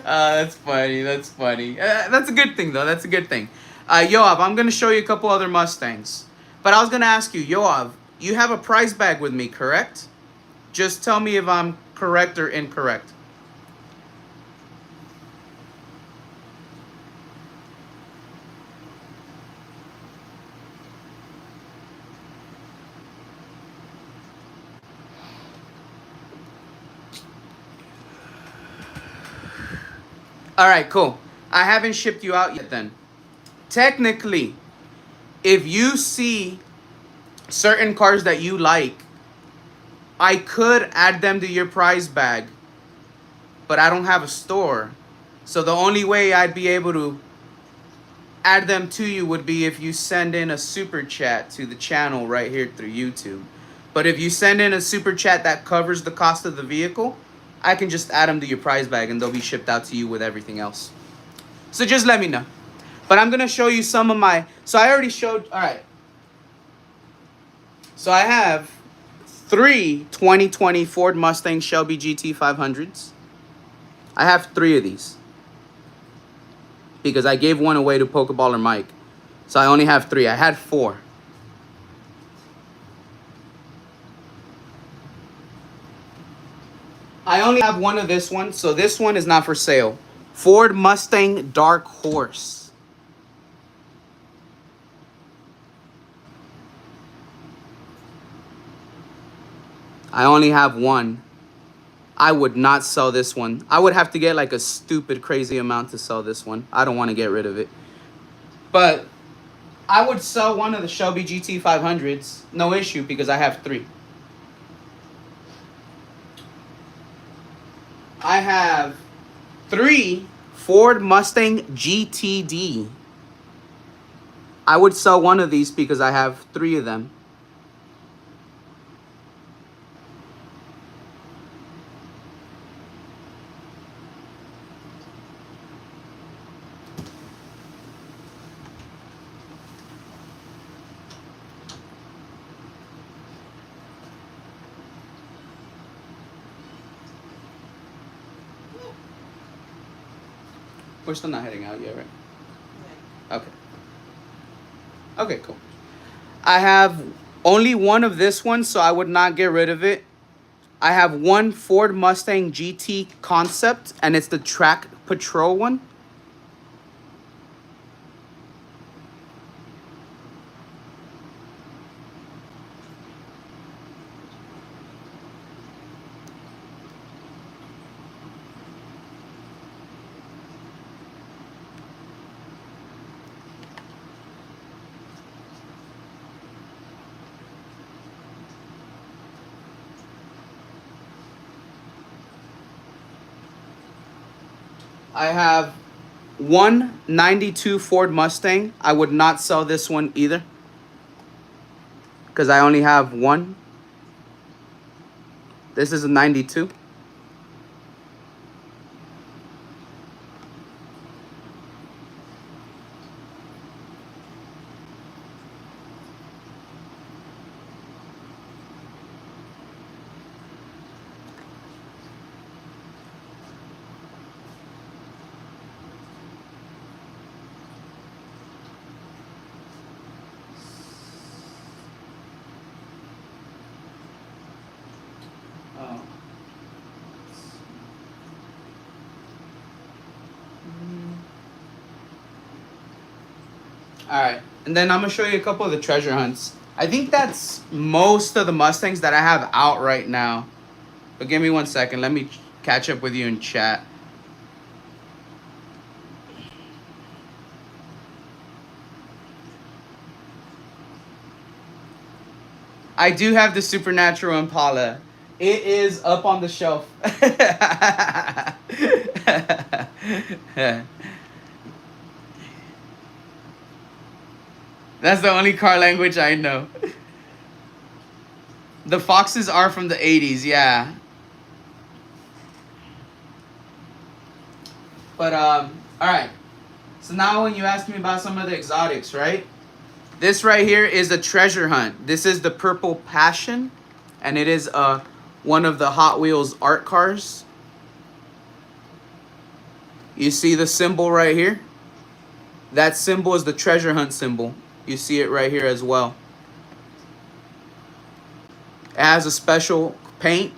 [SPEAKER 1] That's funny. That's funny. That's a good thing, though. That's a good thing. Yoav, I'm going to show you a couple other Mustangs. But I was going to ask you, Yoav, you have a prize bag with me, correct? Just tell me if I'm correct or incorrect. All right, cool. I haven't shipped you out yet then. Technically, if you see certain cars that you like, I could add them to your prize bag, but I don't have a store. So the only way I'd be able to add them to you would be if you send in a super chat to the channel right here through YouTube. But if you send in a super chat that covers the cost of the vehicle, I can just add them to your prize bag and they'll be shipped out to you with everything else. So just let me know. But I'm going to show you some of my... So I already showed... All right. So I have 3 2020 Ford Mustang Shelby GT 500s. I have 3 of these. Because I gave one away to Pokeballer Mike. So I only have 3. I had 4. I only have one of this one, so this one is not for sale. Ford Mustang Dark Horse. I only have one. I would not sell this one. I would have to get like a stupid crazy amount to sell this one. I don't want to get rid of it. But I would sell one of the Shelby GT 500s. No issue because I have 3. I have 3 Ford Mustang GTD. I would sell one of these because I have 3 of them. We're still not heading out yet, right? Okay. Okay, cool. I have only one of this one, so I would not get rid of it. I have one Ford Mustang GT Concept, and it's the Track Patrol one. I have one 92 Ford Mustang. I would not sell this one either, because I only have one. This is a 92. Oh. All right, and then I'm gonna show you a couple of the treasure hunts. I think that's most of the Mustangs that I have out right now. But give me 1 second. Let me catch up with you in chat. I do have the Supernatural Impala. It is up on the shelf. That's the only car language I know. The Foxes are from the 80s, yeah. But, alright. So now when you ask me about some of the exotics, right? This right here is a treasure hunt. This is the Purple Passion. And it is one of the Hot Wheels art cars. You see the symbol right here? That symbol is the treasure hunt symbol. You see it right here as well. It has a special paint.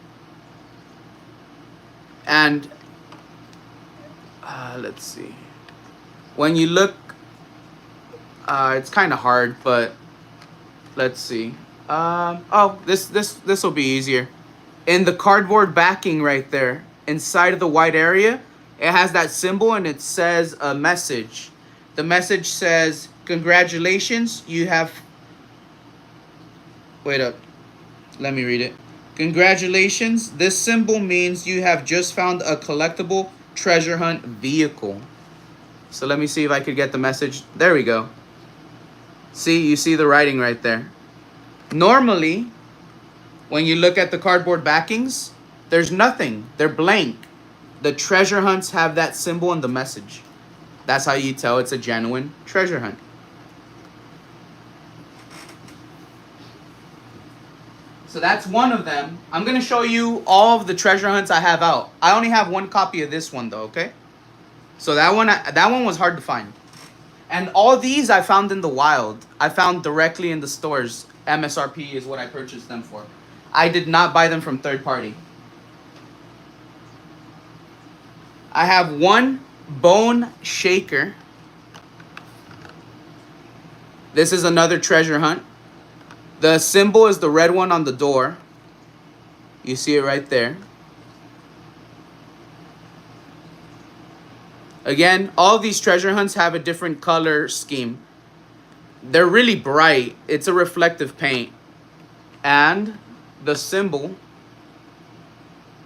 [SPEAKER 1] And let's see. When you look, it's kind of hard, but let's see. Oh, this will be easier. In the cardboard backing right there, inside of the white area, it has that symbol and it says a message. The message says, "Congratulations, you have." Wait up. Let me read it. "Congratulations, this symbol means you have just found a collectible treasure hunt vehicle." So let me see if I could get the message. There we go. See, you see the writing right there. Normally, when you look at the cardboard backings, there's nothing. They're blank. The treasure hunts have that symbol and the message. That's how you tell it's a genuine treasure hunt. So that's one of them. I'm going to show you all of the treasure hunts I have out. I only have one copy of this one though, okay? So that one was hard to find. And all these I found in the wild. I found directly in the stores. MSRP is what I purchased them for. I did not buy them from third party. I have one Bone Shaker. This is another treasure hunt. The symbol is the red one on the door. You see it right there. Again, all these treasure hunts have a different color scheme. They're really bright. It's a reflective paint. And the symbol,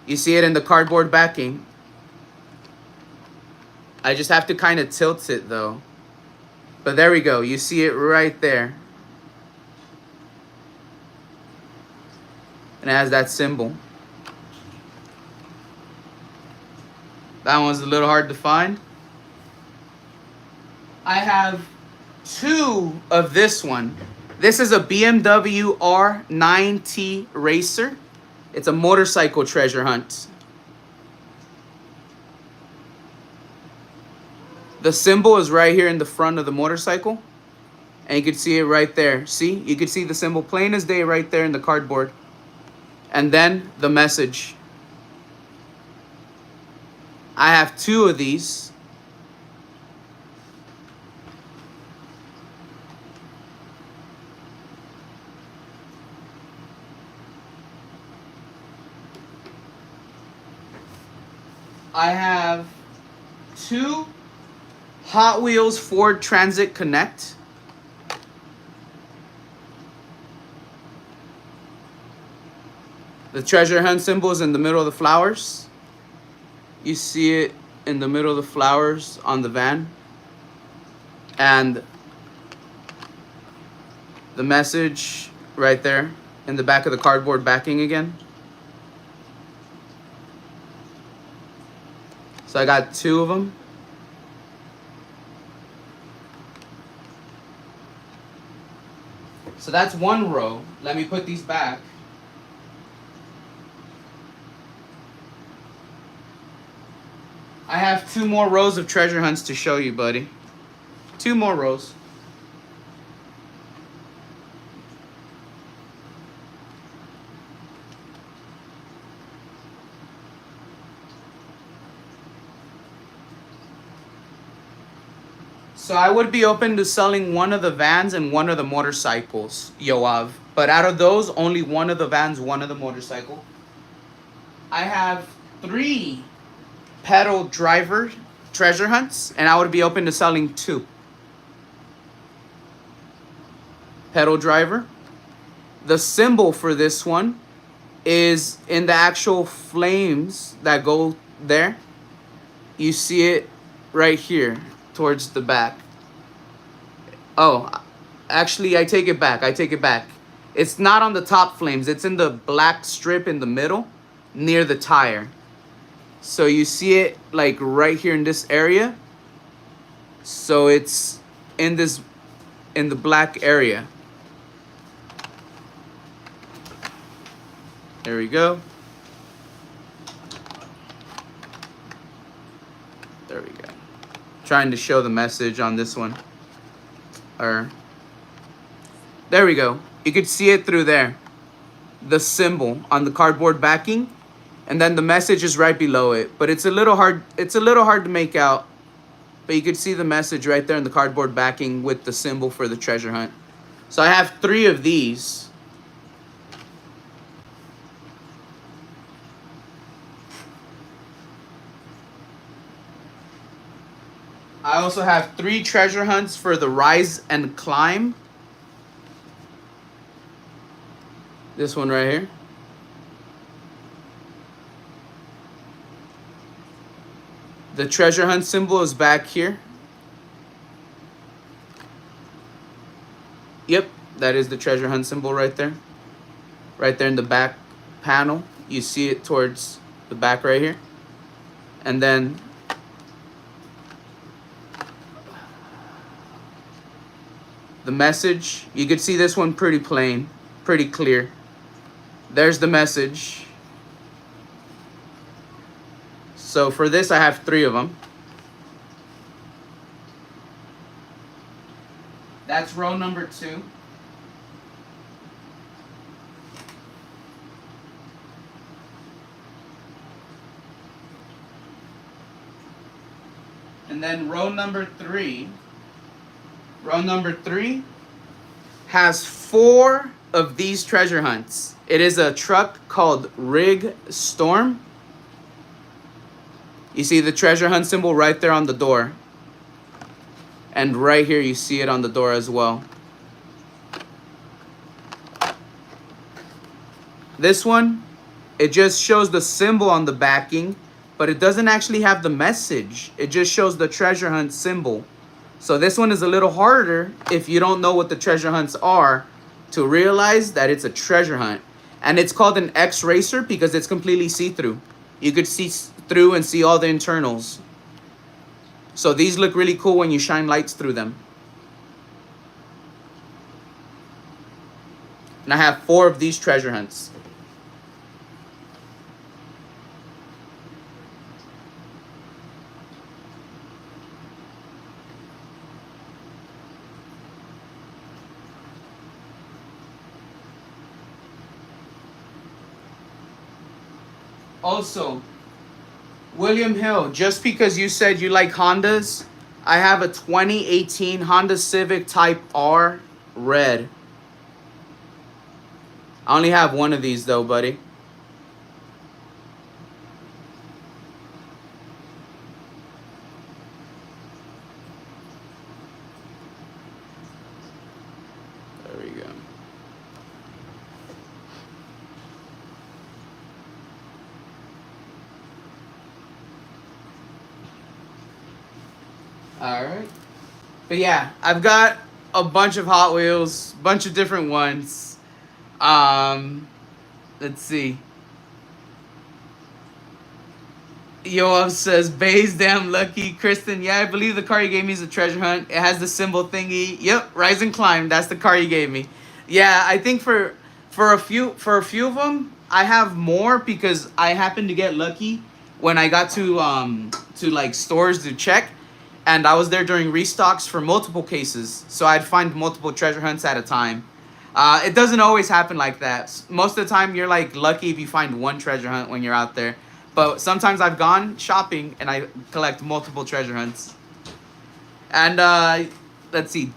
[SPEAKER 1] you see it in the cardboard backing. I just have to kind of tilt it though. But there we go. You see it right there. And it has that symbol. That one's a little hard to find. I have two of this one. This is a BMW R9T Racer. It's a motorcycle treasure hunt. The symbol is right here in the front of the motorcycle. And you can see it right there. See? You can see the symbol plain as day right there in the cardboard. And then the message. I have two of these. I have two Hot Wheels Ford Transit Connect. The treasure hunt symbol is in the middle of the flowers. You see it in the middle of the flowers on the van. And the message right there in the back of the cardboard backing again. So I got 2 of them. So that's 1 row. Let me put these back. I have 2 more rows of treasure hunts to show you, buddy. 2 more rows. So I would be open to selling 1 of the vans and 1 of the motorcycles, Yoav. But out of those, only 1 of the vans, 1 of the motorcycle. I have 3 pedal driver treasure hunts, and I would be open to selling 2. Pedal driver. The symbol for this one is in the actual flames that go there. You see it right here towards the back. Oh, actually, I take it back. It's not on the top flames. It's in the black strip in the middle near the tire. So you see it like right here in this area. So it's in the black area. There we go. There we go. Trying to show the message on this one. There we go. You could see it through there. The symbol on the cardboard backing, and then the message is right below it. But it's a little hard to make out. But you could see the message right there in the cardboard backing with the symbol for the treasure hunt. So I have 3 of these. I also have 3 treasure hunts for the rise and climb. This one right here. The treasure hunt symbol is back here. Yep, that is the treasure hunt symbol right there. Right there in the back panel. You see it towards the back right here. And then the message, you could see this one pretty plain, pretty clear. There's the message. So for this, I have 3 of them. That's row number 2. And then row number 3. Row number 3 has 4 of these treasure hunts. It is a truck called Rig Storm. You see the treasure hunt symbol right there on the door. And right here you see it on the door as well. This one, it just shows the symbol on the backing, but it doesn't actually have the message. It just shows the treasure hunt symbol. So this one is a little harder if you don't know what the treasure hunts are to realize that it's a treasure hunt. And it's called an X-Racer because it's completely see-through. You could see through and see all the internals. So these look really cool when you shine lights through them. And I have 4 of these treasure hunts. Also, William Hill, just because you said you like Hondas, I have a 2018 Honda Civic Type R red. I only have 1 of these though, buddy. There we go. All right. But yeah, I've got a bunch of Hot Wheels, bunch of different ones. Um, let's see. Yoav says, Bay's damn lucky. Kristen, yeah, I believe the car you gave me is a treasure hunt. It has the symbol thingy. Yep, Rise and Climb. That's the car you gave me. Yeah, I think for a few of them, I have more because I happened to get lucky when I got to like stores to check, and I was there during restocks for multiple cases, so I'd find multiple treasure hunts at a time. It doesn't always happen like that. Most of the time, you're like lucky if you find one treasure hunt when you're out there. But sometimes I've gone shopping and I collect multiple treasure hunts. And let's see.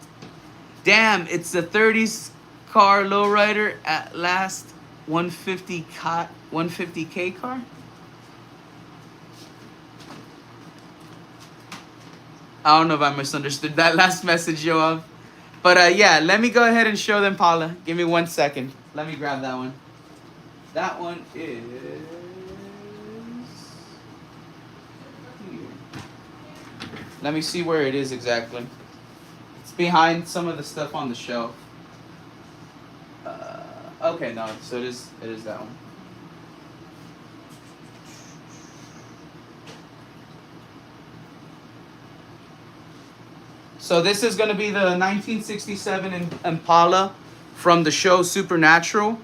[SPEAKER 1] Damn, it's the 30s car lowrider at last 150K car. I don't know if I misunderstood that last message, Yoav. But yeah, let me go ahead and show them, Paula. Give me 1 second. Let me grab that one. That one is here. Let me see where it is exactly. It's behind some of the stuff on the shelf. Okay, no, so it is that one. So this is going to be the 1967 Impala from the show Supernatural.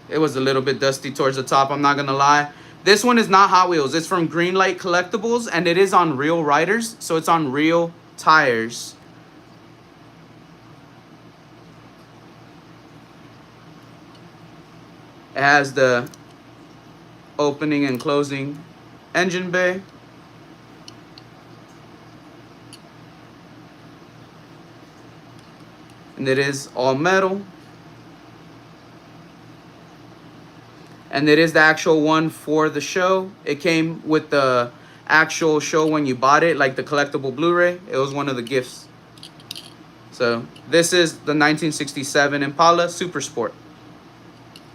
[SPEAKER 1] It was a little bit dusty towards the top, I'm not going to lie. This one is not Hot Wheels. It's from Greenlight Collectibles, and it is on real riders, so it's on real tires. It has the opening and closing engine bay. And it is all metal. And it is the actual one for the show. It came with the actual show when you bought it, like the collectible Blu-ray. It was one of the gifts. So this is the 1967 Impala Super Sport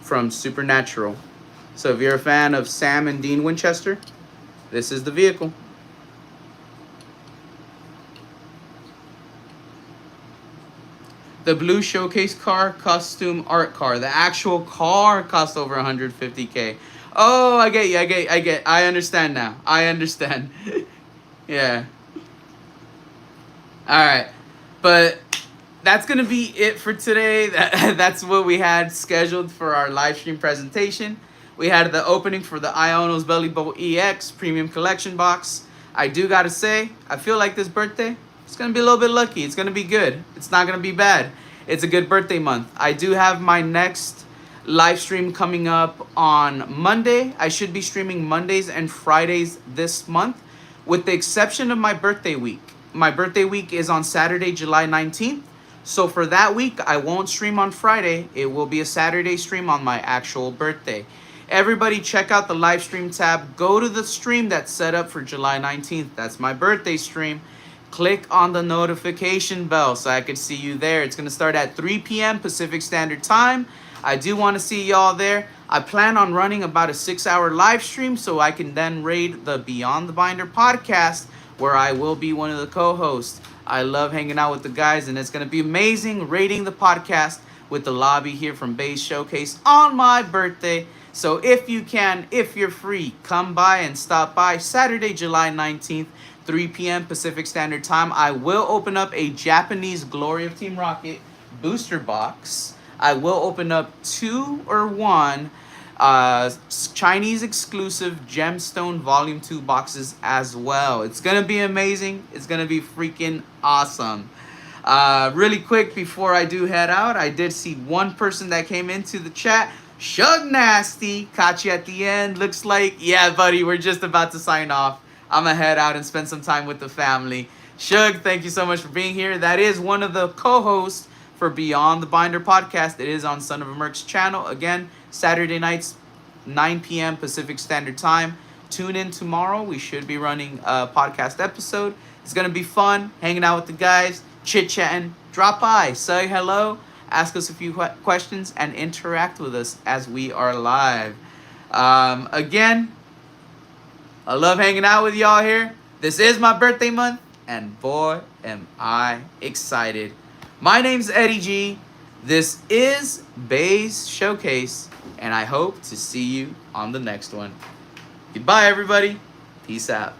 [SPEAKER 1] from Supernatural. So if you're a fan of Sam and Dean Winchester, this is the vehicle. The blue showcase car, costume art car. The actual car cost over 150K. Oh, I get you. I understand now. I understand. Yeah. All right. But that's going to be it for today. That's what we had scheduled for our live stream presentation. We had the opening for the Iono's Bellibolt EX Premium Collection Box. I do got to say, I feel like this birthday, it's going to be a little bit lucky. It's going to be good. It's not going to be bad. It's a good birthday month. I do have my next live stream coming up on Monday. I should be streaming Mondays and Fridays this month, with the exception of my birthday week. My birthday week is on Saturday, July 19th. So for that week, I won't stream on Friday. It will be a Saturday stream on my actual birthday. Everybody check out the live stream tab. Go to the stream that's set up for July 19th. That's my birthday stream. Click on the notification bell so I can see you there. It's going to start at 3 p.m. Pacific Standard Time. I do want to see y'all there. I plan on running about a 6-hour live stream so I can then raid the Beyond the Binder podcast, where I will be one of the co-hosts. I love hanging out with the guys, and it's going to be amazing raiding the podcast with the lobby here from Bay's Showcase on my birthday. So if you can, if you're free, come by and stop by Saturday, July 19th, 3 p.m. Pacific Standard Time. I will open up a Japanese Glory of Team Rocket booster box. I will open up 2 or 1 Chinese exclusive Gemstone Volume 2 boxes as well. It's going to be amazing. It's going to be freaking awesome. Really quick before I do head out, I did see one person that came into the chat. Shug Nasty, caught you at the end. Looks like, yeah, buddy, we're just about to sign off. I'm going to head out and spend some time with the family. Shug, thank you so much for being here. That is one of the co-hosts for Beyond the Binder podcast. It is on Son of a Merc's channel. Again, Saturday nights, 9 p.m. Pacific Standard Time. Tune in tomorrow. We should be running a podcast episode. It's going to be fun, hanging out with the guys, chit-chatting. Drop by, say hello, ask us a few questions, and interact with us as we are live. Again, I love hanging out with y'all here. This is my birthday month. and boy, am I excited. My name's Eddie G. This is Bay's Showcase, and I hope to see you on the next one. Goodbye, everybody. Peace out.